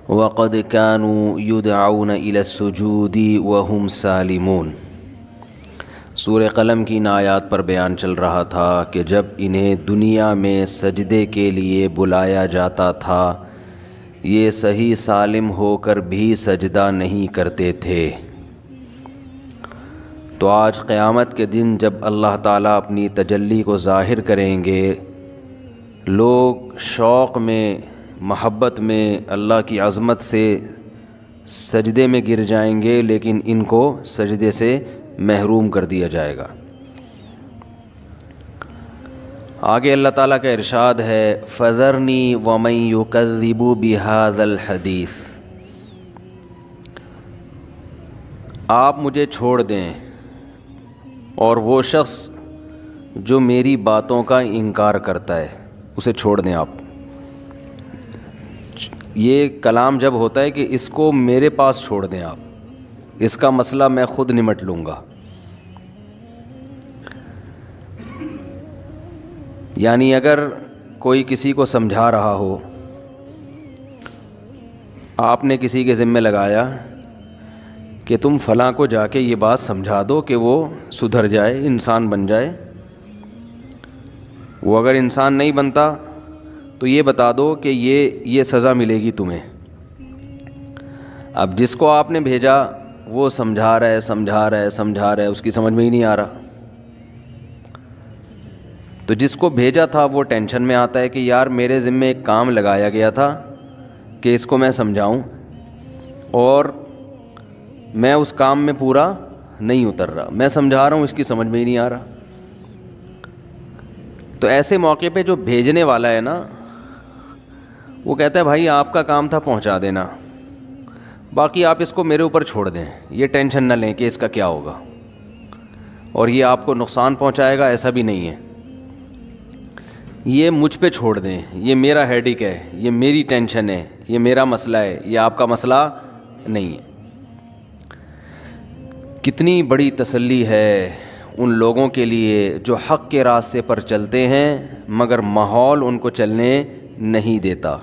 وقد كانوا يدعون إلى السجود وهم سالمون۔ سورہ قلم کی ان آیات پر بیان چل رہا تھا کہ جب انہیں دنیا میں سجدے کے لیے بلایا جاتا تھا یہ صحیح سالم ہو کر بھی سجدہ نہیں کرتے تھے۔ تو آج قیامت کے دن جب اللہ تعالیٰ اپنی تجلی کو ظاہر کریں گے، لوگ شوق میں، محبت میں، اللہ کی عظمت سے سجدے میں گر جائیں گے، لیکن ان کو سجدے سے محروم کر دیا جائے گا۔ آگے اللہ تعالیٰ کا ارشاد ہے فَذَرْنِي وَمَن يُكَذِّبُ بِهَذَا الْحَدِيثِ، آپ مجھے چھوڑ دیں اور وہ شخص جو میری باتوں کا انکار کرتا ہے اسے چھوڑ دیں آپ۔ یہ کلام جب ہوتا ہے کہ اس کو میرے پاس چھوڑ دیں آپ، اس کا مسئلہ میں خود نمٹ لوں گا۔ یعنی اگر کوئی کسی کو سمجھا رہا ہو، آپ نے کسی کے ذمہ لگایا کہ تم فلاں کو جا کے یہ بات سمجھا دو کہ وہ سدھر جائے، انسان بن جائے، وہ اگر انسان نہیں بنتا تو یہ بتا دو کہ یہ سزا ملے گی تمہیں۔ اب جس کو آپ نے بھیجا وہ سمجھا رہا ہے، اس کی سمجھ میں ہی نہیں آ رہا، تو جس کو بھیجا تھا وہ ٹینشن میں آتا ہے کہ یار میرے ذمہ ایک کام لگایا گیا تھا کہ اس کو میں سمجھاؤں اور میں اس کام میں پورا نہیں اتر رہا، میں سمجھا رہا ہوں، اس کی سمجھ میں ہی نہیں آ رہا۔ تو ایسے موقع پہ جو بھیجنے والا ہے نا، وہ کہتا ہے بھائی آپ کا کام تھا پہنچا دینا، باقی آپ اس کو میرے اوپر چھوڑ دیں، یہ ٹینشن نہ لیں کہ اس کا کیا ہوگا اور یہ آپ کو نقصان پہنچائے گا، ایسا بھی نہیں ہے، یہ مجھ پہ چھوڑ دیں، یہ میرا ہیڈیک ہے، یہ میری ٹینشن ہے، یہ میرا مسئلہ ہے، یہ آپ کا مسئلہ نہیں ہے۔ کتنی بڑی تسلی ہے ان لوگوں کے لیے جو حق کے راستے پر چلتے ہیں مگر ماحول ان کو چلنے نہیں دیتا۔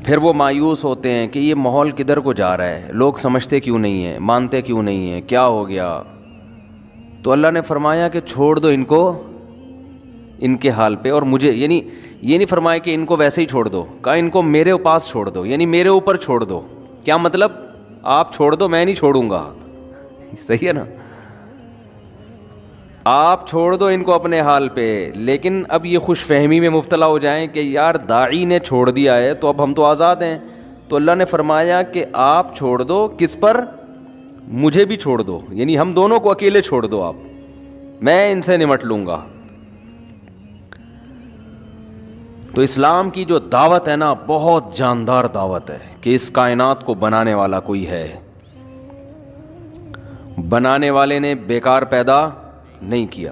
پھر وہ مایوس ہوتے ہیں کہ یہ ماحول کدھر کو جا رہا ہے، لوگ سمجھتے کیوں نہیں ہیں، مانتے کیوں نہیں ہیں، کیا ہو گیا؟ تو اللہ نے فرمایا کہ چھوڑ دو ان کو ان کے حال پہ، اور مجھے، یعنی یہ نہیں فرمایا کہ ان کو ویسے ہی چھوڑ دو، کہا ان کو میرے پاس چھوڑ دو، یعنی میرے اوپر چھوڑ دو۔ کیا مطلب؟ آپ چھوڑ دو، میں نہیں چھوڑوں گا، صحیح ہے نا؟ آپ چھوڑ دو ان کو اپنے حال پہ، لیکن اب یہ خوش فہمی میں مبتلا ہو جائیں کہ یار داعی نے چھوڑ دیا ہے تو اب ہم تو آزاد ہیں۔ تو اللہ نے فرمایا کہ آپ چھوڑ دو، کس پر؟ مجھے بھی چھوڑ دو، یعنی ہم دونوں کو اکیلے چھوڑ دو آپ، میں ان سے نمٹ لوں گا۔ تو اسلام کی جو دعوت ہے نا، بہت جاندار دعوت ہے کہ اس کائنات کو بنانے والا کوئی ہے، بنانے والے نے بیکار پیدا نہیں کیا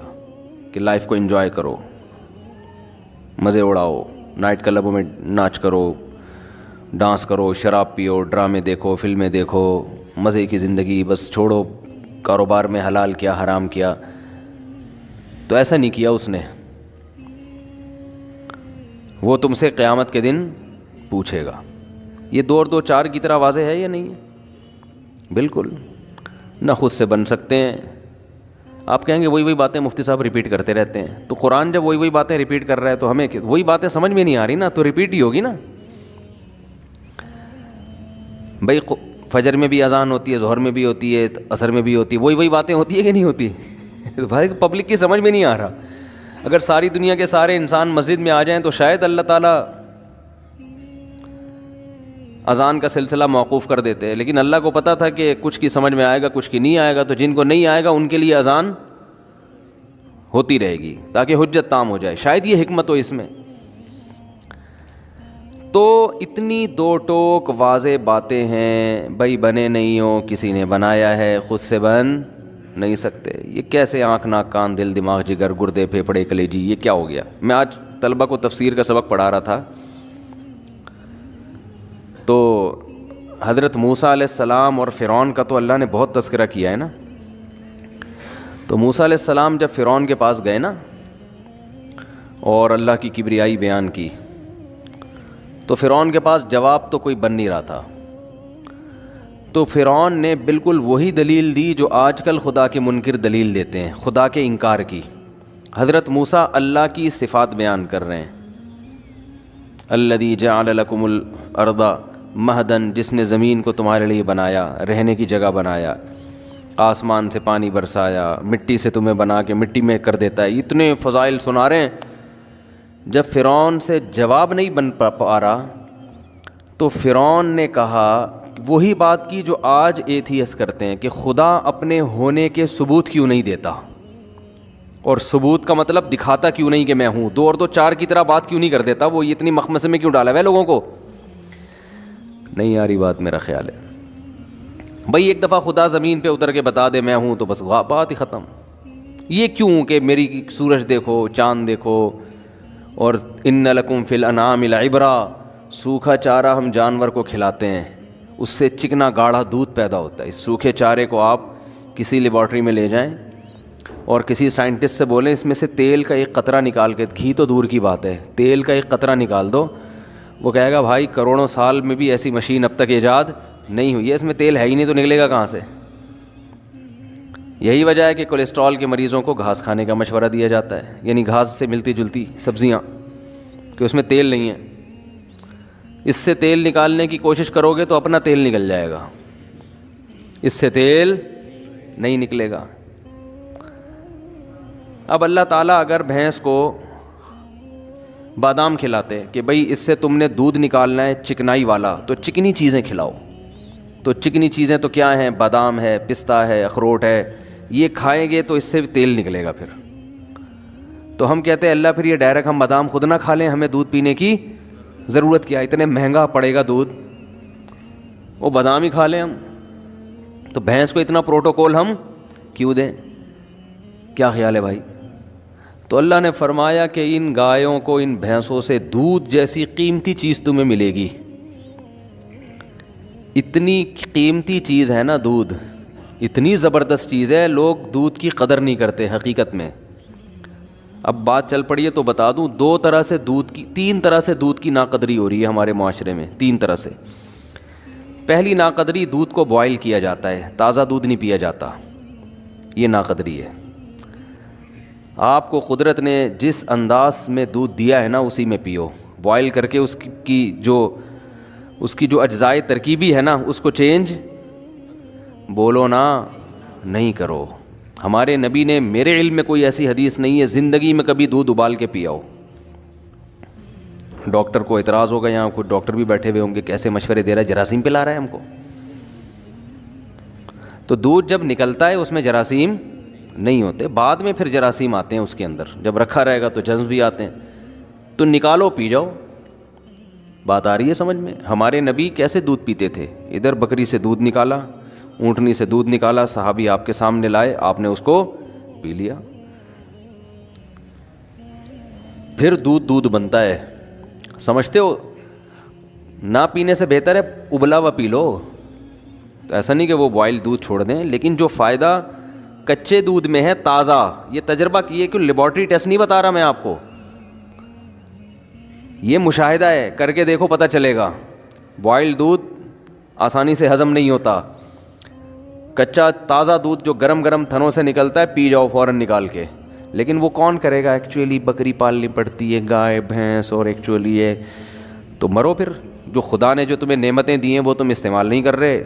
کہ لائف کو انجوائے کرو، مزے اڑاؤ، نائٹ کلبوں میں ناچ کرو، ڈانس کرو، شراب پیو، ڈرامے دیکھو، فلمیں دیکھو، مزے کی زندگی، بس چھوڑو، کاروبار میں حلال کیا حرام کیا۔ تو ایسا نہیں کیا اس نے، وہ تم سے قیامت کے دن پوچھے گا۔ یہ 2 اور 2 4 کی طرح واضح ہے یا نہیں ہے؟ بالکل، نہ خود سے بن سکتے ہیں۔ آپ کہیں گے وہی باتیں مفتی صاحب ریپیٹ کرتے رہتے ہیں، تو قرآن جب وہی باتیں ریپیٹ کر رہا ہے تو ہمیں وہی باتیں سمجھ میں نہیں آ رہی نا، تو ریپیٹ ہی ہوگی نا۔ بھائی فجر میں بھی اذان ہوتی ہے، ظہر میں بھی ہوتی ہے، عصر میں بھی ہوتی ہے، وہی باتیں ہوتی ہے کہ نہیں ہوتی؟ بھائی پبلک کی سمجھ میں نہیں آ رہا۔ اگر ساری دنیا کے سارے انسان مسجد میں آ جائیں تو شاید اللہ تعالیٰ اذان کا سلسلہ موقوف کر دیتے ہیں، لیکن اللہ کو پتہ تھا کہ کچھ کی سمجھ میں آئے گا، کچھ کی نہیں آئے گا، تو جن کو نہیں آئے گا ان کے لیے اذان ہوتی رہے گی تاکہ حجت تام ہو جائے، شاید یہ حکمت ہو اس میں۔ تو اتنی 2 ٹوک واضح باتیں ہیں، بھائی بنے نہیں ہو، کسی نے بنایا ہے، خود سے بن نہیں سکتے۔ یہ کیسے آنکھ ناک کان دل دماغ جگر گردے پھیپھڑے کلیجی، یہ کیا ہو گیا؟ میں آج طلبہ کو تفسیر کا سبق پڑھا رہا تھا، تو حضرت موسیٰ علیہ السلام اور فرعون کا تو اللہ نے بہت تذکرہ کیا ہے نا۔ تو موسیٰ علیہ السلام جب فرعون کے پاس گئے نا اور اللہ کی کبریائی بیان کی، تو فرعون کے پاس جواب تو کوئی بن نہیں رہا تھا. تو فرعون نے بالکل وہی دلیل دی جو آج کل خدا کے منکر دلیل دیتے ہیں, خدا کے انکار کی. حضرت موسیٰ اللہ کی صفات بیان کر رہے ہیں. الذی جعل لکم الارض مہدن, جس نے زمین کو تمہارے لیے بنایا, رہنے کی جگہ بنایا, آسمان سے پانی برسایا, مٹی سے تمہیں بنا کے مٹی میں کر دیتا ہے. اتنے فضائل سنا رہے ہیں. جب فرعون سے جواب نہیں بن پا رہا تو فرعون نے کہا وہی بات کی جو آج ایتھیس کرتے ہیں کہ خدا اپنے ہونے کے ثبوت کیوں نہیں دیتا, اور ثبوت کا مطلب دکھاتا کیوں نہیں کہ میں ہوں, 2 اور 2 4 کی طرح بات کیوں نہیں کر دیتا. وہ اتنی مخمصے میں کیوں ڈالا ہوا ہے لوگوں کو. نہیں آ رہی بات, میرا خیال ہے بھائی ایک دفعہ خدا زمین پہ اتر کے بتا دے میں ہوں تو بس بات ہی ختم. یہ کیوں کہ میری سورج دیکھو, چاند دیکھو, اور ان لکم فی الانعام لعبرا, سوکھا چارہ ہم جانور کو کھلاتے ہیں, اس سے چکنا گاڑھا دودھ پیدا ہوتا ہے. اس سوکھے چارے کو آپ کسی لیبارٹری میں لے جائیں اور کسی سائنٹسٹ سے بولیں اس میں سے تیل کا ایک قطرہ نکال کے, گھی تو دور کی بات ہے, تیل کا ایک قطرہ نکال دو, وہ کہے گا بھائی کروڑوں سال میں بھی ایسی مشین اب تک ایجاد نہیں ہوئی ہے, اس میں تیل ہے ہی نہیں تو نکلے گا کہاں سے. یہی وجہ ہے کہ کولیسٹرول کے مریضوں کو گھاس کھانے کا مشورہ دیا جاتا ہے, یعنی گھاس سے ملتی جلتی سبزیاں, کہ اس میں تیل نہیں ہے. اس سے تیل نکالنے کی کوشش کرو گے تو اپنا تیل نکل جائے گا, اس سے تیل نہیں نکلے گا. اب اللہ تعالیٰ اگر بھینس کو بادام کھلاتے کہ بھئی اس سے تم نے دودھ نکالنا ہے چکنائی والا تو چکنی چیزیں کھلاؤ, تو چکنی چیزیں تو کیا ہیں, بادام ہے, پستہ ہے, اخروٹ ہے, یہ کھائیں گے تو اس سے تیل نکلے گا. پھر تو ہم کہتے ہیں اللہ پھر یہ ڈائریکٹ ہم بادام خود نہ کھا لیں, ہمیں دودھ پینے کی ضرورت کیا, اتنے مہنگا پڑے گا دودھ, وہ بادام ہی کھا لیں ہم. تو بھینس کو اتنا پروٹوکول ہم کیوں دیں؟ کیا خیال ہے بھائی؟ تو اللہ نے فرمایا کہ ان گایوں کو, ان بھینسوں سے دودھ جیسی قیمتی چیز تمہیں ملے گی. اتنی قیمتی چیز ہے نا دودھ, اتنی زبردست چیز ہے, لوگ دودھ کی قدر نہیں کرتے حقیقت میں. اب بات چل پڑی ہے تو بتا دوں, 3 طرح سے دودھ کی ناقدری ہو رہی ہے ہمارے معاشرے میں, 3 طرح سے. پہلی ناقدری, دودھ کو بوائل کیا جاتا ہے, تازہ دودھ نہیں پیا جاتا, یہ ناقدری ہے. آپ کو قدرت نے جس انداز میں دودھ دیا ہے نا اسی میں پیو, بوائل کر کے اس کی جو اجزائے ترکیبی ہے نا اس کو چینج بولو نا نہیں کرو. ہمارے نبی نے, میرے علم میں کوئی ایسی حدیث نہیں ہے زندگی میں کبھی دودھ ابال کے پیا ہو. ڈاکٹر کو اعتراض ہوگا, یہاں کوئی ڈاکٹر بھی بیٹھے ہوئے ہوں گے, کیسے مشورے دے رہا ہے, جراثیم پلا رہا ہے ہم کو. تو دودھ جب نکلتا ہے اس میں جراثیم نہیں ہوتے, بعد میں پھر جراثیم آتے ہیں اس کے اندر, جب رکھا رہے گا تو جرمز بھی آتے ہیں. تو نکالو پی جاؤ. بات آ رہی ہے سمجھ میں؟ ہمارے نبی کیسے دودھ پیتے تھے, ادھر بکری سے دودھ نکالا, اونٹنی سے دودھ نکالا, صحابی آپ کے سامنے لائے, آپ نے اس کو پی لیا. پھر دودھ بنتا ہے, سمجھتے ہو؟ نہ پینے سے بہتر ہے ابلا ہوا پی لو. تو ایسا نہیں کہ وہ بوائل دودھ چھوڑ دیں, لیکن جو فائدہ کچے دودھ میں ہے تازہ, یہ تجربہ کیے, کہ لیبارٹری ٹیسٹ نہیں بتا رہا میں آپ کو, یہ مشاہدہ ہے, کر کے دیکھو پتہ چلے گا. بوائل دودھ آسانی سے ہضم نہیں ہوتا, کچا تازہ دودھ جو گرم گرم تھنوں سے نکلتا ہے پی جاؤ فوراً نکال کے. لیکن وہ کون کرے گا؟ ایکچولی بکری پالنی پڑتی ہے, گائے بھینس, اور ایکچولی یہ تو مرو پھر. جو خدا نے جو تمہیں نعمتیں دی ہیں وہ تم استعمال نہیں کر رہے.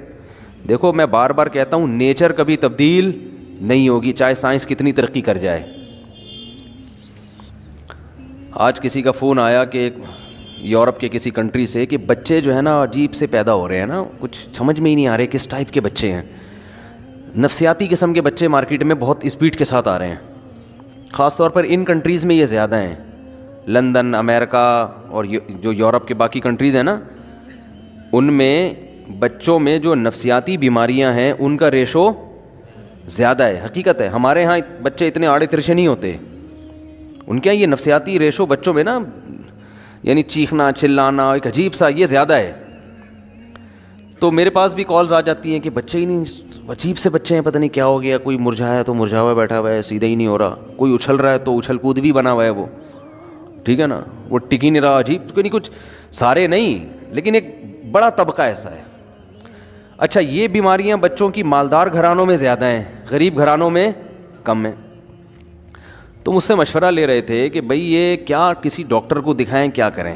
دیکھو میں بار بار کہتا ہوں, نیچر کبھی تبدیل نہیں ہوگی چاہے سائنس کتنی ترقی کر جائے. آج کسی کا فون آیا کہ یورپ کے کسی کنٹری سے کہ بچے جو ہے نا عجیب سے پیدا ہو رہے ہیں نا, کچھ سمجھ میں ہی نہیں آ رہے کس ٹائپ کے بچے ہیں. نفسیاتی قسم کے بچے مارکیٹ میں بہت اسپیڈ کے ساتھ آ رہے ہیں, خاص طور پر ان کنٹریز میں یہ زیادہ ہیں, لندن, امریکہ اور جو یورپ کے باقی کنٹریز ہیں نا, ان میں بچوں میں جو نفسیاتی بیماریاں ہیں ان کا ریشو زیادہ ہے. حقیقت ہے, ہمارے ہاں بچے اتنے آڑے ترچے نہیں ہوتے, ان کے یہ نفسیاتی ریشو بچوں میں نا, یعنی چیخنا چلانا ایک عجیب سا, یہ زیادہ ہے. تو میرے پاس بھی کالز آ جاتی ہیں کہ بچے ہی نہیں, عجیب سے بچے ہیں, پتہ نہیں کیا ہو گیا, کوئی مرجھایا تو مرجھا ہوا بیٹھا ہوا ہے, سیدھا ہی نہیں ہو رہا, کوئی اچھل رہا ہے تو اچھل کود بھی بنا ہوا ہے وہ, ٹھیک ہے نا, وہ ٹک ہی نہیں رہا, عجیب کوئی نہیں, کچھ سارے نہیں لیکن ایک بڑا طبقہ ایسا ہے. اچھا, یہ بیماریاں بچوں کی مالدار گھرانوں میں زیادہ ہیں, غریب گھرانوں میں کم ہیں. تو مجھ سے مشورہ لے رہے تھے کہ بھئی یہ کیا کسی ڈاکٹر کو دکھائیں, کیا کریں.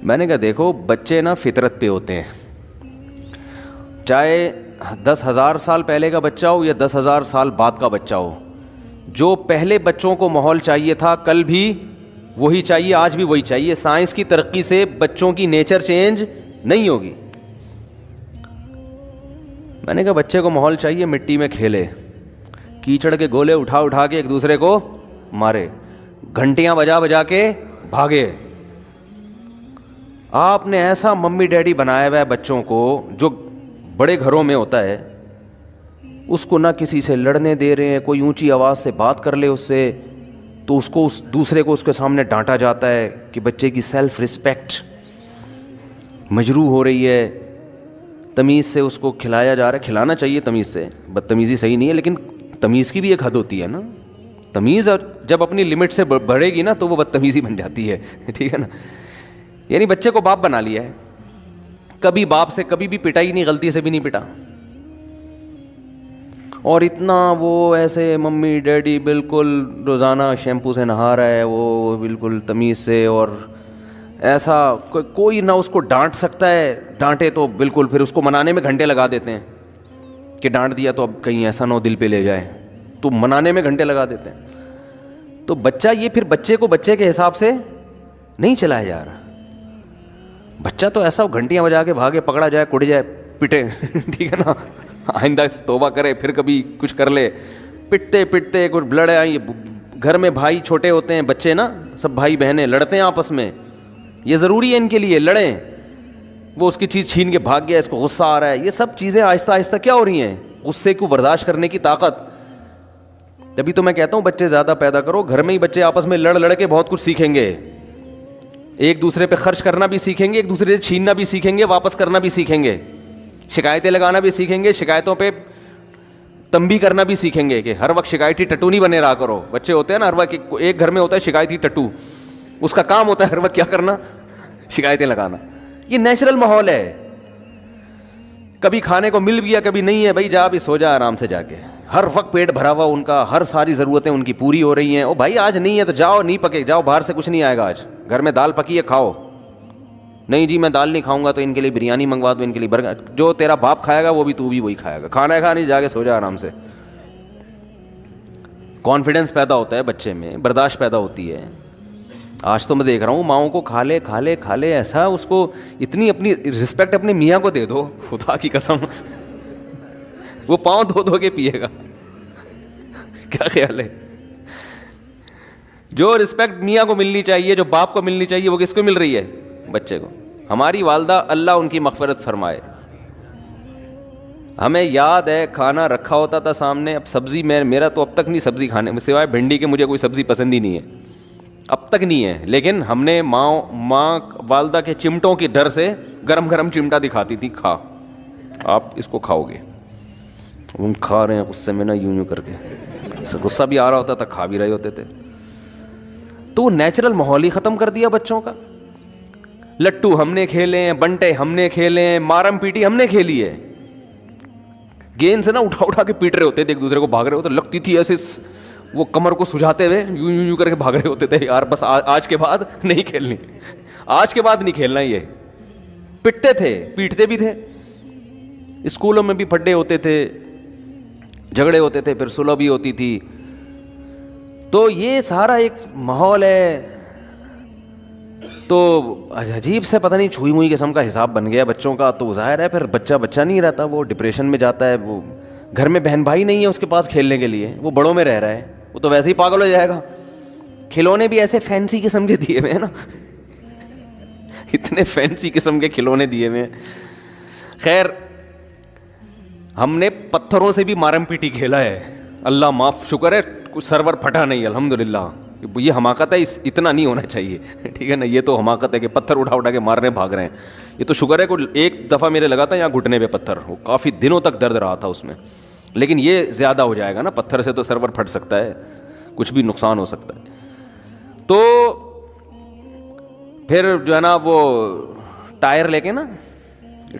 میں نے کہا دیکھو بچے نا فطرت پہ ہوتے ہیں, چاہے 10,000 سال پہلے کا بچہ ہو یا 10,000 سال بعد کا بچہ ہو, جو پہلے بچوں کو ماحول چاہیے تھا کل بھی وہی چاہیے, آج بھی وہی چاہیے. سائنس کی ترقی سے بچوں کی نیچر چینج نہیں ہوگی. میں نے کہا بچے کو ماحول چاہیے مٹی میں کھیلے, کیچڑ کے گولے اٹھا اٹھا کے ایک دوسرے کو مارے, گھنٹیاں بجا بجا کے بھاگے. آپ نے ایسا ممی ڈیڈی بنایا ہوا ہے بچوں کو, جو بڑے گھروں میں ہوتا ہے, اس کو نہ کسی سے لڑنے دے رہے ہیں, کوئی اونچی آواز سے بات کر لے اس سے تو اس کو اس دوسرے کو اس کے سامنے ڈانٹا جاتا ہے کہ بچے کی سیلف رسپیکٹ مجروح ہو رہی ہے. تمیز سے اس کو کھلایا جا رہا ہے, کھلانا چاہیے تمیز سے, بدتمیزی صحیح نہیں ہے, لیکن تمیز کی بھی ایک حد ہوتی ہے نا. تمیز جب اپنی لمٹ سے بڑھے گی نا تو وہ بدتمیزی بن جاتی ہے, ٹھیک ہے نا. یعنی بچے کو باپ بنا لیا ہے, کبھی باپ سے کبھی بھی پٹا ہی نہیں, غلطی سے بھی نہیں پٹا, اور اتنا وہ ایسے ممی ڈیڈی بالکل روزانہ شیمپو سے نہا رہا ہے, وہ بالکل تمیز سے, اور ایسا کوئی نہ اس کو ڈانٹ سکتا ہے, ڈانٹے تو بالکل پھر اس کو منانے میں گھنٹے لگا دیتے ہیں کہ ڈانٹ دیا تو اب کہیں ایسا نہ ہو دل پہ لے جائے, تو منانے میں گھنٹے لگا دیتے ہیں. تو بچہ یہ پھر بچے کو بچے کے حساب سے نہیں چلایا جا رہا. بچہ تو ایسا گھنٹیاں بجا کے بھاگے, پکڑا جائے, کٹ جائے, پٹے, ٹھیک ہے نا, آئندہ توبہ کرے, پھر کبھی کچھ کر لے, پٹتے پٹتے کچھ بلڑ آئی. گھر میں بھائی چھوٹے ہوتے ہیں, بچے نا سب بھائی بہنیں لڑتے ہیں آپس میں, یہ ضروری ہے ان کے لیے لڑیں. وہ اس کی چیز چھین کے بھاگ گیا, اس کو غصہ آ رہا ہے. یہ سب چیزیں آہستہ آہستہ کیا ہو رہی ہیں, غصے کو برداشت کرنے کی طاقت. تبھی تو میں کہتا ہوں بچے زیادہ پیدا کرو, گھر میں ہی بچے آپس میں لڑ لڑ کے بہت کچھ سیکھیں گے, ایک دوسرے پہ خرچ کرنا بھی سیکھیں گے, ایک دوسرے سے چھیننا بھی سیکھیں گے, واپس کرنا بھی سیکھیں گے, شکایتیں لگانا بھی سیکھیں گے, شکایتوں پہ تنبیہ کرنا بھی سیکھیں گے کہ ہر وقت شکایتی ٹٹو نہیں بنے رہا کرو. بچے ہوتے ہیں نا ہر وقت, ایک گھر میں ہوتا ہے شکایتی ٹٹو, اس کا کام ہوتا ہے ہر وقت کیا کرنا, شکایتیں لگانا. یہ نیچرل ماحول ہے, کبھی کھانے کو مل گیا کبھی نہیں ہے, بھائی جا بھی سو جا آرام سے جا کے, ہر وقت پیٹ بھرا ہوا ان کا, ہر ساری ضرورتیں ان کی پوری ہو رہی ہیں. او بھائی آج نہیں ہے تو جاؤ, نہیں پکے جاؤ, باہر سے کچھ نہیں آئے گا, آج گھر میں دال پکی ہے کھاؤ. نہیں جی میں دال نہیں کھاؤں گا تو ان کے لیے بریانی منگوا دو, ان کے لیے برگر, جو تیرا باپ کھائے گا وہ بھی تو بھی وہی کھائے گا. کھانا ہے کھا نہیں, جا کے سو جا آرام سے. کانفیڈنس پیدا ہوتا ہے بچے میں, برداشت پیدا ہوتی ہے. آج تو میں دیکھ رہا ہوں ماؤں کو کھا لے کھا لے کھا لے, ایسا اس کو اتنی اپنی رسپیکٹ اپنے میاں کو دے دو, خدا کی قسم وہ پاؤں دھو دھو کے پیے گا. کیا خیال ہے, جو رسپیکٹ میاں کو ملنی چاہیے, جو باپ کو ملنی چاہیے, وہ کس کو مل رہی ہے, بچے کو. ہماری والدہ اللہ ان کی مغفرت فرمائے, ہمیں یاد ہے کھانا رکھا ہوتا تھا سامنے, اب سبزی میرا تو اب تک نہیں سبزی کھانے میں, سوائے بھنڈی کے مجھے کوئی سبزی پسند ہی نہیں ہے, اب تک نہیں ہے. لیکن ہم نے ماں والدہ کے چمٹوں کے ڈر سے گرم گرم چمٹا دکھاتی تھی, کھا آپ اس کو کھاؤ گے, ہم کھا رہے ہیں غصے میں نا, یوں یوں کر کے, غصہ بھی آ رہا ہوتا تھا, کھا بھی رہے ہوتے تھے. تو وہ نیچرل ماحول ہی ختم کر دیا بچوں کا. لٹو ہم نے کھیلے ہیں, بنٹے ہم نے کھیلے ہیں, مارم پیٹی ہم نے کھیلی ہے, گیند سے نا اٹھا اٹھا کے پیٹ رہے ہوتے تھے ایک دوسرے کو, بھاگ رہے ہوتے, لگتی تھی ایسے وہ کمر کو سجھاتے ہوئے یوں یوں یوں کر کے بھاگ رہے ہوتے تھے. یار بس آج کے بعد نہیں کھیلنی, آج کے بعد نہیں کھیلنا. یہ پٹتے تھے, پیٹتے بھی تھے, اسکولوں میں بھی پھڈے ہوتے تھے, جھگڑے ہوتے تھے, پھر صلح بھی ہوتی تھی. تو یہ سارا ایک ماحول ہے. تو عجیب سے پتہ نہیں چھوئی موئی قسم کا حساب بن گیا بچوں کا. تو ظاہر ہے پھر بچہ نہیں رہتا, وہ ڈپریشن میں جاتا ہے. وہ گھر میں بہن بھائی نہیں ہے اس کے پاس کھیلنے کے لیے, وہ بڑوں میں رہ رہا ہے, وہ تو ویسے ہی پاگل ہو جائے گا. کھلونے بھی ایسے فینسی قسم کے دیے ہوئے ہیں نا, اتنے فینسی قسم کے کھلونے دیے ہوئے ہیں. خیر ہم نے پتھروں سے بھی مارم پیٹی کھیلا ہے, اللہ معاف, شکر ہے کچھ سرور پھٹا نہیں, الحمدللہ. یہ حماقت ہے, اتنا نہیں ہونا چاہیے, ٹھیک ہے نا. یہ تو حماقت ہے کہ پتھر اٹھا اٹھا کے مارنے بھاگ رہے ہیں. یہ تو شکر ہے کہ ایک دفعہ میرے لگا تھا یہاں گھٹنے پہ پتھر, وہ کافی دنوں تک درد رہا تھا اس میں. لیکن یہ زیادہ ہو جائے گا نا, پتھر سے تو سرور پھٹ سکتا ہے, کچھ بھی نقصان ہو سکتا ہے. تو پھر جو ہے نا وہ ٹائر لے کے نا،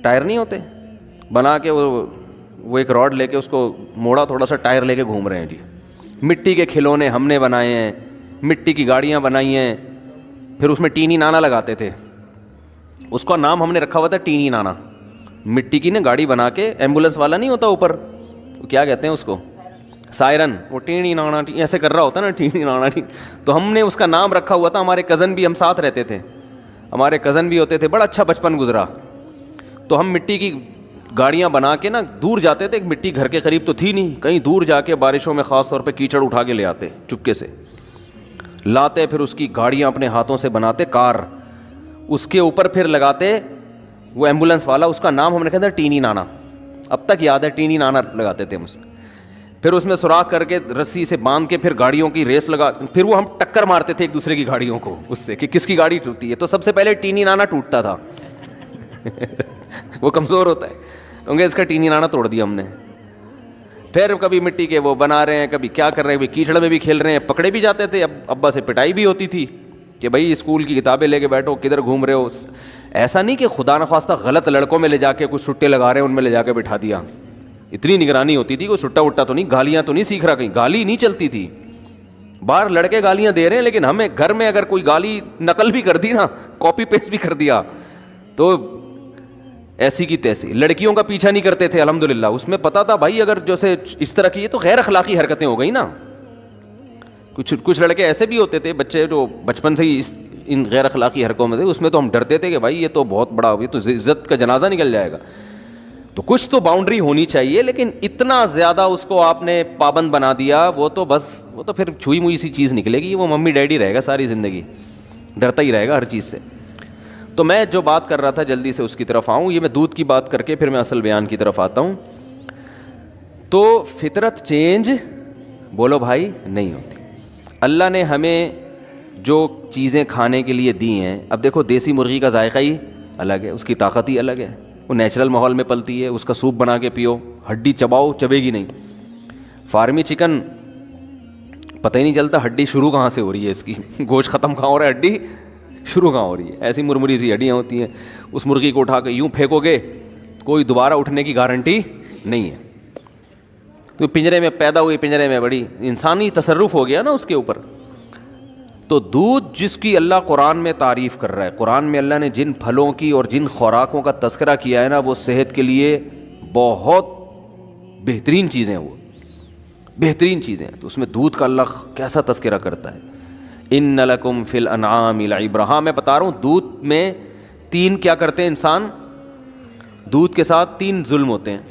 ٹائر نہیں ہوتے بنا کے، وہ ایک راڈ لے کے اس کو موڑا تھوڑا سا، ٹائر لے کے گھوم رہے ہیں جی. مٹی کے کھلونے ہم نے بنائے ہیں، مٹی کی گاڑیاں بنائی ہیں. پھر اس میں ٹینی نانا لگاتے تھے، اس کا نام ہم نے رکھا ہوا تھا ٹینی نانا. مٹی کی نا گاڑی بنا کے، ایمبولینس والا نہیں ہوتا اوپر، کیا کہتے ہیں اس کو، سائرن، وہ ٹینی نانا ایسے کر رہا ہوتا نا، ٹینی نانا. تو ہم نے اس کا نام رکھا ہوا تھا. ہمارے کزن بھی ہم ساتھ رہتے تھے، ہمارے کزن بھی ہوتے تھے. بڑا اچھا بچپن گزرا. تو ہم مٹی کی گاڑیاں بنا کے نا دور جاتے تھے. مٹی گھر کے قریب تو تھی نہیں، کہیں دور جا کے بارشوں میں خاص طور پہ کیچڑ اٹھا کے لے آتے، چپکے سے لاتے، پھر اس کی گاڑیاں اپنے ہاتھوں سے بناتے، کار، اس کے اوپر پھر لگاتے وہ ایمبولینس والا. اس کا نام ہم نے کہا تھا ٹینی نانا، اب تک یاد ہے، ٹینی نانا لگاتے تھے ہم اس میں. پھر اس میں سوراخ کر کے رسی سے باندھ کے پھر گاڑیوں کی ریس لگا، پھر وہ ہم ٹکر مارتے تھے ایک دوسرے کی گاڑیوں کو اس سے کہ کس کی گاڑی ٹوٹتی ہے. تو سب سے پہلے ٹینی نانا ٹوٹتا تھا وہ کمزور ہوتا ہے، کیونکہ اس کا ٹینی نانا توڑ دیا ہم نے. پھر کبھی مٹی کے وہ بنا رہے ہیں، کبھی کیا کر رہے ہیں، کیچڑ میں بھی کھیل رہے ہیں. پکڑے بھی جاتے تھے، اب ابا سے پٹائی بھی ہوتی تھی کہ بھائی اسکول کی کتابیں لے کے بیٹھو، کدھر گھوم رہے ہو. ایسا نہیں کہ خدا نخواستہ غلط لڑکوں میں لے جا کے کچھ چھٹے لگا رہے ہیں ان میں لے جا کے بٹھا دیا. اتنی نگرانی ہوتی تھی، کوئی چھٹا وٹا تو نہیں، گالیاں تو نہیں سیکھ رہا، کہیں گالی نہیں چلتی تھی. باہر لڑکے گالیاں دے رہے ہیں، لیکن ہمیں گھر میں اگر کوئی گالی نقل بھی کر دی نا، کاپی پیسٹ بھی کر دیا، تو ایسی کی تیسی. لڑکیوں کا پیچھا نہیں کرتے تھے الحمدللہ. اس میں پتا تھا بھائی اگر جیسے اس طرح کی تو غیر اخلاقی حرکتیں ہو گئی نا. کچھ لڑکے ایسے بھی ہوتے تھے بچے جو بچپن سے ہی ان غیر اخلاقی حرکتوں میں تھے. اس میں تو ہم ڈرتے تھے کہ بھائی یہ تو بہت بڑا، یہ تو عزت کا جنازہ نکل جائے گا. تو کچھ تو باؤنڈری ہونی چاہیے، لیکن اتنا زیادہ اس کو آپ نے پابند بنا دیا، وہ تو بس، وہ تو پھر چھوئی موئی سی چیز نکلے گی. وہ ممی ڈیڈی رہے گا ساری زندگی، ڈرتا ہی رہے گا ہر چیز سے. تو میں جو بات کر رہا تھا جلدی سے اس کی طرف آؤں. یہ میں دودھ کی بات کر کے پھر میں اصل بیان کی طرف آتا ہوں. تو فطرت چینج بولو بھائی نہیں ہوتی. اللہ نے ہمیں جو چیزیں کھانے کے لیے دی ہیں، اب دیکھو دیسی مرغی کا ذائقہ ہی الگ ہے، اس کی طاقت ہی الگ ہے. وہ نیچرل ماحول میں پلتی ہے، اس کا سوپ بنا کے پیو، ہڈی چباؤ چبے گی نہیں. فارمی چکن پتہ ہی نہیں چلتا ہڈی شروع کہاں سے ہو رہی ہے، اس کی گوشت ختم کہاں ہو رہا ہے، ہڈی شروع کہاں ہو رہی ہے. ایسی مرمری سی ہڈیاں ہوتی ہیں. اس مرغی کو اٹھا کے یوں پھینکو گے، کوئی دوبارہ اٹھنے کی گارنٹی نہیں ہے. تو پنجرے میں پیدا ہوئی، پنجرے میں بڑی، انسانی تصرف ہو گیا نا اس کے اوپر. تو دودھ جس کی اللہ قرآن میں تعریف کر رہا ہے، قرآن میں اللہ نے جن پھلوں کی اور جن خوراکوں کا تذکرہ کیا ہے نا، وہ صحت کے لیے بہت بہترین چیزیں ہیں، وہ بہترین چیزیں ہیں. تو اس میں دودھ کا اللہ کیسا تذکرہ کرتا ہے. ان لکم فی الانعام لعبرۃ. ہاں میں بتا رہا ہوں دودھ میں 3 کیا کرتے ہیں انسان، دودھ کے ساتھ 3 ظلم ہوتے ہیں.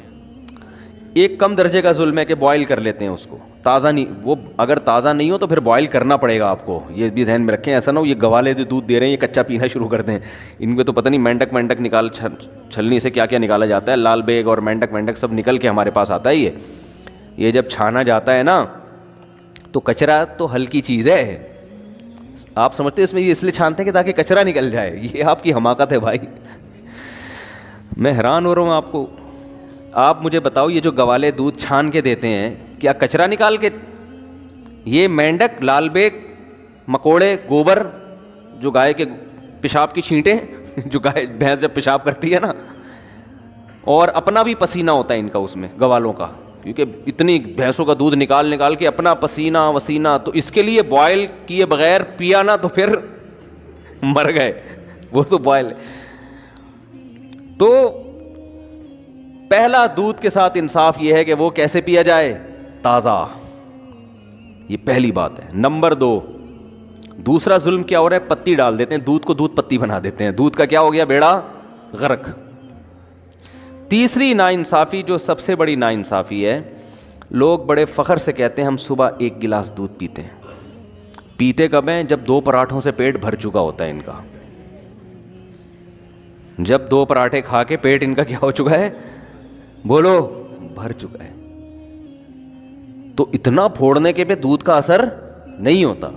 ایک کم درجے کا ظلم ہے کہ بوائل کر لیتے ہیں اس کو، تازہ نہیں، وہ اگر تازہ نہیں ہو تو پھر بوائل کرنا پڑے گا آپ کو. یہ بھی ذہن میں رکھیں، ایسا نہ ہو یہ گوالے جو دودھ دے رہے ہیں یہ کچا پینا شروع کر دیں. ان کو تو پتہ نہیں مینڈک نکال چھلنی سے کیا کیا نکالا جاتا ہے، لال بیگ اور مینڈک سب نکل کے ہمارے پاس آتا ہی ہے. یہ جب چھانا جاتا ہے نا تو کچرا تو ہلکی چیز ہے، آپ سمجھتے ہیں اس میں یہ اس لیے چھانتے ہیں کہ تاکہ کچرا نکل جائے. یہ آپ کی حماقت ہے بھائی. میں حیران ہو رہا ہوں آپ کو. آپ مجھے بتاؤ یہ جو گوالے دودھ چھان کے دیتے ہیں کیا کچرا نکال کے؟ یہ مینڈک، لال بیگ، مکوڑے، گوبر، جو گائے کے پیشاب کی چھینٹیں جو گائے بھینس جب پیشاب کرتی ہے نا، اور اپنا بھی پسینہ ہوتا ہے ان کا اس میں گوالوں کا، کیونکہ اتنی بھینسوں کا دودھ نکال کے اپنا پسینہ وسینہ. تو اس کے لیے بوائل کیے بغیر پیا نا تو پھر مر گئے. وہ تو بوائل. تو پہلا دودھ کے ساتھ انصاف یہ ہے کہ وہ کیسے پیا جائے، تازہ. یہ پہلی بات ہے. نمبر 2، دوسرا ظلم کیا ہو رہا ہے، پتی ڈال دیتے ہیں دودھ کو، دودھ پتی بنا دیتے ہیں. دودھ کا کیا ہو گیا، بیڑا غرق. تیسری ناانصافی جو سب سے بڑی ناانصافی ہے، لوگ بڑے فخر سے کہتے ہیں ہم صبح 1 گلاس دودھ پیتے ہیں. پیتے کب ہیں، جب 2 پراٹھوں سے پیٹ بھر چکا ہوتا ہے ان کا. جب 2 پراٹھے کھا کے پیٹ ان کا کیا ہو چکا ہے، بولو، بھر چکا ہے. تو اتنا پھوڑنے کے پہ دودھ کا اثر نہیں ہوتا.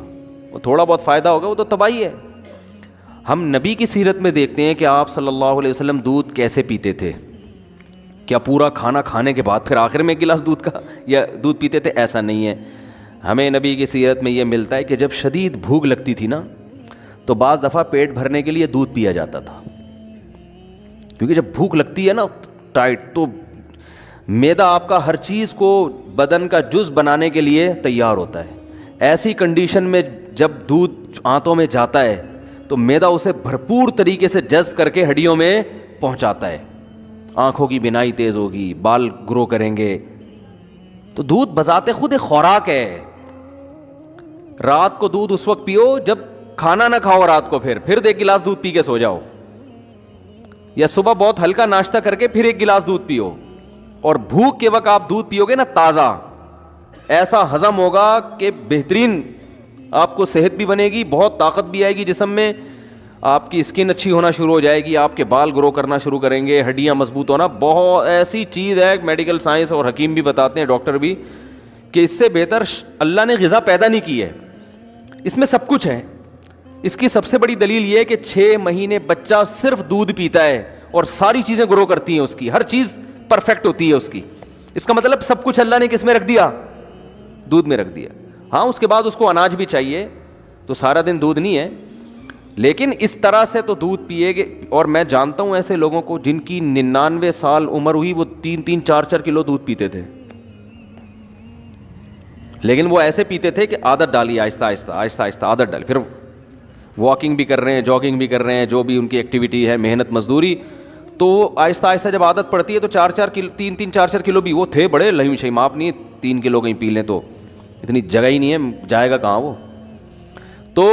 وہ تھوڑا بہت فائدہ ہوگا، وہ تو تباہی ہے. ہم نبی کی سیرت میں دیکھتے ہیں کہ آپ صلی اللہ علیہ وسلم دودھ کیسے پیتے تھے. کیا پورا کھانا کھانے کے بعد پھر آخر میں 1 گلاس دودھ کا یا دودھ پیتے تھے؟ ایسا نہیں ہے. ہمیں نبی کی سیرت میں یہ ملتا ہے کہ جب شدید بھوک لگتی تھی نا تو بعض دفعہ پیٹ بھرنے کے لیے دودھ پیا جاتا تھا، کیونکہ جب بھوک لگتی ہے نا ٹائٹ، تو معدہ آپ کا ہر چیز کو بدن کا جز بنانے کے لیے تیار ہوتا ہے. ایسی کنڈیشن میں جب دودھ آنتوں میں جاتا ہے تو معدہ اسے بھرپور طریقے سے جذب کر کے ہڈیوں میں پہنچاتا ہے. آنکھوں کی بینائی تیز ہوگی، بال گرو کریں گے. تو دودھ بذات خود ایک خوراک ہے. رات کو دودھ اس وقت پیو جب کھانا نہ کھاؤ، رات کو پھر ایک گلاس دودھ پی کے سو جاؤ، یا صبح بہت ہلکا ناشتہ کر کے پھر ایک گلاس دودھ پیو. اور بھوک کے وقت آپ دودھ پیو گے نا تازہ، ایسا ہضم ہوگا کہ بہترین آپ کو صحت بھی بنے گی، بہت طاقت بھی آئے گی جسم میں، آپ کی اسکن اچھی ہونا شروع ہو جائے گی، آپ کے بال گرو کرنا شروع کریں گے، ہڈیاں مضبوط ہونا. بہت ایسی چیز ہے، میڈیکل سائنس اور حکیم بھی بتاتے ہیں، ڈاکٹر بھی، کہ اس سے بہتر اللہ نے غذا پیدا نہیں کی ہے. اس میں سب کچھ ہے. اس کی سب سے بڑی دلیل یہ ہے کہ 6 مہینے بچہ صرف دودھ پیتا ہے اور ساری چیزیں گرو کرتی ہیں، اس کی ہر چیز پرفیکٹ ہوتی ہے اس کی. اس کا مطلب سب کچھ اللہ نے کس میں رکھ دیا؟ دودھ میں رکھ دیا. ہاں اس کے بعد اس کو اناج بھی چاہیے، تو سارا دن دودھ نہیں ہے، لیکن اس طرح سے تو دودھ پیے گے. اور میں جانتا ہوں ایسے لوگوں کو جن کی 99 سال عمر ہوئی، وہ 3-3 4-4 کلو دودھ پیتے تھے، لیکن وہ ایسے پیتے تھے کہ عادت ڈالی، آہستہ آہستہ آہستہ آہستہ عادت ڈالی. پھر واکنگ بھی کر رہے ہیں، جاگنگ بھی کر رہے ہیں، جو بھی ان کی ایکٹیویٹی ہے، محنت مزدوری، تو آہستہ آہستہ جب عادت پڑتی ہے تو 3-3 4-4 کلو بھی. وہ تھے بڑے لہیم شہیم، آپ نہیں 3 کلو کہیں پی لیں تو اتنی جگہ ہی نہیں ہے، جائے گا کہاں وہ. تو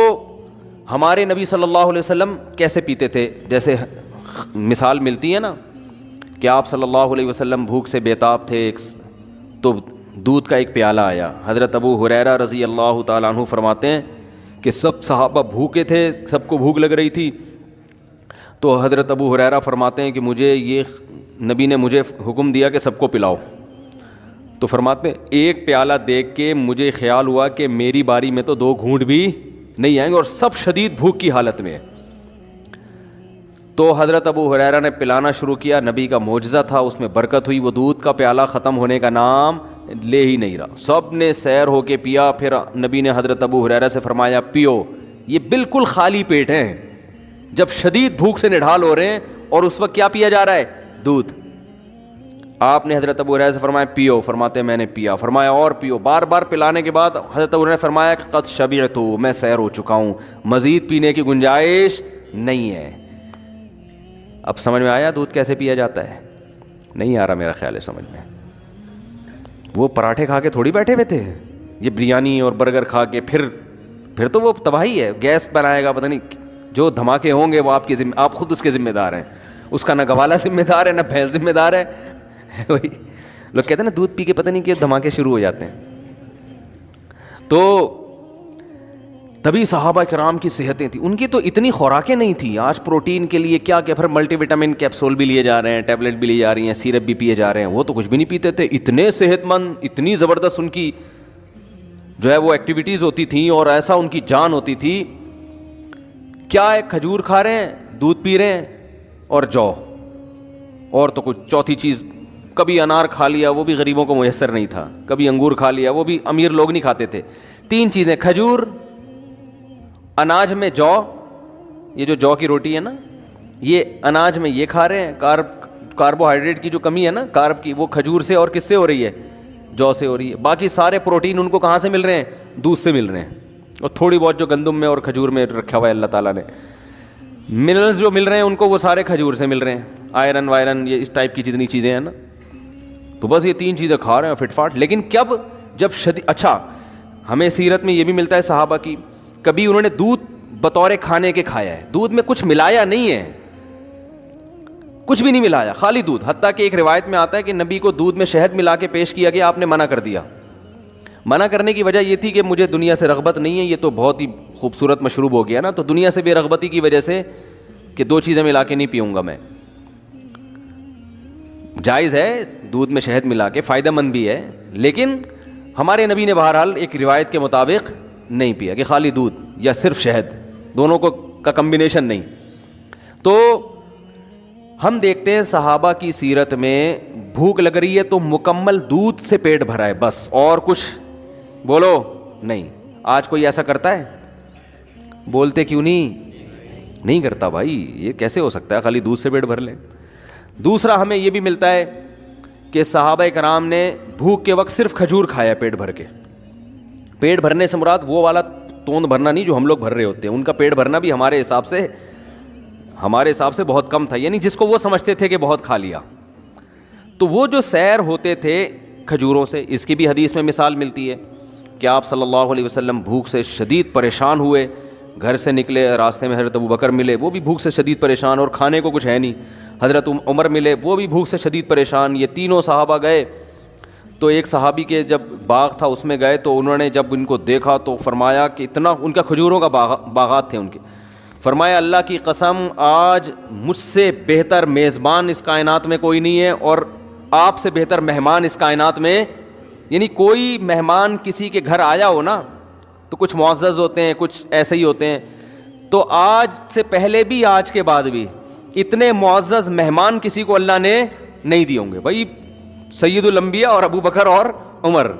ہمارے نبی صلی اللہ علیہ وسلم کیسے پیتے تھے؟ جیسے مثال ملتی ہے نا کہ آپ صلی اللہ علیہ وسلم بھوک سے بےتاب تھے، تو دودھ کا ایک پیالہ آیا. حضرت ابو ہریرہ رضی اللہ تعالیٰ عنہ فرماتے ہیں کہ سب صحابہ بھوکے تھے، سب کو بھوک لگ رہی تھی. تو حضرت ابو ہریرہ فرماتے ہیں کہ نبی نے مجھے حکم دیا کہ سب کو پلاؤ. تو فرماتے ہیں ایک پیالہ دیکھ کے مجھے خیال ہوا کہ میری باری میں تو 2 گھونٹ بھی نہیں آئیں گے، اور سب شدید بھوک کی حالت میں. تو حضرت ابو ہریرہ نے پلانا شروع کیا. نبی کا معجزہ تھا، اس میں برکت ہوئی. وہ دودھ کا پیالہ ختم ہونے کا نام لے ہی نہیں رہا. سب نے سیر ہو کے پیا. پھر نبی نے حضرت ابو ہریرہ سے فرمایا پیو. یہ بالکل خالی پیٹ ہیں، جب شدید بھوک سے نڈھال ہو رہے ہیں، اور اس وقت کیا پیا جا رہا ہے؟ دودھ. آپ نے حضرت ابو ہریرہ سے فرمایا پیو. فرماتے میں نے پیا. فرمایا اور پیو. بار بار پلانے کے بعد حضرت ابو ہریرہ نے فرمایا کہ قد شبعت، میں سیر ہو چکا ہوں، مزید پینے کی گنجائش نہیں ہے. اب سمجھ میں آیا دودھ کیسے پیا جاتا ہے؟ نہیں آ رہا میرا خیال ہے سمجھ میں. وہ پراٹھے کھا کے تھوڑی بیٹھے ہوئے تھے، یہ بریانی اور برگر کھا کے پھر تو وہ تباہی ہے. گیس بنائے گا، پتہ نہیں جو دھماکے ہوں گے وہ آپ خود اس کے ذمہ دار ہیں. اس کا نہ گوالا ذمہ دار ہے، نہ بھینس ذمہ دار ہے. وہی لوگ کہتے ہیں نا دودھ پی کے پتہ نہیں کہ دھماکے شروع ہو جاتے ہیں. تو تبھی صحابہ کرام کی صحتیں تھیں. ان کی تو اتنی خوراکیں نہیں تھیں. آج پروٹین کے لیے کیا پھر ملٹی وٹامن کیپسول بھی لیے جا رہے ہیں، ٹیبلٹ بھی لی جا رہی ہیں، سیرپ بھی پیے جا رہے ہیں. وہ تو کچھ بھی نہیں پیتے تھے. اتنے صحت مند، اتنی زبردست ان کی جو ہے وہ ایکٹیویٹیز ہوتی تھیں، اور ایسا ان کی جان ہوتی تھی. کیا ہے؟ کھجور کھا رہے ہیں، دودھ پی رہے ہیں، اور جو اور تو کچھ چوتھی چیز. کبھی انار کھا لیا، وہ بھی غریبوں کو میسر نہیں تھا. کبھی انگور کھا لیا، وہ بھی امیر لوگ نہیں کھاتے تھے. 3 چیزیں: کھجور، اناج میں جو، یہ جو جو کی روٹی ہے نا، یہ اناج میں یہ کھا رہے ہیں. کاربوہائیڈریٹ کی جو کمی ہے نا، کارب کی، وہ کھجور سے اور کس سے ہو رہی ہے؟ جو سے ہو رہی ہے. باقی سارے پروٹین ان کو کہاں سے مل رہے ہیں؟ دودھ سے مل رہے ہیں. اور تھوڑی بہت جو گندم میں اور کھجور میں رکھا ہوا ہے اللہ تعالیٰ نے، منرلز جو مل رہے ہیں ان کو وہ سارے کھجور سے مل رہے ہیں. آئرن وائرن، یہ اس ٹائپ کی جتنی چیزیں ہیں نا، تو بس یہ 3 چیزیں کھا رہے ہیں فٹ فاٹ. لیکن جب اچھا، ہمیں سیرت میں یہ بھی ملتا ہے صحابہ کی، کبھی انہوں نے دودھ بطور کھانے کے کھایا ہے. دودھ میں کچھ ملایا نہیں ہے، کچھ بھی نہیں ملایا، خالی دودھ. حتیٰ کہ ایک روایت میں آتا ہے کہ نبی کو دودھ میں شہد ملا کے پیش کیا گیا، آپ نے منع کر دیا. منع کرنے کی وجہ یہ تھی کہ مجھے دنیا سے رغبت نہیں ہے، یہ تو بہت ہی خوبصورت مشروب ہو گیا نا، تو دنیا سے بے رغبتی کی وجہ سے کہ 2 چیزیں ملا کے نہیں پیوں گا میں. جائز ہے دودھ میں شہد ملا کے، فائدہ مند بھی ہے، لیکن ہمارے نبی نے بہرحال ایک روایت کے مطابق نہیں پیا کہ خالی دودھ یا صرف شہد، دونوں کا کمبینیشن نہیں. تو ہم دیکھتے ہیں صحابہ کی سیرت میں بھوک لگ رہی ہے تو مکمل دودھ سے پیٹ بھرا ہے بس، اور کچھ بولو نہیں. آج کوئی ایسا کرتا ہے؟ بولتے کیوں نہیں؟ نہیں کرتا بھائی, یہ کیسے ہو سکتا ہے خالی دودھ سے پیٹ بھر لیں. دوسرا ہمیں یہ بھی ملتا ہے کہ صحابہ کرام نے بھوک کے وقت صرف کھجور کھایا پیٹ بھر کے. پیٹ بھرنے سے مراد وہ والا توند بھرنا نہیں جو ہم لوگ بھر رہے ہوتے ہیں, ان کا پیٹ بھرنا بھی ہمارے حساب سے بہت کم تھا, یعنی جس کو وہ سمجھتے تھے کہ بہت کھا لیا. تو وہ جو سیر ہوتے تھے کھجوروں سے, اس کی بھی حدیث میں مثال ملتی ہے کہ آپ صلی اللہ علیہ وسلم بھوک سے شدید پریشان ہوئے, گھر سے نکلے, راستے میں حضرت ابوبکر ملے, وہ بھی بھوک سے شدید پریشان اور کھانے کو کچھ ہے نہیں. حضرت عمر ملے, وہ بھی بھوک سے شدید پریشان. یہ تینوں صحابہ گئے تو ایک صحابی کے جب باغ تھا اس میں گئے تو انہوں نے جب ان کو دیکھا تو فرمایا کہ اتنا, ان کا کھجوروں کا باغات تھے ان کے, فرمایا اللہ کی قسم آج مجھ سے بہتر میزبان اس کائنات میں کوئی نہیں ہے, اور آپ سے بہتر مہمان اس کائنات میں, یعنی کوئی مہمان کسی کے گھر آیا ہو نا تو کچھ معزز ہوتے ہیں, کچھ ایسے ہی ہوتے ہیں, تو آج سے پہلے بھی آج کے بعد بھی اتنے معزز مہمان کسی کو اللہ نے نہیں دیے ہوں گے بھائی. سید الانبیاء اور ابو بکر اور عمر,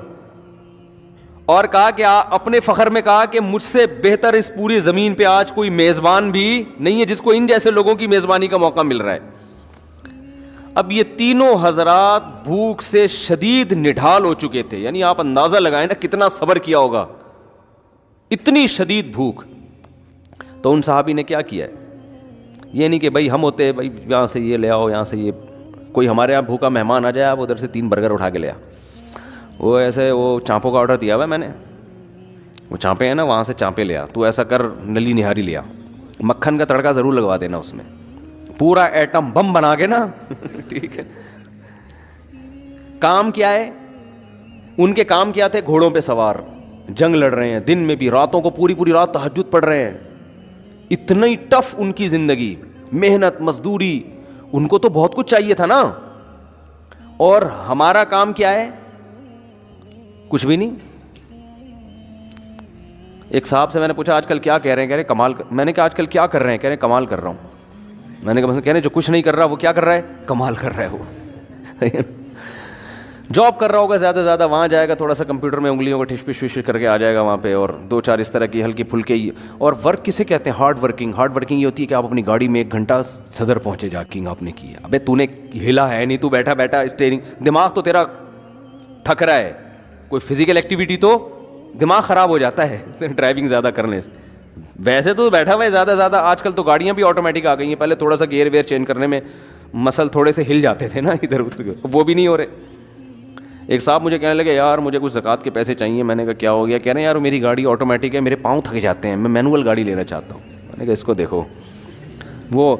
اور کہا کہ اپنے فخر میں کہا کہ مجھ سے بہتر اس پوری زمین پہ آج کوئی میزبان بھی نہیں ہے جس کو ان جیسے لوگوں کی میزبانی کا موقع مل رہا ہے. اب یہ تینوں حضرات بھوک سے شدید نڈھال ہو چکے تھے, یعنی آپ اندازہ لگائیں نا کتنا صبر کیا ہوگا, اتنی شدید بھوک. تو ان صحابی نے کیا کیا ہے, یہ نہیں کہ بھائی ہم ہوتے بھائی یہاں سے یہ لے آؤ, یہاں سے یہ, کوئی ہمارے یہاں بھوکا مہمان آ جائے آپ ادھر سے 3 برگر اٹھا کے لے آ. وہ ایسے وہ چانپوں کا آرڈر دیا ہوا ہے میں نے, وہ چانپے ہیں نا وہاں سے چانپے لے آ, تو ایسا کر نلی نہاری لے آ, مکھن کا تڑکا ضرور لگوا دینا اس میں, پورا ایٹم بم بنا کے نا ٹھیک ہے. کام کیا ہے ان کے, کام کیا تھے, گھوڑوں پہ سوار جنگ لڑ رہے ہیں, دن میں بھی, راتوں کو پوری رات تہجد پڑھ رہے ہیں. اتنا ہی ٹف ان کی زندگی, محنت مزدوری, ان کو تو بہت کچھ چاہیے تھا نا. اور ہمارا کام کیا ہے, کچھ بھی نہیں. ایک صاحب سے میں نے پوچھا آج کل کیا کہہ رہے ہیں, کہہ رہے کمال میں نے کہا آج کل کیا کر رہے ہیں, کہہ رہے کمال کر رہا ہوں. میں نے کہا کہہ رہے جو کچھ نہیں کر رہا وہ کیا کر رہا ہے, کمال کر رہا ہے. وہ جاب کر رہا ہوگا زیادہ سے زیادہ, وہاں جائے گا تھوڑا سا کمپیوٹر میں انگلیوں کو ٹھش پش کر کے آ جائے گا وہاں پہ, اور 2-4 اس طرح کی ہلکی پھلکی. اور ورک کسے کہتے ہیں, ہارڈ ورکنگ یہ ہوتی ہے کہ آپ اپنی گاڑی میں 1 گھنٹہ صدر پہنچے جاکنگ آپ نے کی ہے. ابے تو نے ہلا ہے نہیں, تو بیٹھا اسٹیئرنگ, دماغ تو تیرا تھک رہا ہے, کوئی فزیکل ایکٹیویٹی تو دماغ خراب ہو جاتا ہے ڈرائیونگ زیادہ کرنے سے. ویسے تو بیٹھا ہوا ہے زیادہ سے زیادہ. آج کل تو گاڑیاں بھی آٹومیٹک آ گئی ہیں, پہلے تھوڑا سا گیئر ویئر چینج کرنے میں مسل تھوڑے سے ہل جاتے تھے نا ادھر ادھر کے, وہ بھی نہیں ہو رہے. ایک صاحب مجھے کہنے لگے یار مجھے کچھ زکوٰۃ کے پیسے چاہیے. میں نے کہا کیا ہو گیا, کہہ رہے ہیں یار میری گاڑی آٹومیٹک ہے, میرے پاؤں تھک جاتے ہیں, میں مینول گاڑی لینا چاہتا ہوں. میں نے کہا اس کو دیکھو, وہ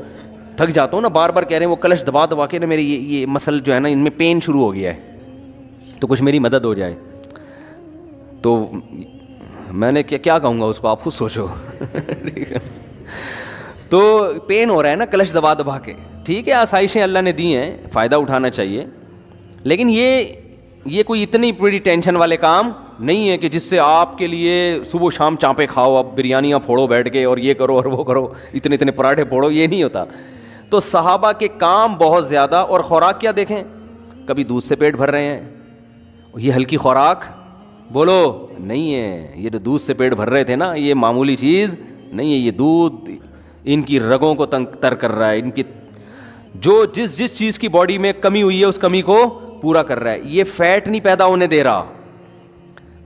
تھک جاتا ہوں نا بار بار, کہہ رہے ہیں وہ کلچ دبا کے نا میری یہ مسل جو ہے نا ان میں پین شروع ہو گیا ہے, تو کچھ میری مدد ہو جائے. تو میں نے کیا کہوں گا اس کو, آپ خود سوچو. تو پین ہو رہا ہے نا کلچ دبا کے, ٹھیک ہے آسائشیں اللہ نے دی ہیں, فائدہ اٹھانا چاہیے, لیکن یہ کوئی اتنی بڑی ٹینشن والے کام نہیں ہے کہ جس سے آپ کے لیے صبح شام چانپے کھاؤ, اب بریانیاں پھوڑو بیٹھ کے, اور یہ کرو اور وہ کرو, اتنے پراٹھے پھوڑو, یہ نہیں ہوتا. تو صحابہ کے کام بہت زیادہ, اور خوراک کیا دیکھیں, کبھی دودھ سے پیٹ بھر رہے ہیں, یہ ہلکی خوراک بولو نہیں ہے. یہ جو دودھ سے پیٹ بھر رہے تھے نا, یہ معمولی چیز نہیں ہے. یہ دودھ ان کی رگوں کو تر کر رہا ہے, ان کی جو جس چیز کی باڈی میں کمی ہوئی ہے اس کمی کو پورا کر رہا ہے. یہ فیٹ نہیں پیدا ہونے دے رہا.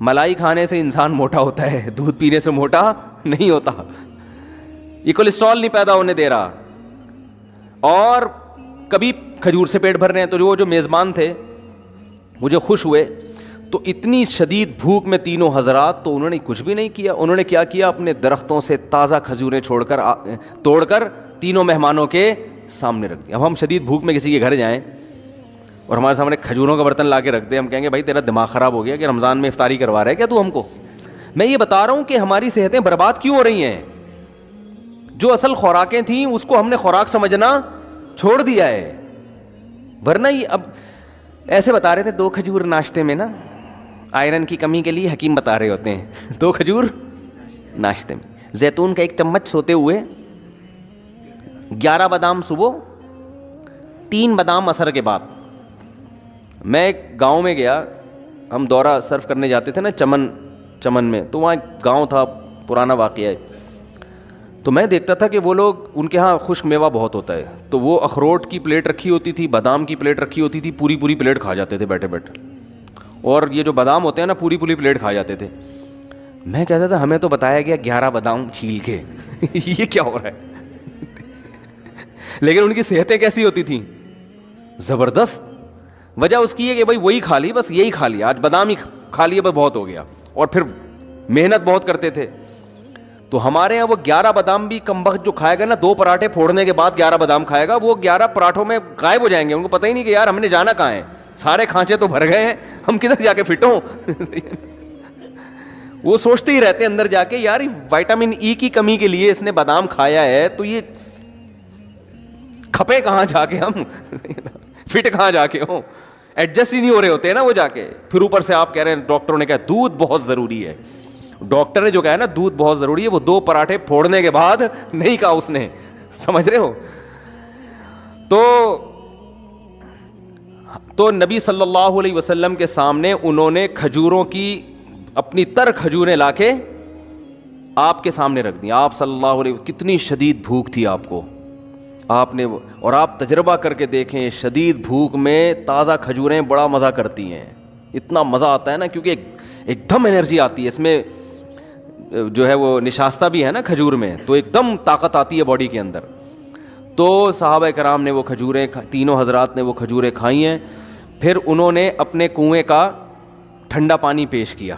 ملائی کھانے سے انسان موٹا ہوتا ہے, دودھ پینے سے موٹا نہیں ہوتا. یہ کولیسٹرول نہیں پیدا ہونے دے رہا. اور کبھی کھجور سے پیٹ بھر رہے ہیں. تو وہ جو میزبان تھے مجھے خوش ہوئے, تو اتنی شدید بھوک میں تینوں حضرات, تو انہوں نے کچھ بھی نہیں کیا. انہوں نے کیا کیا, اپنے درختوں سے تازہ کھجوریں توڑ کر تینوں مہمانوں کے سامنے رکھ دیا. اب ہم شدید بھوک میں کسی کے گھر جائیں اور ہمارے سامنے کھجوروں کا برتن لا کے رکھ دیں, ہم کہیں گے بھائی تیرا دماغ خراب ہو گیا کہ رمضان میں افطاری کروا رہا ہے کیا تو ہم کو. میں یہ بتا رہا ہوں کہ ہماری صحتیں برباد کیوں ہو رہی ہیں. جو اصل خوراکیں تھیں اس کو ہم نے خوراک سمجھنا چھوڑ دیا ہے. ورنہ یہ اب ایسے بتا رہے تھے 2 کھجور ناشتے میں نا, آئرن کی کمی کے لیے حکیم بتا رہے ہوتے ہیں, 2 کھجور ناشتے میں, زیتون کا 1 چمچ سوتے ہوئے, 11 بادام صبح, 3 بادام عصر کے بعد. میں ایک گاؤں میں گیا, ہم دورہ سرف کرنے جاتے تھے نا چمن میں, تو وہاں ایک گاؤں تھا, پرانا واقعہ ہے. تو میں دیکھتا تھا کہ وہ لوگ, ان کے ہاں خشک میوہ بہت ہوتا ہے, تو وہ اخروٹ کی پلیٹ رکھی ہوتی تھی, بادام کی پلیٹ رکھی ہوتی تھی, پوری پوری پلیٹ کھا جاتے تھے بیٹھے بیٹھے. اور یہ جو بادام ہوتے ہیں نا, پوری پوری پلیٹ کھا جاتے تھے. میں کہتا تھا ہمیں تو بتایا گیا 11 بادام چھیل کے, یہ کیا ہو رہا ہے؟ لیکن ان کی صحتیں کیسی ہوتی تھیں؟ زبردست. وجہ اس کی ہے کہ بھائی وہی کھا لی, بس یہی کھا لیا, آج بادام ہی کھا لیے بس بہت ہو گیا. اور پھر محنت بہت کرتے تھے. تو ہمارے یہاں وہ 11 بادام بھی کم وقت جو کھائے گا نا, 2 پراٹھے پھوڑنے کے بعد 11 بادام کھائے گا, وہ 11 پراٹھوں میں غائب ہو جائیں گے. ان کو پتہ ہی نہیں کہ یار ہم نے جانا کہاں ہے, سارے کھانچے تو بھر گئے ہیں, ہم کدھر جا کے فٹ ہوں. وہ سوچتے ہی رہتے ہیں اندر جا کے, یار وٹامن ای کی کمی کے لیے اس نے بادام کھایا ہے, تو یہ کھپے کہاں جا کے, ہم فٹ کہاں جا کے ہوں, ایڈجسٹ ہی نہیں ہو رہے ہوتے ہیں نا وہ جا کے. پھر اوپر سے آپ کہہ رہے ہیں ڈاکٹروں نے کہا دودھ بہت ضروری ہے. ڈاکٹر نے جو کہا ہے نا دودھ بہت ضروری ہے, وہ 2 پراٹھے پھوڑنے کے بعد نہیں کہا اس نے, سمجھ رہے ہو. تو نبی صلی اللہ علیہ وسلم کے سامنے انہوں نے کھجوروں کی, اپنی تر کھجوریں لا کے آپ کے سامنے رکھ دی. آپ صلی اللہ علیہ وسلم, کتنی شدید بھوک تھی آپ کو, آپ نے, اور آپ تجربہ کر کے دیکھیں, شدید بھوک میں تازہ کھجوریں بڑا مزہ کرتی ہیں. اتنا مزہ آتا ہے نا, کیونکہ ایک دم انرجی آتی ہے اس میں, جو ہے وہ نشاستہ بھی ہے نا کھجور میں, تو ایک دم طاقت آتی ہے باڈی کے اندر. تو صحابہ کرام نے وہ کھجوریں, تینوں حضرات نے وہ کھجوریں کھائی ہیں. پھر انہوں نے اپنے کنویں کا ٹھنڈا پانی پیش کیا.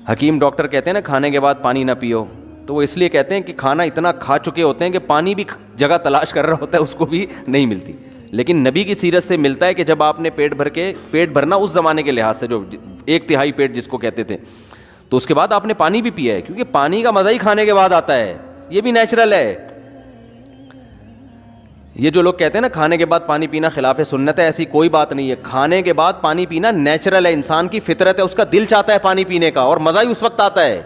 حکیم ڈاکٹر کہتے ہیں نا کھانے کے بعد پانی نہ پیو, تو وہ اس لیے کہتے ہیں کہ کھانا اتنا کھا چکے ہوتے ہیں کہ پانی بھی جگہ تلاش کر رہا ہوتا ہے, اس کو بھی نہیں ملتی. لیکن نبی کی سیرت سے ملتا ہے کہ جب آپ نے پیٹ بھرنا اس زمانے کے لحاظ سے, جو 1/3 پیٹ جس کو کہتے تھے, تو اس کے بعد آپ نے پانی بھی پیا ہے, کیونکہ پانی کا مزہ ہی کھانے کے بعد آتا ہے, یہ بھی نیچرل ہے. یہ جو لوگ کہتے ہیں نا کھانے کے بعد پانی پینا خلاف سنت ہے, ایسی کوئی بات نہیں ہے. کھانے کے بعد پانی پینا نیچرل ہے, انسان کی فطرت ہے, اس کا دل چاہتا ہے پانی پینے کا, اور مزہ ہی اس وقت آتا ہے.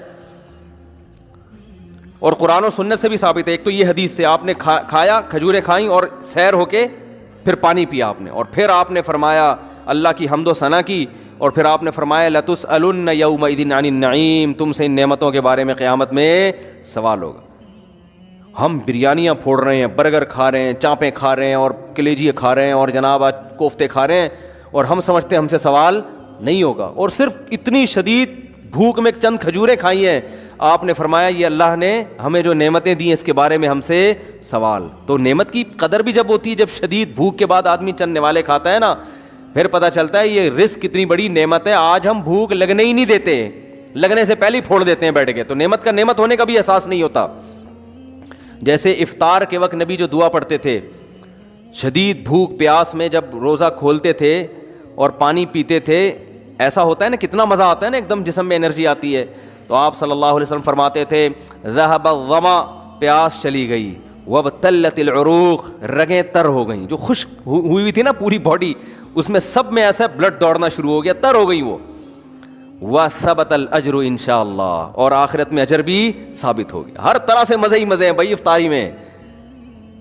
اور قرآن و سنت سے بھی ثابت ہے. ایک تو یہ حدیث سے, آپ نے کھایا, کھجوریں کھائیں اور سیر ہو کے پھر پانی پیا آپ نے, اور پھر آپ نے فرمایا اللہ کی حمد و ثنا کی, اور پھر آپ نے فرمایا لَتُسْأَلُنَّ يَوْمَئِذٍ عَنِ النَّعِيمِ, تم سے ان نعمتوں کے بارے میں قیامت میں سوال ہوگا. ہم بریانیاں پھوڑ رہے ہیں, برگر کھا رہے ہیں, چانپیں کھا رہے ہیں, اور کلیجی کھا رہے ہیں, اور جناب آج کوفتے کھا رہے ہیں, اور ہم سمجھتے ہیں ہم سے سوال نہیں ہوگا. اور صرف اتنی شدید بھوک میں چند کھجوریں کھائی ہیں, آپ نے فرمایا یہ اللہ نے ہمیں جو نعمتیں دی ہیں اس کے بارے میں ہم سے سوال. تو نعمت کی قدر بھی جب ہوتی ہے, جب شدید بھوک کے بعد آدمی چند نوالے کھاتا ہے نا, پھر پتہ چلتا ہے یہ رزق کتنی بڑی نعمت ہے. آج ہم بھوک لگنے ہی نہیں دیتے, لگنے سے پہلے ہی پھوڑ دیتے ہیں بیٹھ کے, تو نعمت کا نعمت ہونے کا بھی احساس نہیں ہوتا. جیسے افطار کے وقت نبی جو دعا پڑھتے تھے, شدید بھوک پیاس میں جب روزہ کھولتے تھے اور پانی پیتے تھے, ایسا ہوتا ہے نا, کتنا مزہ آتا ہے نا, ایک دم جسم میں انرجی آتی ہے. تو آپ صلی اللہ علیہ وسلم فرماتے تھے ذہب الظما, پیاس چلی گئی, وابتلت العروق, رگیں تر ہو گئیں, جو خشک ہوئی تھی نا پوری باڈی, اس میں سب میں ایسا بلڈ دوڑنا شروع ہو گیا, تر ہو گئی وہ. وثبت الاجر انشاءاللہ, اور آخرت میں اجر بھی ثابت ہو گیا. ہر طرح سے مزے ہی مزے ہیں بھائی افطاری میں,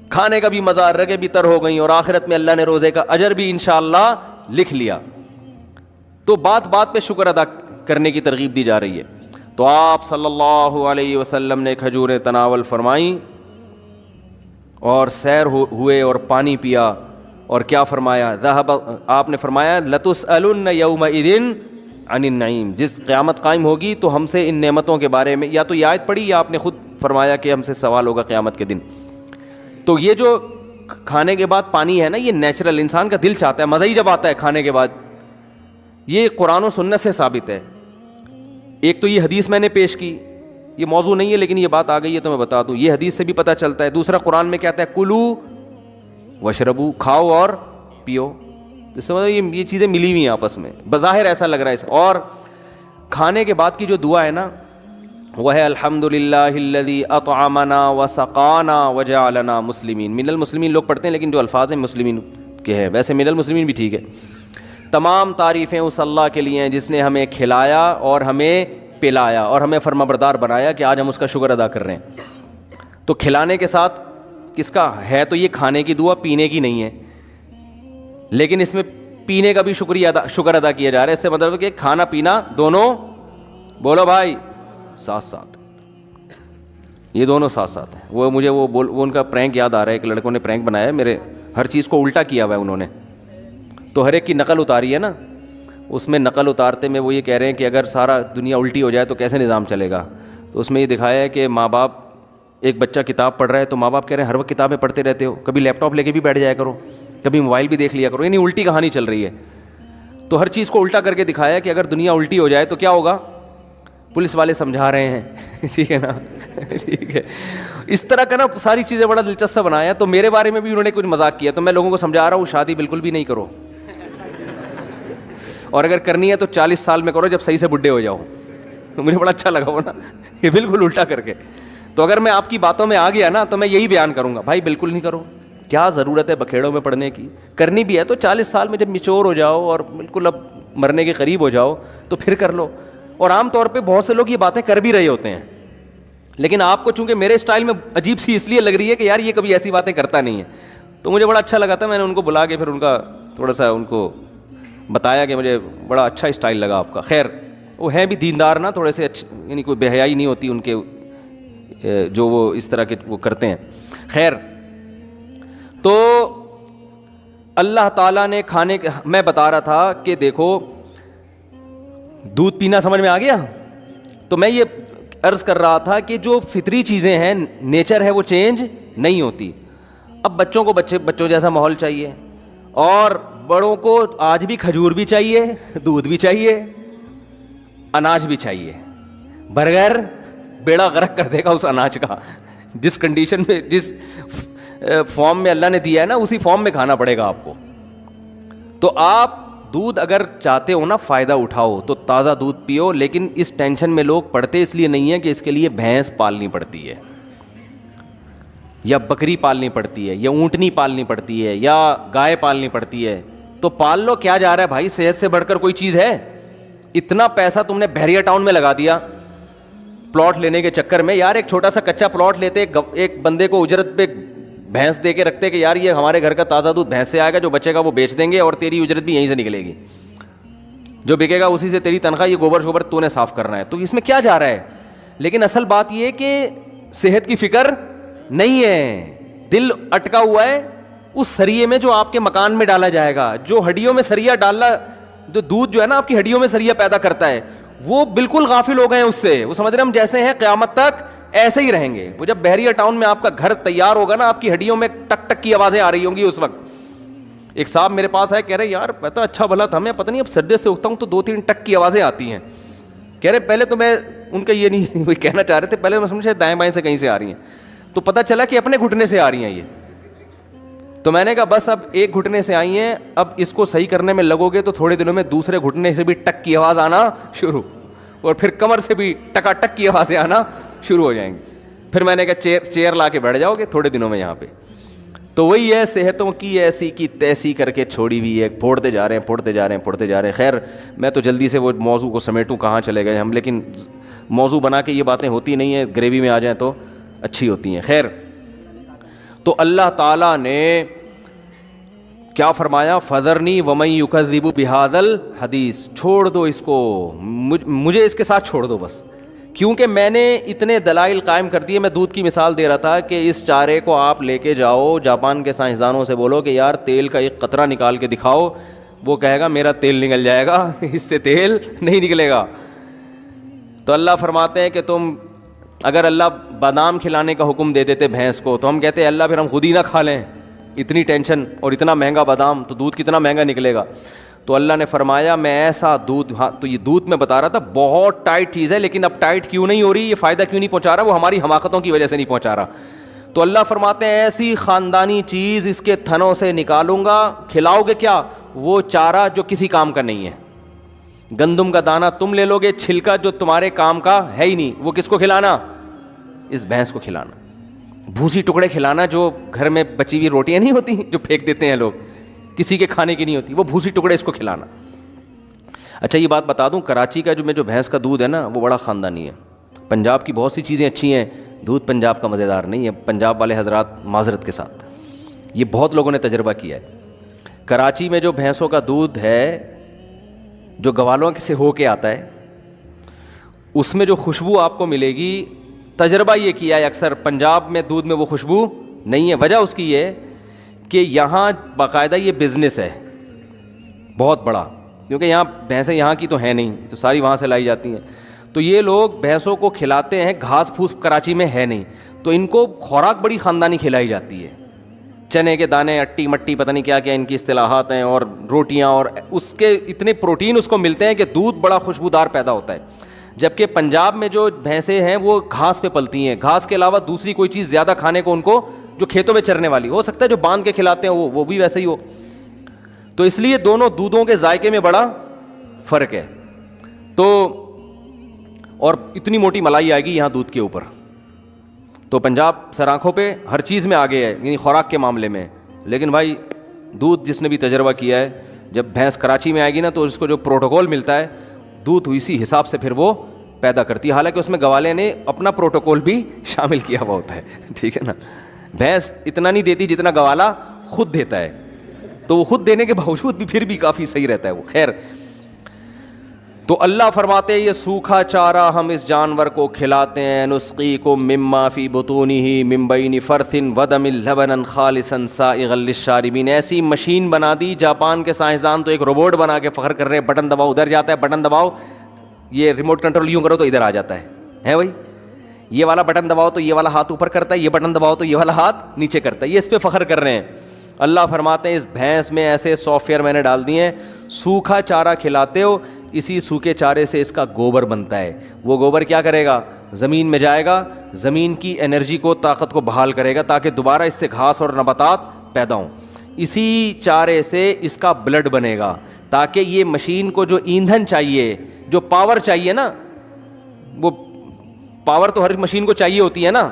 کھانے کا بھی مزہ, رگیں بھی تر ہو گئیں, اور آخرت میں اللہ نے روزے کا اجر بھی انشاءاللہ لکھ لیا. تو بات بات پہ شکر ادا کرنے کی ترغیب دی جا رہی ہے. تو آپ صلی اللہ علیہ وسلم نے کھجوریں تناول فرمائیں, اور سیر ہوئے اور پانی پیا, اور کیا فرمایا, ذهب, آپ نے فرمایا لَتُسْأَلُنَّ يَوْمَئِذٍ عَنِ النَّعِيمِ, جس قیامت قائم ہوگی تو ہم سے ان نعمتوں کے بارے میں, یا تو یہ آیت پڑھی یا آپ نے خود فرمایا کہ ہم سے سوال ہوگا قیامت کے دن. تو یہ جو کھانے کے بعد پانی ہے نا, یہ نیچرل, انسان کا دل چاہتا ہے, مزہ ہی جب آتا ہے کھانے کے بعد. یہ قرآن و سنت سے ثابت ہے. ایک تو یہ حدیث میں نے پیش کی, یہ موضوع نہیں ہے لیکن یہ بات آ گئی ہے تو میں بتا دوں, یہ حدیث سے بھی پتہ چلتا ہے. دوسرا قرآن میں کہتا ہے کلو وشربو, کھاؤ اور پیو. اس سے یہ چیزیں ملی ہوئی ہیں آپس میں, بظاہر ایسا لگ رہا ہے. اور کھانے کے بعد کی جو دعا ہے نا, وہ ہے الحمدللہ الذی اطعمنا وسقانا وجعلنا مسلمین. من المسلمین لوگ پڑھتے ہیں لیکن جو الفاظ ہیں مسلمین کے ہیں, ویسے من المسلمین بھی ٹھیک ہے. تمام تعریفیں اس اللہ کے لیے ہیں جس نے ہمیں کھلایا اور ہمیں پلایا اور ہمیں فرمانبردار بنایا, کہ آج ہم اس کا شکر ادا کر رہے ہیں. تو کھلانے کے ساتھ کس کا ہے, تو یہ کھانے کی دعا, پینے کی نہیں ہے, لیکن اس میں پینے کا بھی شکر ادا کیا جا رہا ہے. اس سے مطلب کہ کھانا پینا دونوں, بولو بھائی, ساتھ ساتھ. یہ دونوں ساتھ ساتھ ہیں. وہ مجھے وہ ان کا پرینک یاد آ رہا ہے. ایک لڑکوں نے پرینک بنایا ہے میرے, ہر چیز کو الٹا کیا ہوا ہے انہوں نے, تو ہر ایک کی نقل اتاری ہے نا. اس میں نقل اتارتے میں وہ یہ کہہ رہے ہیں کہ اگر سارا دنیا الٹی ہو جائے تو کیسے نظام چلے گا. تو اس میں یہ دکھایا ہے کہ ماں باپ, ایک بچہ کتاب پڑھ رہا ہے تو ماں باپ کہہ رہے ہیں ہر وقت کتابیں پڑھتے رہتے ہو, کبھی لیپ ٹاپ لے کے بھی بیٹھ جایا کرو, کبھی موبائل بھی دیکھ لیا کرو. یعنی الٹی کہانی چل رہی ہے. تو ہر چیز کو الٹا کر کے دکھایا کہ اگر دنیا الٹی ہو جائے تو کیا ہوگا. پولیس والے سمجھا رہے ہیں, ٹھیک ہے نا, ٹھیک ہے. اس طرح کا نا ساری چیزیں بڑا دلچسپ بنایا. تو میرے بارے میں بھی انہوں نے کچھ مذاق کیا, تو میں لوگوں کو سمجھا رہا ہوں شادی بالکل بھی نہیں کرو, اور اگر کرنی ہے تو 40 سال میں کرو جب صحیح سے بڈھے ہو جاؤ. مجھے بڑا اچھا لگا وہ نا, یہ بالکل الٹا کر کے. تو اگر میں آپ کی باتوں میں آ گیا نا تو میں یہی بیان کروں گا, بھائی بالکل نہیں کرو. کیا ضرورت ہے بکھیڑوں میں پڑھنے کی, کرنی بھی ہے تو 40 سال میں جب میچور ہو جاؤ اور بالکل اب مرنے کے قریب ہو جاؤ تو پھر کر لو. اور عام طور پہ بہت سے لوگ یہ باتیں کر بھی رہے ہوتے ہیں, لیکن آپ کو چونکہ میرے اسٹائل میں عجیب سی اس لیے لگ رہی ہے کہ یار یہ کبھی ایسی باتیں کرتا نہیں ہے. تو مجھے بڑا اچھا لگا تھا, میں نے ان کو بلا کے پھر ان کا تھوڑا سا ان کو بتایا کہ مجھے بڑا اچھا اسٹائل لگا آپ کا. خیر وہ ہیں بھی دیندار نا, تھوڑے سے اچھے, یعنی کوئی بے حیائی نہیں ہوتی ان کے جو وہ اس طرح کے وہ کرتے ہیں. خیر تو اللہ تعالیٰ نے کھانے کے, میں بتا رہا تھا کہ دیکھو دودھ پینا سمجھ میں آ گیا. تو میں یہ عرض کر رہا تھا کہ جو فطری چیزیں ہیں, نیچر ہے, وہ چینج نہیں ہوتی. اب بچوں کو بچوں جیسا ماحول چاہیے, اور بڑوں کو آج بھی کھجور بھی چاہیے, دودھ بھی چاہیے, اناج بھی چاہیے. برگر بیڑا غرق کر دے گا اس اناج کا. جس کنڈیشن میں, جس فارم میں اللہ نے دیا ہے نا, اسی فارم میں کھانا پڑے گا آپ کو. تو آپ دودھ اگر چاہتے ہو نا فائدہ اٹھاؤ تو تازہ دودھ پیو, لیکن اس ٹینشن میں لوگ پڑتے اس لیے نہیں ہے کہ اس کے لیے بھینس پالنی پڑتی ہے, یا بکری پالنی پڑتی ہے, یا اونٹنی پالنی پڑتی ہے, یا گائے پالنی پڑتی ہے. تو پال لو, کیا جا رہا ہے بھائی, صحت سے بڑھ کر کوئی چیز ہے. اتنا پیسہ تم نے بحریہ ٹاؤن میں لگا دیا پلاٹ لینے کے چکر میں. یار ایک چھوٹا سا کچا پلاٹ لیتے, ایک بندے کو اجرت پہ بھینس دے کے رکھتے کہ یار یہ ہمارے گھر کا تازہ دودھ بھینس سے آئے گا, جو بچے گا وہ بیچ دیں گے اور تیری اجرت بھی یہیں سے نکلے گی, جو بکے گا اسی سے تیری تنخواہ, یہ گوبر شوبر تو نے صاف کرنا ہے. تو اس میں کیا جا رہا ہے. لیکن اصل بات یہ کہ صحت کی فکر نہیں ہے, دل اٹکا ہوا ہے اس سریے میں جو آپ کے مکان میں ڈالا جائے گا. جو ہڈیوں میں سریا ڈالنا, جو دودھ جو ہے نا آپ کی ہڈیوں میں سریا پیدا کرتا ہے, وہ بالکل غافل ہو گئے ہیں اس سے. وہ سمجھ رہے ہم جیسے ہیں قیامت تک ایسے ہی رہیں گے. وہ جب بحریہ ٹاؤن میں آپ کا گھر تیار ہوگا نا, آپ کی ہڈیوں میں ٹک ٹک کی آوازیں آ رہی ہوں گی اس وقت. ایک صاحب میرے پاس آئے, کہہ رہے یار پتا اچھا بھلا تھا, میں پتہ نہیں اب سردے سے اٹھتا ہوں تو 2-3 ٹک کی آوازیں آتی ہیں. کہہ رہے پہلے تو میں ان کا یہ نہیں وہی کہنا چاہ رہے تھے, پہلے میں سمجھا دائیں بائیں سے کہیں سے آ رہی ہیں, تو پتہ چلا کہ اپنے گھٹنے سے آ رہی ہیں یہ. تو میں نے کہا بس اب ایک گھٹنے سے آئی ہیں, اب اس کو صحیح کرنے میں لگو گے تو تھوڑے دنوں میں دوسرے گھٹنے سے بھی ٹک کی آواز آنا شروع, اور پھر کمر سے بھی ٹکا ٹک کی آوازیں آنا شروع ہو جائیں گی. پھر میں نے کہا چیئر لا کے بیٹھ جاؤ گے تھوڑے دنوں میں یہاں پہ. تو وہی ہے, صحتوں کی ایسی کی تیسی کر کے چھوڑی ہوئی ہے, پھوڑتے جا رہے ہیں. خیر میں تو جلدی سے وہ موضوع کو سمیٹوں, کہاں چلے گئے ہم, لیکن موضوع بنا کے یہ باتیں ہوتی نہیں ہیں, گریوی میں آ جائیں تو اچھی ہوتی ہیں. خیر تو اللہ تعالیٰ نے کیا فرمایا, فذرنی ومن یکذب بہذا الحدیث, چھوڑ دو اس کو, مجھے اس کے ساتھ چھوڑ دو بس, کیونکہ میں نے اتنے دلائل قائم کر دیے. میں دودھ کی مثال دے رہا تھا کہ اس چارے کو آپ لے کے جاؤ جاپان کے سائنسدانوں سے, بولو کہ یار تیل کا ایک قطرہ نکال کے دکھاؤ, وہ کہے گا میرا تیل نکل جائے گا, اس سے تیل نہیں نکلے گا. تو اللہ فرماتے ہیں کہ تم اگر اللہ بادام کھلانے کا حکم دے دیتے بھینس کو, تو ہم کہتے ہیں اللہ پھر ہم خود ہی نہ کھا لیں, اتنی ٹینشن اور اتنا مہنگا بادام, تو دودھ کتنا مہنگا نکلے گا. تو اللہ نے فرمایا میں ایسا دودھ, ہاں تو یہ دودھ میں بتا رہا تھا بہت ٹائٹ چیز ہے, لیکن اب ٹائٹ کیوں نہیں ہو رہی, یہ فائدہ کیوں نہیں پہنچا رہا, وہ ہماری حماقتوں کی وجہ سے نہیں پہنچا رہا. تو اللہ فرماتے ہیں ایسی خاندانی چیز اس کے تھنوں سے نکالوں گا, کھلاؤ گے کیا, وہ چارہ جو کسی کام کا نہیں ہے. گندم کا دانہ تم لے لو گے, چھلکا جو تمہارے کام کا ہے ہی نہیں, وہ کس کو کھلانا, اس بھینس کو کھلانا. بھوسی ٹکڑے کھلانا, جو گھر میں بچی ہوئی روٹیاں نہیں ہوتی جو پھینک دیتے ہیں لوگ, کسی کے کھانے کی نہیں ہوتی, وہ بھوسی ٹکڑے اس کو کھلانا. اچھا یہ بات بتا دوں, کراچی کا جو بھینس کا دودھ ہے نا وہ بڑا خاندانی ہے. پنجاب کی بہت سی چیزیں اچھی ہیں, دودھ پنجاب کا مزیدار نہیں ہے. پنجاب والے حضرات معذرت کے ساتھ, یہ بہت لوگوں نے تجربہ کیا ہے. کراچی میں جو بھینسوں کا دودھ ہے جو گوالوں سے ہو کے آتا ہے, اس میں جو خوشبو آپ کو ملے گی تجربہ یہ کیا ہے اکثر پنجاب میں دودھ میں وہ خوشبو نہیں ہے. وجہ اس کی یہ کہ یہاں باقاعدہ یہ بزنس ہے بہت بڑا, کیونکہ یہاں بھینسیں یہاں کی تو ہیں نہیں, تو ساری وہاں سے لائی جاتی ہیں. تو یہ لوگ بھینسوں کو کھلاتے ہیں, گھاس پھوس کراچی میں ہے نہیں, تو ان کو خوراک بڑی خاندانی کھلائی جاتی ہے, چنے کے دانے, اٹی مٹی, پتہ نہیں کیا کیا ان کی اصطلاحات ہیں, اور روٹیاں, اور اس کے اتنے پروٹین اس کو ملتے ہیں کہ دودھ بڑا خوشبودار پیدا ہوتا ہے. جبکہ پنجاب میں جو بھینسیں ہیں وہ گھاس پہ پلتی ہیں, گھاس کے علاوہ دوسری کوئی چیز زیادہ کھانے کو ان کو, جو کھیتوں میں چرنے والی ہو سکتا ہے جو باندھ کے کھلاتے ہیں وہ بھی ویسے ہی ہو. تو اس لیے دونوں دودھوں کے ذائقے میں بڑا فرق ہے. تو اور اتنی موٹی ملائی آئے گی یہاں دودھ کے اوپر. تو پنجاب سر آنکھوں پہ ہر چیز میں آگے ہے, یعنی خوراک کے معاملے میں. لیکن بھائی دودھ جس نے بھی تجربہ کیا ہے, جب بھینس کراچی میں آئے گی نا تو اس کو جو پروٹوکول ملتا ہے دودھ اسی حساب سے پھر وہ پیدا کرتی ہے, حالانکہ اس میں گوالے نے اپنا پروٹوکول بھی شامل کیا ہوا ہوتا ہے. ٹھیک ہے نا, بھینس اتنا نہیں دیتی جتنا گوالا خود دیتا ہے, تو وہ خود دینے کے باوجود بھی پھر بھی کافی صحیح رہتا ہے وہ. خیر, تو اللہ فرماتے ہیں یہ سوکھا چارہ ہم اس جانور کو کھلاتے ہیں, نسقیکم مما فی بطونہ من بین فرث ودم لبنا خالصا سائغا للشاربین. ایسی مشین بنا دی جاپان کے سائنسدان, تو ایک روبوٹ بنا کے فخر کر رہے ہیں, بٹن دباؤ ادھر جاتا ہے, بٹن دباؤ یہ ریموٹ کنٹرول یوں کرو تو ادھر آ جاتا ہے بھائی, یہ والا بٹن دباؤ تو یہ والا ہاتھ اوپر کرتا ہے, یہ بٹن دباؤ تو یہ والا ہاتھ نیچے کرتا ہے. یہ اس پہ فخر کر رہے ہیں. اللہ فرماتے ہیں اس بھینس میں ایسے سافٹ ویئر میں نے ڈال دیے ہیں, سوکھا چارہ کھلاتے ہو, اسی سوکھے چارے سے اس کا گوبر بنتا ہے. وہ گوبر کیا کرے گا, زمین میں جائے گا, زمین کی انرجی کو, طاقت کو بحال کرے گا تاکہ دوبارہ اس سے گھاس اور نباتات پیدا ہوں. اسی چارے سے اس کا بلڈ بنے گا تاکہ یہ مشین کو جو ایندھن چاہیے, جو پاور چاہیے نا, وہ پاور تو ہر مشین کو چاہیے ہوتی ہے نا,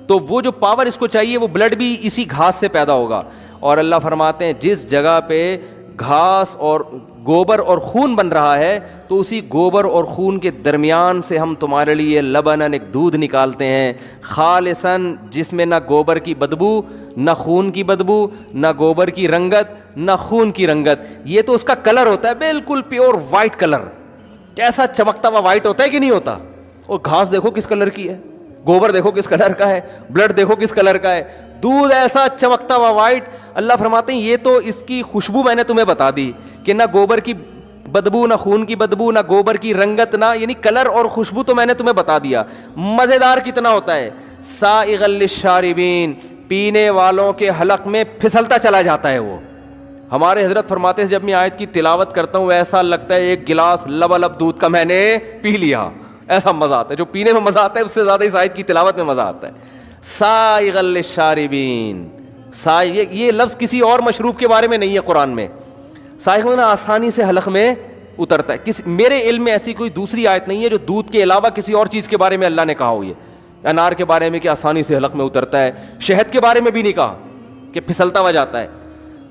تو وہ جو پاور اس کو چاہیے وہ بلڈ بھی اسی گھاس سے پیدا ہوگا. اور اللہ فرماتے ہیں جس جگہ پہ گھاس اور گوبر اور خون بن رہا ہے تو اسی گوبر اور خون کے درمیان سے ہم تمہارے لیے لبنن ایک دودھ نکالتے ہیں, خالصاً جس میں نہ گوبر کی بدبو, نہ خون کی بدبو, نہ گوبر کی رنگت, نہ خون کی رنگت. یہ تو اس کا کلر ہوتا ہے بالکل پیور وائٹ کلر, کیسا چمکتا ہوا وائٹ ہوتا ہے کہ نہیں ہوتا. اور گھاس دیکھو کس کلر کی ہے, گوبر دیکھو کس کلر کا ہے, بلڈ دیکھو کس کلر کا ہے, دودھ ایسا چمکتا ہوا وائٹ. اللہ فرماتے ہیں یہ تو اس کی خوشبو میں نے تمہیں بتا دی کہ نہ گوبر کی بدبو, نہ خون کی بدبو, نہ گوبر کی رنگت, نہ یعنی کلر اور خوشبو تو میں نے تمہیں بتا دیا. مزیدار کتنا ہوتا ہے, سائغا للشاربین, پینے والوں کے حلق میں پھسلتا چلا جاتا ہے وہ. ہمارے حضرت فرماتے ہیں جب میں آیت کی تلاوت کرتا ہوں ایسا لگتا ہے ایک گلاس لبالب دودھ کا میں نے پی لیا, ایسا مزہ آتا ہے. جو پینے میں مزہ آتا ہے اس سے زیادہ اس آیت کی تلاوت میں مزہ آتا ہے. سائغا للشاربین, یہ لفظ کسی اور مشروب کے بارے میں نہیں ہے قرآن میں. سائغا آسانی سے حلق میں اترتا ہے. میرے علم میں ایسی کوئی دوسری آیت نہیں ہے جو دودھ کے علاوہ کسی اور چیز کے بارے میں اللہ نے کہا ہو. یہ انار کے بارے میں کہ آسانی سے حلق میں اترتا ہے, شہد کے بارے میں بھی نہیں کہا کہ پھسلتا ہوا جاتا ہے.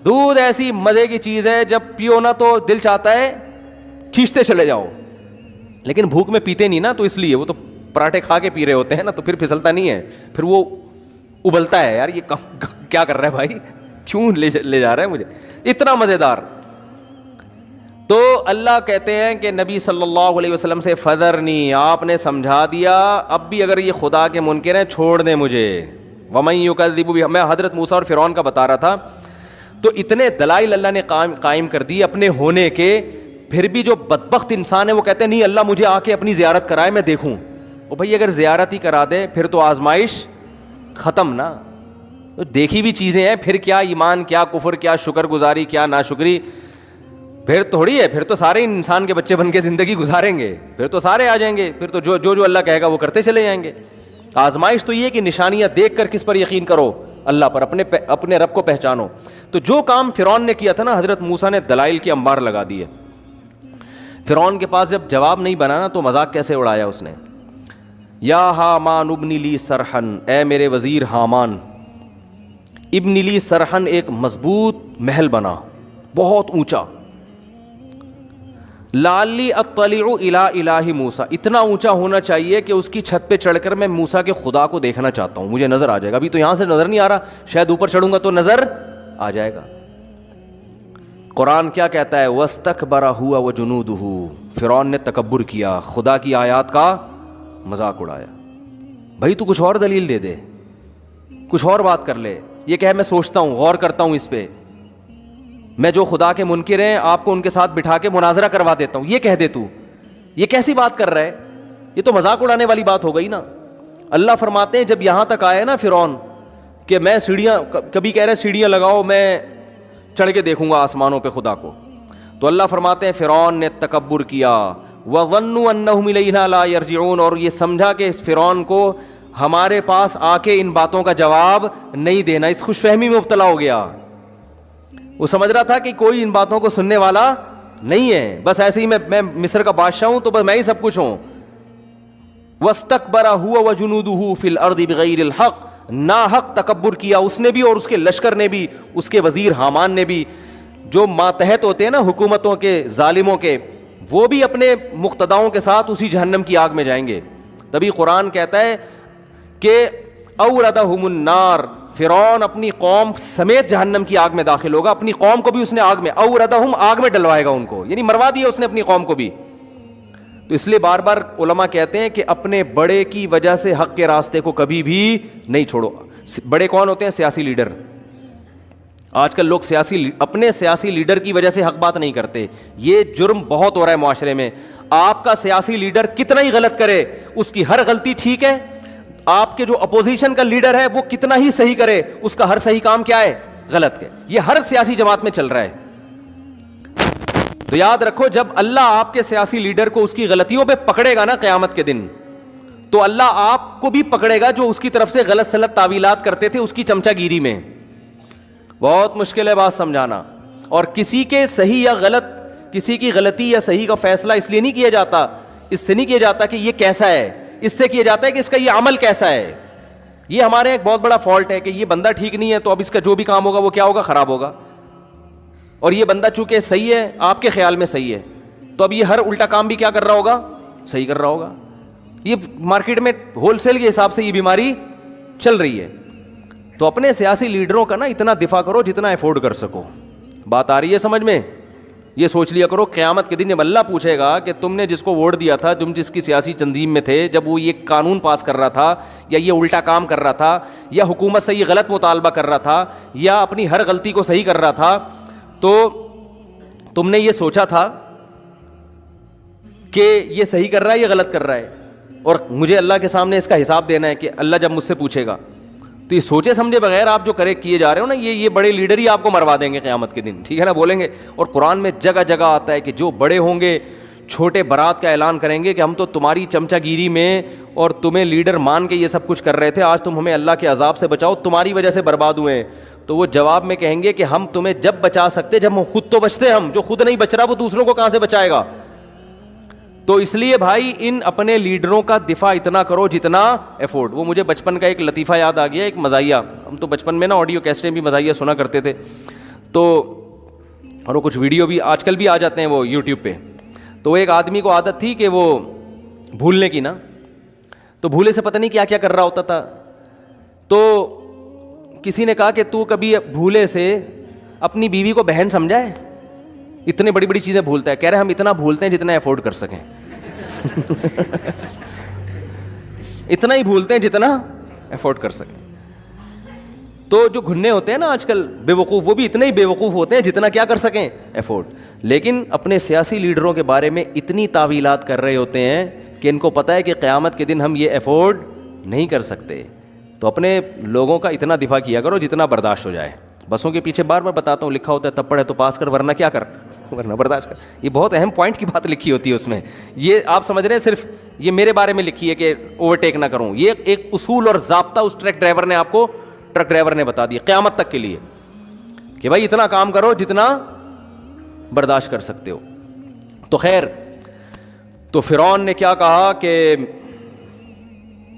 دودھ ایسی مزے کی چیز ہے جب پیو نا تو دل چاہتا ہے کھینچتے چلے جاؤ, لیکن بھوک میں پیتے نہیں نا, تو اس لیے وہ تو پراٹھے کھا کے پی رہے ہوتے ہیں نا, تو پھر پھسلتا نہیں ہے, پھر وہ ابلتا ہے. یار یہ کیا کر رہا ہے بھائی, کیوں لے جا رہا ہے مجھے, اتنا مزیدار. تو اللہ کہتے ہیں کہ نبی صلی اللہ علیہ وسلم سے فذرنی, آپ نے سمجھا دیا, اب بھی اگر یہ خدا کے منکر ہیں چھوڑ دیں مجھے. ومن یکذب بہ, میں حضرت موسیٰ اور فرعون کا بتا رہا تھا, تو اتنے دلائل اللہ نے قائم کر دی اپنے ہونے کے, پھر بھی جو بدبخت انسان ہے وہ کہتے ہیں نہیں اللہ مجھے آ کے اپنی زیارت کرائے میں دیکھوں. او بھائی اگر زیارت ہی کرا دے پھر تو آزمائش ختم نا, تو دیکھی بھی چیزیں ہیں, پھر کیا ایمان, کیا کفر, کیا شکر گزاری, کیا ناشکری, پھر تھوڑی ہے, پھر تو سارے انسان کے بچے بن کے زندگی گزاریں گے, پھر تو سارے آ جائیں گے, پھر تو جو اللہ کہے گا وہ کرتے چلے جائیں گے. آزمائش تو یہ کہ نشانیاں دیکھ کر کس پر یقین کرو, اللہ پر, اپنے رب کو پہچانو. تو جو کام فرعون نے کیا تھا نا, حضرت موسیٰ نے دلائل کے انبار لگا دیے. فرعون کے پاس جب جواب نہیں بنا نا تو مذاق کیسے اڑایا اس نے, یا حامان ابن لی سرحن, اے میرے وزیر حامان, ابن لی سرحن, ایک مضبوط محل بنا بہت اونچا, لعلی اطلع الی الہ موسیٰ, اتنا اونچا ہونا چاہیے کہ اس کی چھت پہ چڑھ کر میں موسیٰ کے خدا کو دیکھنا چاہتا ہوں, مجھے نظر آ جائے گا. ابھی تو یہاں سے نظر نہیں آ رہا, شاید اوپر چڑھوں گا تو نظر آ جائے گا. قرآن کیا کہتا ہے, واستکبر ہوا وجنودہ, فرعون نے تکبر کیا, خدا کی آیات کا مذاق اڑایا. بھائی تو کچھ اور دلیل دے دے, کچھ اور بات کر لے. یہ کہ میں سوچتا ہوں, غور کرتا ہوں اس پہ, میں جو خدا کے منکر ہیں آپ کو ان کے ساتھ بٹھا کے مناظرہ کروا دیتا ہوں, یہ کہہ دے تو. یہ کیسی بات کر رہا ہے؟ یہ تو مذاق اڑانے والی بات ہو گئی نا. اللہ فرماتے ہیں جب یہاں تک آئے نا فرعون کہ میں سیڑھیاں, کبھی کہہ رہے سیڑھیاں لگاؤ میں چڑھ کے دیکھوں گا آسمانوں پہ خدا کو, تو اللہ فرماتے ہیں فرعون نے تکبر کیا. وَظَنُّوا أَنَّهُمْ إِلَيْنَا لَا يَرْجِعُونَ, اور یہ سمجھا کہ فرعون کو ہمارے پاس آ کے ان باتوں کا جواب نہیں دینا. اس خوش فہمی میں مبتلا ہو گیا. وہ سمجھ رہا تھا کہ کوئی ان باتوں کو سننے والا نہیں ہے, بس ایسے ہی میں مصر کا بادشاہ ہوں تو بس میں ہی سب کچھ ہوں. وَاسْتَكْبَرَ هُوَ وَجُنُودُهُ فِي الْأَرْضِ بِغَيْرِ الْحَقِّ, ناحق تکبر کیا اس نے بھی اور اس کے لشکر نے بھی, اس کے وزیر حامان نے بھی. جو ماتحت ہوتے ہیں نا حکومتوں کے, ظالموں کے, وہ بھی اپنے مقتداؤں کے ساتھ اسی جہنم کی آگ میں جائیں گے. تبھی قرآن کہتا ہے کہ اوردہم النار, فرعون اپنی قوم سمیت جہنم کی آگ میں داخل ہوگا. اپنی قوم کو بھی اس نے آگ میں, اوردہم آگ میں ڈلوائے گا ان کو, یعنی مروا دیا اس نے اپنی قوم کو بھی. تو اس لیے بار بار علماء کہتے ہیں کہ اپنے بڑے کی وجہ سے حق کے راستے کو کبھی بھی نہیں چھوڑو. بڑے کون ہوتے ہیں؟ سیاسی لیڈر. آج کل لوگ اپنے سیاسی لیڈر کی وجہ سے حق بات نہیں کرتے. یہ جرم بہت ہو رہا ہے معاشرے میں. آپ کا سیاسی لیڈر کتنا ہی غلط کرے اس کی ہر غلطی ٹھیک ہے, آپ کے جو اپوزیشن کا لیڈر ہے وہ کتنا ہی صحیح کرے اس کا ہر صحیح کام کیا ہے؟ غلط ہے. یہ ہر سیاسی جماعت میں چل رہا ہے. تو یاد رکھو جب اللہ آپ کے سیاسی لیڈر کو اس کی غلطیوں پہ پکڑے گا نا قیامت کے دن, تو اللہ آپ کو بھی پکڑے گا جو اس کی طرف سے غلط سلط تعویلات کرتے تھے اس کی چمچا گیری میں. بہت مشکل ہے بات سمجھانا. اور کسی کے صحیح یا غلط, کسی کی غلطی یا صحیح کا فیصلہ اس لیے نہیں کیا جاتا, اس سے نہیں کیا جاتا کہ یہ کیسا ہے, اس سے کیا جاتا ہے کہ اس کا یہ عمل کیسا ہے. یہ ہمارے ایک بہت بڑا فالٹ ہے کہ یہ بندہ ٹھیک نہیں ہے تو اب اس کا جو بھی کام ہوگا وہ کیا ہوگا؟ خراب ہوگا. اور یہ بندہ چونکہ صحیح ہے, آپ کے خیال میں صحیح ہے, تو اب یہ ہر الٹا کام بھی کیا کر رہا ہوگا؟ صحیح کر رہا ہوگا. یہ مارکیٹ میں ہول سیل کے حساب سے یہ بیماری چل رہی ہے. تو اپنے سیاسی لیڈروں کا نا اتنا دفاع کرو جتنا افورڈ کر سکو. بات آ رہی ہے سمجھ میں؟ یہ سوچ لیا کرو قیامت کے دن جب اللہ پوچھے گا کہ تم نے جس کو ووٹ دیا تھا, تم جس کی سیاسی تنظیم میں تھے, جب وہ یہ قانون پاس کر رہا تھا یا یہ الٹا کام کر رہا تھا یا حکومت سے یہ غلط مطالبہ کر رہا تھا یا اپنی ہر غلطی کو صحیح کر رہا تھا, تو تم نے یہ سوچا تھا کہ یہ صحیح کر رہا ہے یا غلط کر رہا ہے, اور مجھے اللہ کے سامنے اس کا حساب دینا ہے کہ اللہ جب مجھ سے پوچھے گا, تو یہ سوچے سمجھے بغیر آپ جو کیے جا رہے ہو نا, یہ بڑے لیڈر ہی آپ کو مروا دیں گے قیامت کے دن, ٹھیک ہے نا, بولیں گے. اور قرآن میں جگہ جگہ آتا ہے کہ جو بڑے ہوں گے چھوٹے برات کا اعلان کریں گے کہ ہم تو تمہاری چمچا گیری میں اور تمہیں لیڈر مان کے یہ سب کچھ کر رہے تھے, آج تم ہمیں اللہ کے عذاب سے بچاؤ, تمہاری وجہ سے برباد ہوئے ہیں. تو وہ جواب میں کہیں گے کہ ہم تمہیں جب بچا سکتے جب ہم خود تو بچتے, ہم جو خود نہیں بچ رہا وہ دوسروں کو کہاں سے بچائے گا. تو اس لیے بھائی ان اپنے لیڈروں کا دفاع اتنا کرو جتنا افورڈ. وہ مجھے بچپن کا ایک لطیفہ یاد آ گیا, ایک مزاحیہ. ہم تو بچپن میں نا آڈیو کیسٹیں بھی مزاحیہ سنا کرتے تھے, تو اور وہ کچھ ویڈیو بھی آج کل بھی آ جاتے ہیں وہ یوٹیوب پہ. تو ایک آدمی کو عادت تھی کہ وہ بھولنے کی نا, تو بھولے سے پتہ نہیں کیا کیا کر رہا ہوتا تھا. تو کسی نے کہا کہ تو کبھی بھولے سے اپنی بیوی کو بہن سمجھا ہے؟ اتنے بڑی بڑی چیزیں بھولتا ہے. کہہ رہے ہم اتنا بھولتے ہیں جتنا افورڈ کر سکیں. اتنا ہی بھولتے ہیں جتنا افورڈ کر سکیں. تو جو گھنے ہوتے ہیں نا آج کل بے وقوف, وہ بھی اتنے ہی بے وقوف ہوتے ہیں جتنا کیا کر سکیں؟ افورڈ. لیکن اپنے سیاسی لیڈروں کے بارے میں اتنی تعویلات کر رہے ہوتے ہیں کہ ان کو پتہ ہے کہ قیامت کے دن ہم یہ افورڈ نہیں کر سکتے. تو اپنے لوگوں کا اتنا دفاع کیا کرو جتنا برداشت ہو جائے. بسوں کے پیچھے بار بار بتاتا ہوں لکھا ہوتا ہے تب پڑھے تو پاس کر ورنہ کیا کر, ورنہ برداشت کر. یہ بہت اہم پوائنٹ کی بات لکھی ہوتی ہے اس میں. یہ آپ سمجھ رہے ہیں صرف یہ میرے بارے میں لکھی ہے کہ اوورٹیک نہ کروں. یہ ایک اصول اور ضابطہ اس ٹرک ڈرائیور نے بتا دیا قیامت تک کے لیے کہ بھائی اتنا کام کرو جتنا برداشت کر سکتے ہو. تو خیر, تو فرعون نے کیا کہا کہ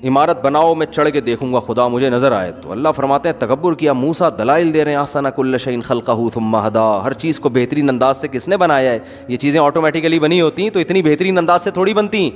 عمارت بناؤ میں چڑھ کے دیکھوں گا خدا مجھے نظر آئے. تو اللہ فرماتے ہیں تکبر کیا. موسیٰ دلائل دے رہے ہیں احسن کل شیء خلقہ ثم ہدی, ہر چیز کو بہترین انداز سے کس نے بنایا ہے. یہ چیزیں آٹومیٹیکلی بنی ہوتی ہیں تو اتنی بہترین انداز سے تھوڑی بنتی.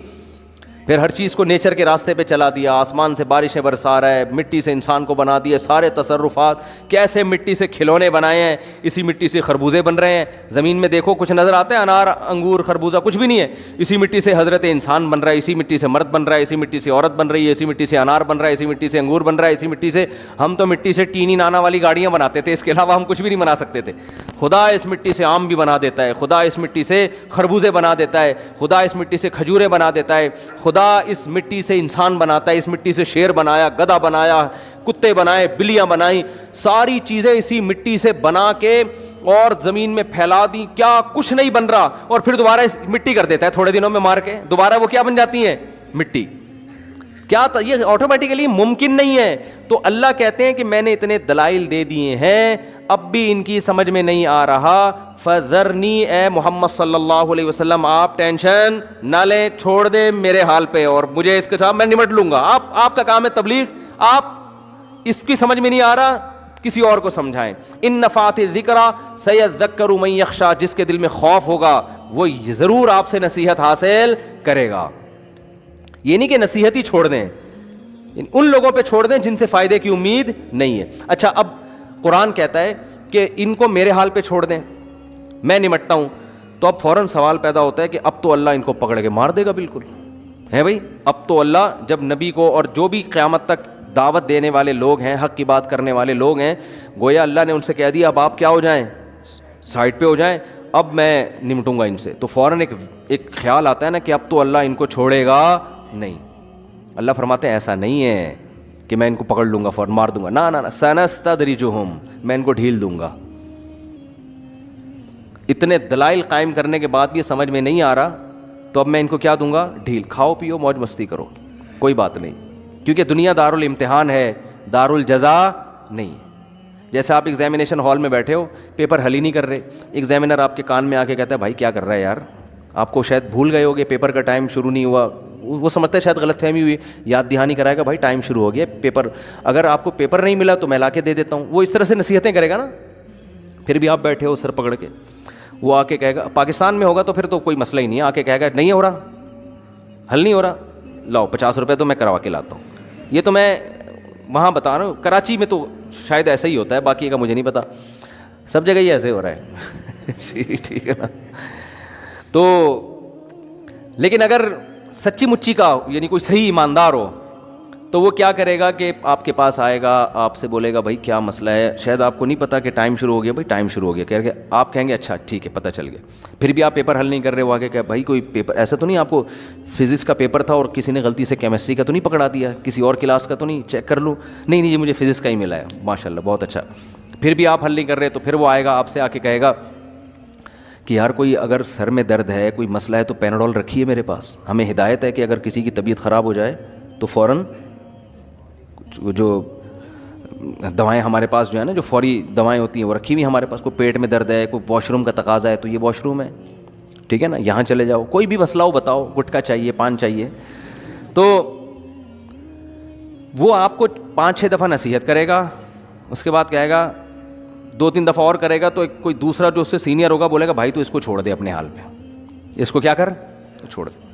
پھر ہر چیز کو نیچر کے راستے پہ چلا دیا, آسمان سے بارشیں برسا رہا ہے, مٹی سے انسان کو بنا دیا, سارے تصرفات کیسے مٹی سے کھلونے بنائے ہیں, اسی مٹی سے خربوزے بن رہے ہیں. زمین میں دیکھو کچھ نظر آتا ہے, انار انگور خربوزہ کچھ بھی نہیں ہے, اسی مٹی سے حضرت انسان بن رہا ہے, اسی مٹی سے مرد بن رہا ہے, اسی مٹی سے عورت بن رہی ہے, اسی مٹی سے انار بن رہا ہے, اسی مٹی سے انگور بن رہا ہے, اسی مٹی سے ہم تو مٹی سے ٹینی نانا والی گاڑیاں بناتے تھے, اس کے علاوہ ہم کچھ بھی نہیں بنا سکتے تھے. خدا اس مٹی سے آم بھی بنا دیتا ہے, خدا اس مٹی سے خربوزے بنا دیتا ہے, خدا اس مٹی سے کھجوریں بنا دیتا ہے, خدا اس مٹی سے انسان بناتا ہے, اس مٹی سے شیر بنایا, گدھا بنایا, کتے بنائے, بلیاں بنائیں, ساری چیزیں اسی مٹی سے بنا کے اور زمین میں پھیلا دی. کیا کچھ نہیں بن رہا, اور پھر دوبارہ مٹی کر دیتا ہے تھوڑے دنوں میں مار کے, دوبارہ وہ کیا بن جاتی ہیں, مٹی. کیا یہ آٹومیٹیکلی ممکن نہیں ہے. تو اللہ کہتے ہیں کہ میں نے اتنے دلائل دے دیے ہیں, اب بھی ان کی سمجھ میں نہیں آ رہا. فذرنی, اے محمد صلی اللہ علیہ وسلم آپ ٹینشن نہ لیں, چھوڑ دیں میرے حال پہ, اور مجھے اس کے ساتھ میں نمٹ لوں گا. آپ کا کام ہے تبلیغ, آپ اس کی سمجھ میں نہیں آ رہا کسی اور کو سمجھائیں. ان نفعت الذکری سیذکر من یخشی, جس کے دل میں خوف ہوگا وہ ضرور آپ سے نصیحت حاصل کرے گا. یہ نہیں کہ نصیحت ہی چھوڑ دیں, ان لوگوں پہ چھوڑ دیں جن سے فائدے کی امید نہیں ہے. اچھا, اب قرآن کہتا ہے کہ ان کو میرے حال پہ چھوڑ دیں, میں نمٹتا ہوں, تو اب فوراً سوال پیدا ہوتا ہے کہ اب تو اللہ ان کو پکڑ کے مار دے گا. بالکل ہے بھائی, اب تو اللہ جب نبی کو اور جو بھی قیامت تک دعوت دینے والے لوگ ہیں, حق کی بات کرنے والے لوگ ہیں, گویا اللہ نے ان سے کہہ دیا اب آپ کیا ہو جائیں, سائڈ پہ ہو جائیں, اب میں نمٹوں گا ان سے. تو فوراً ایک خیال آتا ہے نا کہ اب تو اللہ ان کو چھوڑے گا نہیں. اللہ فرماتے ہیں ایسا نہیں ہے کہ میں ان کو پکڑ لوں گا فوراً مار دوں گا, نہ سنستدرجہم, میں ان کو ڈھیل دوں گا. اتنے دلائل قائم کرنے کے بعد بھی سمجھ میں نہیں آ رہا, تو اب میں ان کو کیا دوں گا, ڈھیل. کھاؤ پیو موج مستی کرو, کوئی بات نہیں, کیونکہ دنیا دارالامتحان ہے, دارالجزا نہیں. جیسے آپ ایگزامینیشن ہال میں بیٹھے ہو, پیپر حل ہی نہیں کر رہے, ایگزامینر آپ کے کان میں آ کے کہتا ہے بھائی کیا کر رہا ہے یار, آپ کو شاید بھول گئے ہوگے, پیپر کا ٹائم شروع نہیں ہوا, وہ سمجھتا ہے شاید غلط فہمی ہوئی, یاد دہانی کرائے گا بھائی ٹائم شروع ہو گیا پیپر, اگر آپ کو پیپر نہیں ملا تو میں لا کے دے دیتا ہوں. وہ اس طرح سے نصیحتیں کرے گا نا. پھر بھی آپ بیٹھے ہو سر پکڑ کے, وہ آ کے کہے گا, پاکستان میں ہوگا تو پھر تو کوئی مسئلہ ہی نہیں ہے, آ کے کہے گا نہیں ہو رہا, حل نہیں ہو رہا, لاؤ 50 روپے تو میں کروا کے لاتا ہوں. یہ تو میں وہاں بتا رہا ہوں, کراچی میں تو شاید ایسا ہی ہوتا ہے, باقی کا مجھے نہیں پتا, سب جگہ ہی ایسے ہو رہا ہے. ٹھیک ہے نا. تو لیکن اگر سچی مچی کا یعنی کوئی صحیح ایماندار ہو تو وہ کیا کرے گا کہ آپ کے پاس آئے گا, آپ سے بولے گا بھائی کیا مسئلہ ہے, شاید آپ کو نہیں پتا کہ ٹائم شروع ہو گیا, بھائی ٹائم شروع ہو گیا, کہہ کے آپ کہیں گے اچھا ٹھیک ہے پتہ چل گیا. پھر بھی آپ پیپر حل نہیں کر رہے, وہ آگے کہ بھائی کوئی پیپر ایسا تو نہیں آپ کو فزکس کا پیپر تھا اور کسی نے غلطی سے کیمسٹری کا تو نہیں پکڑا دیا, کسی اور کلاس کا تو نہیں, چیک کر لوں, نہیں یہ مجھے فزکس کا ہی ملا ہے, ماشاء اللہ بہت اچھا. پھر بھی آپ حل نہیں کر رہے, تو پھر وہ آئے گا آپ سے آ کے کہے گا کہ یار کوئی اگر سر میں درد ہے, کوئی مسئلہ ہے تو پیناڈول رکھیے میرے پاس. ہمیں ہدایت ہے کہ اگر کسی کی طبیعت خراب ہو جائے تو فوراً جو دوائیں ہمارے پاس جو ہے نا, جو فوری دوائیں ہوتی ہیں وہ رکھی ہوئی ہمارے پاس. کوئی پیٹ میں درد ہے, کوئی واش روم کا تقاضا ہے تو یہ واش روم ہے, ٹھیک ہے نا, یہاں چلے جاؤ. کوئی بھی مسئلہ ہو بتاؤ, گٹکا چاہیے, پان چاہیے, تو وہ آپ کو 5-6 دفعہ نصیحت کرے گا. اس کے بعد کہے گا 2-3 دفعہ اور کرے گا تو کوئی دوسرا جو اس سے سینئر ہوگا بولے گا بھائی تو اس کو چھوڑ دے اپنے حال پہ, اس کو کیا کر, چھوڑ دے.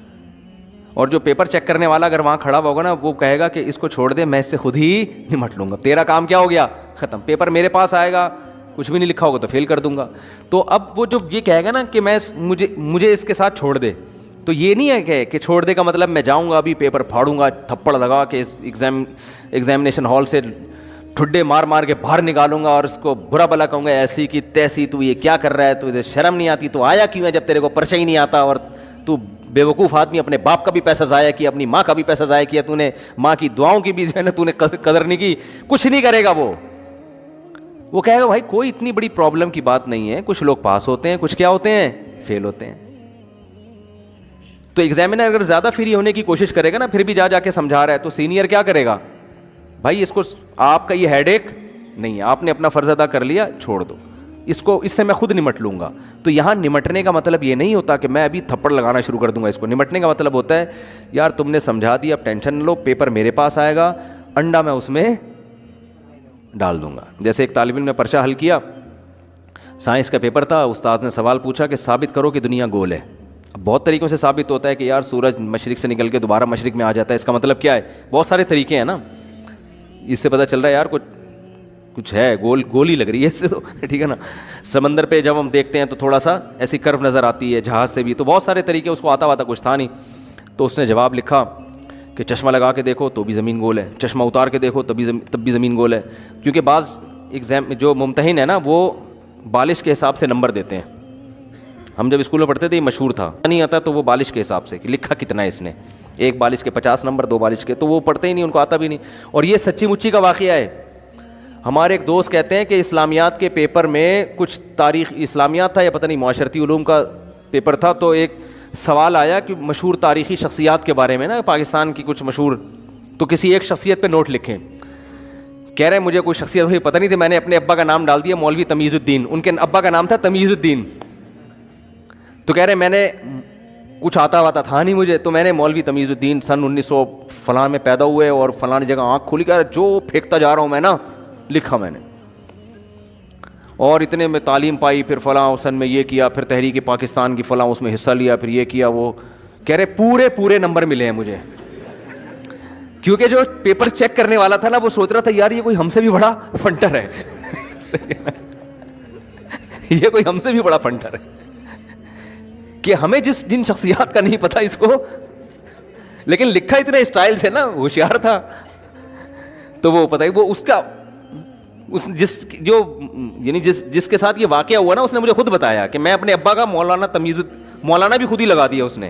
اور جو پیپر چیک کرنے والا اگر وہاں کھڑا ہوگا نا, وہ کہے گا کہ اس کو چھوڑ دے, میں اس سے خود ہی نمٹ لوں گا, تیرا کام کیا ہو گیا, ختم. پیپر میرے پاس آئے گا, کچھ بھی نہیں لکھا ہوگا تو فیل کر دوں گا. تو اب وہ جو یہ کہے گا نا کہ مجھے اس کے ساتھ چھوڑ دے, تو یہ نہیں ہے کہ چھوڑ دے کا مطلب میں جاؤں گا ابھی پیپر پھاڑوں گا, تھپڑ لگا کے اس ایگزامینیشن ہال سے ٹھڈے مار مار کے باہر نکالوں گا اور اس کو برا بلا کہوں گا ایسی کی تیسی, تو یہ کیا کر رہا ہے, تو شرم نہیں آتی, تو آیا کیوں ہے جب تیرے کو پرچہ ہی نہیں آتا, اور تو بے وقوف آدمی, اپنے باپ کا بھی پیسہ ضائع کیا, اپنی ماں کا بھی پیسہ ضائع کیا, تو نے ماں کی دعاؤں کی بھی جو ہے نا تو نے قدر نہیں کی. کچھ نہیں کرے گا وہ کہے گا بھائی کوئی اتنی بڑی پرابلم کی بات نہیں ہے, کچھ لوگ پاس ہوتے ہیں, کچھ کیا ہوتے ہیں, فیل ہوتے ہیں. تو ایگزامینر اگر زیادہ فری ہونے کی کوشش کرے گا نا, پھر بھی جا کے سمجھا رہا ہے, تو سینئر کیا کرے گا, بھائی اس کو, آپ کا یہ ہیڈ ایک نہیں ہے, آپ نے اپنا فرض ادا کر لیا, چھوڑ دو اس سے میں خود نمٹ لوں گا. تو یہاں نمٹنے کا مطلب یہ نہیں ہوتا کہ میں ابھی تھپڑ لگانا شروع کر دوں گا اس کو. نمٹنے کا مطلب ہوتا ہے یار تم نے سمجھا دیا, اب ٹینشن نہ لو, پیپر میرے پاس آئے گا, انڈا میں اس میں ڈال دوں گا. جیسے ایک طالب علم نے پرچہ حل کیا, سائنس کا پیپر تھا, استاد نے سوال پوچھا کہ ثابت کرو کہ دنیا گول ہے. بہت طریقوں سے ثابت ہوتا ہے کہ یار سورج مشرق سے نکل کے دوبارہ مشرق میں آ جاتا ہے, اس کا مطلب کیا ہے؟ بہت سارے طریقے ہیں نا, اس سے پتہ چل رہا ہے یار کچھ ہے, گولی لگ رہی ہے اس سے تو, ٹھیک ہے نا. سمندر پہ جب ہم دیکھتے ہیں تو تھوڑا سا ایسی کرو نظر آتی ہے, جہاز سے بھی, تو بہت سارے طریقے, اس کو آتا واتا کچھ تھا نہیں. تو اس نے جواب لکھا کہ چشمہ لگا کے دیکھو تو بھی زمین گول ہے, چشمہ اتار کے دیکھو تب بھی زمین گول ہے. کیونکہ بعض ایگزام جو ممتحن ہے نا وہ بالش کے حساب سے نمبر دیتے ہیں. ہم جب اسکول میں پڑھتے تھے یہ مشہور تھا, نہیں آتا تو وہ بالش کے حساب سے کہ لکھا کتنا ہے اس نے, ایک بالش کے 50 نمبر, 2 بالش کے, تو وہ پڑھتے ہی نہیں, ان کو آتا بھی نہیں. اور یہ سچی مچی کا واقعہ ہے. ہمارے ایک دوست کہتے ہیں کہ اسلامیات کے پیپر میں کچھ تاریخ, اسلامیات تھا یا پتہ نہیں معاشرتی علوم کا پیپر تھا, تو ایک سوال آیا کہ مشہور تاریخی شخصیات کے بارے میں نا, پاکستان کی کچھ مشہور, تو کسی ایک شخصیت پہ نوٹ لکھیں. کہہ رہے ہیں مجھے کوئی شخصیت وہی پتہ نہیں تھی, میں نے اپنے ابا کا نام ڈال دیا مولوی تمیز الدین, ان کے ابا کا نام تھا تمیز الدین. تو کہہ رہے ہیں میں نے کچھ آتا واتا تھا نہیں مجھے, تو میں نے مولوی تمیز الدین سن 1900 فلاں میں پیدا ہوئے اور فلاں جگہ آنکھ کھلی, کر جو پھینکتا جا رہا ہوں میں نا, لکھا میں نے, اور اتنے میں تعلیم پائی, پھر فلاں سن میں یہ کیا, پھر تحریک پاکستان کی فلاں اس میں حصہ لیا, پھر یہ کیا وہ. کہہ رہے پورے نمبر ملے ہیں مجھے, کیونکہ جو پیپر چیک کرنے والا تھا نا وہ سوچ رہا تھا یار یہ کوئی ہم سے بھی بڑا فنٹر ہے, یہ کوئی ہم سے بھی بڑا فنٹر ہے, کہ ہمیں جن شخصیات کا نہیں پتا اس کو, لیکن لکھا اتنے اسٹائل سے نا, ہوشیار تھا. تو وہ پتہ ہی وہ اس کا جس کے ساتھ یہ واقعہ ہوا نا, اس نے مجھے خود بتایا کہ میں اپنے ابا کا مولانا بھی خود ہی لگا دیا اس نے.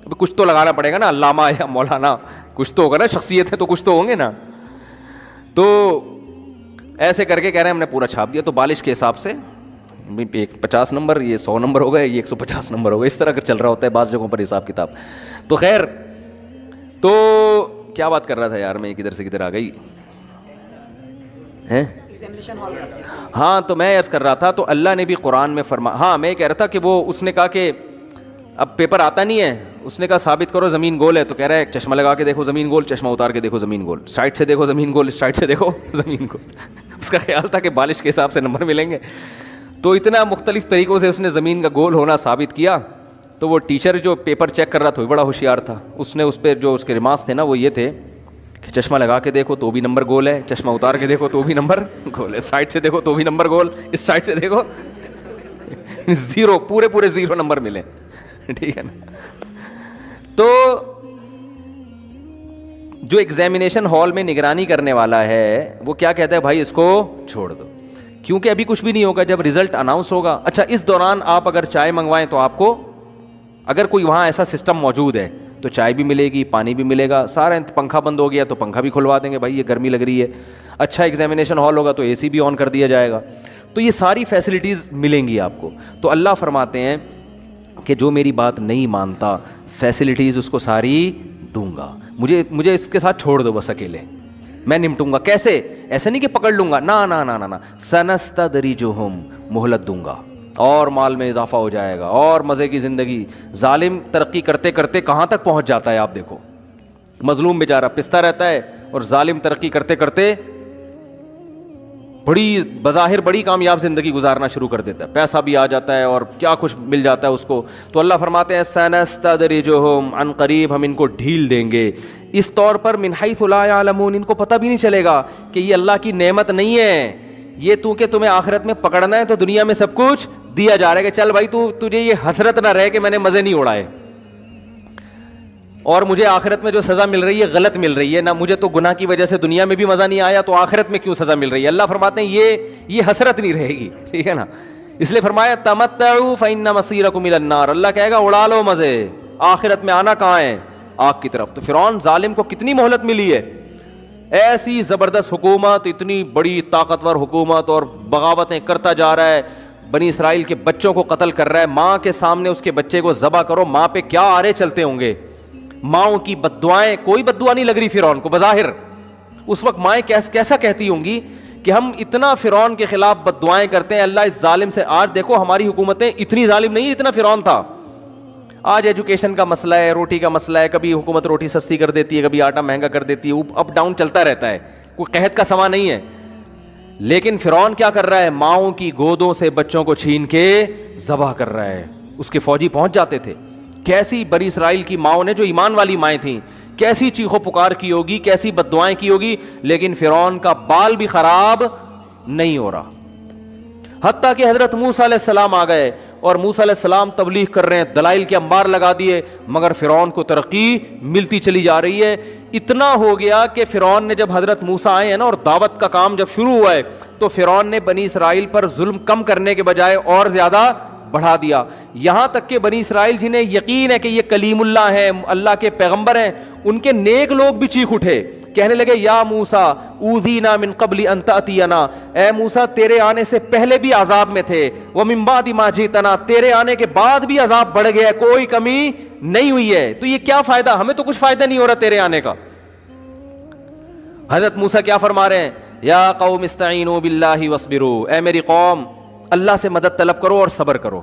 اب کچھ تو لگانا پڑے گا نا, علامہ یا مولانا کچھ تو ہوگا نا, شخصیت ہے تو کچھ تو ہوں گے نا. تو ایسے کر کے کہہ رہے ہیں ہم نے پورا چھاپ دیا. تو بالش کے حساب سے 50 نمبر, یہ 100 نمبر ہو گئے, یہ 150 نمبر ہو گئے, اس طرح کا چل رہا ہوتا ہے بعض جگہوں پر حساب کتاب. تو خیر, تو کیا بات کر رہا تھا یار میں, کدھر سے کدھر آ گئی ہیں. ہاں تو میں عرض کر رہا تھا, تو اللہ نے بھی قرآن میں ہاں میں کہہ رہا تھا کہ وہ اس نے کہا کہ اب پیپر آتا نہیں ہے, اس نے کہا ثابت کرو زمین گول ہے. تو کہہ رہا ہے چشمہ لگا کے دیکھو زمین گول, چشمہ اتار کے دیکھو زمین گول, سائڈ سے دیکھو زمین گول, سائڈ سے دیکھو زمین گول. اس کا خیال تھا کہ بالش کے حساب سے نمبر ملیں گے. تو اتنا مختلف طریقوں سے اس نے زمین کا گول ہونا ثابت کیا. تو وہ ٹیچر جو پیپر چیک کر رہا تھا وہ بڑا ہوشیار تھا, اس نے اس پہ جو اس کے ریمارکس تھے نا وہ یہ تھے کہ چشمہ لگا کے دیکھو تو بھی نمبر گول ہے, چشمہ اتار کے دیکھو تو بھی نمبر گول ہے, سائڈ سے دیکھو تو بھی نمبر گول, اس سائڈ سے دیکھو زیرو, پورے 0 نمبر ملے, ٹھیک ہے نا. تو جو ایگزامینیشن ہال میں نگرانی کرنے والا ہے وہ کیا کہتا ہے, بھائی اس کو چھوڑ دو, کیونکہ ابھی کچھ بھی نہیں ہوگا, جب رزلٹ اناؤنس ہوگا. اچھا اس دوران آپ اگر چائے منگوائیں تو آپ کو, اگر کوئی وہاں ایسا سسٹم موجود ہے تو چائے بھی ملے گی, پانی بھی ملے گا, سارا پنکھا بند ہو گیا تو پنکھا بھی کھلوا دیں گے, بھائی یہ گرمی لگ رہی ہے. اچھا ایگزامینیشن ہال ہوگا تو اے سی بھی آن کر دیا جائے گا. تو یہ ساری فیسلٹیز ملیں گی آپ کو. تو اللہ فرماتے ہیں کہ جو میری بات نہیں مانتا فیسلٹیز اس کو ساری دوں گا, مجھے اس کے ساتھ چھوڑ دو بس اکیلے, میں نمٹوں گا. کیسے؟ ایسے نہیں کہ پکڑ لوں گا, نا, سنستدرجہم, مہلت دوں گا, اور مال میں اضافہ ہو جائے گا, اور مزے کی زندگی. ظالم ترقی کرتے کرتے کہاں تک پہنچ جاتا ہے آپ دیکھو, مظلوم بیچارہ پستا رہتا ہے, اور ظالم ترقی کرتے کرتے بظاہر بڑی کامیاب زندگی گزارنا شروع کر دیتا ہے, پیسہ بھی آ جاتا ہے اور کیا کچھ مل جاتا ہے اس کو. تو اللہ فرماتے ہیں سنستدرجہم, عن قریب ہم ان کو ڈھیل دیں گے, اس طور پر من حیث لا یعلمون, ان کو پتہ بھی نہیں چلے گا کہ یہ اللہ کی نعمت نہیں ہے, یہ تو کہ تمہیں آخرت میں پکڑنا ہے تو دنیا میں سب کچھ دیا جا رہا ہے کہ چل بھائی تجھے یہ حسرت نہ رہے کہ میں نے مزے نہیں اڑائے, اور مجھے آخرت میں جو سزا مل رہی ہے غلط مل رہی ہے نا, مجھے تو گناہ کی وجہ سے دنیا میں بھی مزہ نہیں آیا تو آخرت میں کیوں سزا مل رہی ہے. اللہ فرماتے ہیں یہ حسرت نہیں رہے گی, ٹھیک ہے نا. اس لیے فرمایا تمتعوا فإن مصيركم إلى النار, اللہ کہے گا اڑا لو مزے, آخرت میں آنا کہاں ہے, آگ کی طرف. تو فرعون ظالم کو کتنی مہلت ملی ہے, ایسی زبردست حکومت, اتنی بڑی طاقتور حکومت, اور بغاوتیں کرتا جا رہا ہے, بنی اسرائیل کے بچوں کو قتل کر رہا ہے, ماں کے سامنے اس کے بچے کو ذبح کرو, ماں پہ کیا آرے چلتے ہوں گے, ماؤں کی بددعائیں, کوئی بددعا نہیں لگ رہی فرعون کو بظاہر. اس وقت مائیں کیسا کہتی ہوں گی کہ ہم اتنا فرعون کے خلاف بددعائیں کرتے ہیں, اللہ اس ظالم سے. آج دیکھو ہماری حکومتیں اتنی ظالم نہیں جتنا فرعون تھا. آج ایجوکیشن کا مسئلہ ہے, روٹی کا مسئلہ ہے, کبھی حکومت روٹی سستی کر دیتی ہے, کبھی آٹا مہنگا کر دیتی ہے, اپ ڈاؤن چلتا رہتا ہے, کوئی قحط کا سما نہیں ہے. لیکن فرعون کیا کر رہا ہے, ماؤں کی گودوں سے بچوں کو چھین کے ذبح کر رہا ہے. اس کے فوجی پہنچ جاتے تھے, کیسی بنی اسرائیل کی ماؤں نے, جو ایمان والی مائیں تھیں, کیسی چیخو پکار کی ہوگی, کیسی بد دعائیں کی ہوگی, لیکن فرعون کا بال بھی خراب نہیں ہو رہا. حتیٰ کہ حضرت موسیٰ علیہ السلام آ گئے اور موسیٰ علیہ السلام تبلیغ کر رہے ہیں, دلائل کے انبار لگا دیے, مگر فرعون کو ترقی ملتی چلی جا رہی ہے. اتنا ہو گیا کہ فرعون نے, جب حضرت موسیٰ آئے ہیں نا اور دعوت کا کام جب شروع ہوا ہے, تو فرعون نے بنی اسرائیل پر ظلم کم کرنے کے بجائے اور زیادہ بڑھا دیا. یہاں تک کہ بنی اسرائیل جنہیں یقین ہے کہ یہ کلیم اللہ ہیں, اللہ کے پیغمبر ہیں, ان کے نیک لوگ بھی چیخ اٹھے, کہنے لگے یا موسیٰ اوذینا من قبل ان تأتینا, اے موسیٰ تیرے آنے سے پہلے بھی عذاب میں تھے, ومن بعد ما جئتنا, تیرے آنے کے بعد بھی عذاب بڑھ گیا ہے, کوئی کمی نہیں ہوئی ہے, تو یہ کیا فائدہ, ہمیں تو کچھ فائدہ نہیں ہو رہا تیرے آنے کا. حضرت موسیٰ کیا فرما رہے ہیں, یا قوم استعینوا باللہ واصبروا, اے میری قوم اللہ سے مدد طلب کرو اور صبر کرو.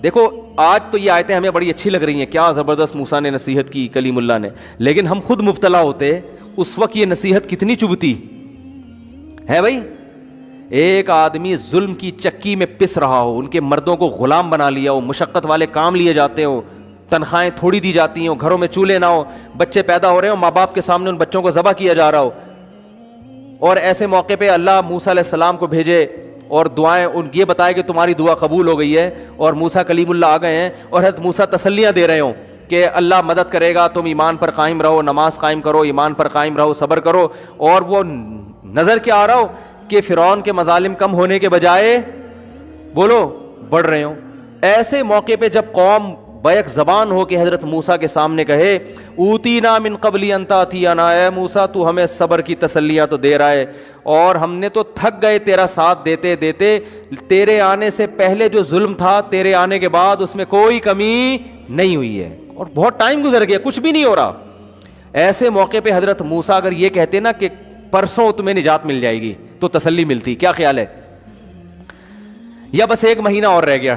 دیکھو آج تو یہ آیتیں ہمیں بڑی اچھی لگ رہی ہیں, کیا زبردست موسیٰ نے نصیحت کی, کلیم اللہ نے, لیکن ہم خود مبتلا ہوتے اس وقت یہ نصیحت کتنی چبھتی ہے بھائی. ایک آدمی ظلم کی چکی میں پس رہا ہو, ان کے مردوں کو غلام بنا لیا ہو, مشقت والے کام لیے جاتے ہو, تنخواہیں تھوڑی دی جاتی ہوں, گھروں میں چولہے نہ ہو, بچے پیدا ہو رہے ہوں, ماں باپ کے سامنے ان بچوں کو ذبح کیا جا رہا ہو, اور ایسے موقع پہ اللہ موسیٰ علیہ السلام کو بھیجے اور دعائیں ان یہ بتائے کہ تمہاری دعا قبول ہو گئی ہے, اور موسیٰ کلیم اللہ آ گئے ہیں, اور حضرت موسیٰ تسلیاں دے رہے ہوں کہ اللہ مدد کرے گا, تم ایمان پر قائم رہو, نماز قائم کرو, ایمان پر قائم رہو, صبر کرو. اور وہ نظر کیا آ رہا ہو کہ فرعون کے مظالم کم ہونے کے بجائے بولو بڑھ رہے ہوں. ایسے موقع پہ جب قوم بیک زبان ہو کہ حضرت موسیٰ کے سامنے کہے اوتینا من قبل ان تأتینا, اے موسیٰ تو ہمیں صبر کی تسلیاں تو دے رہا ہے, اور ہم نے تو تھک گئے تیرا ساتھ دیتے دیتے, تیرے آنے سے پہلے جو ظلم تھا تیرے آنے کے بعد اس میں کوئی کمی نہیں ہوئی ہے, اور بہت ٹائم گزر گیا کچھ بھی نہیں ہو رہا. ایسے موقع پہ حضرت موسیٰ اگر یہ کہتے نا کہ پرسوں تمہیں نجات مل جائے گی تو تسلی ملتی, کیا خیال ہے, یا بس ایک مہینہ اور رہ گیا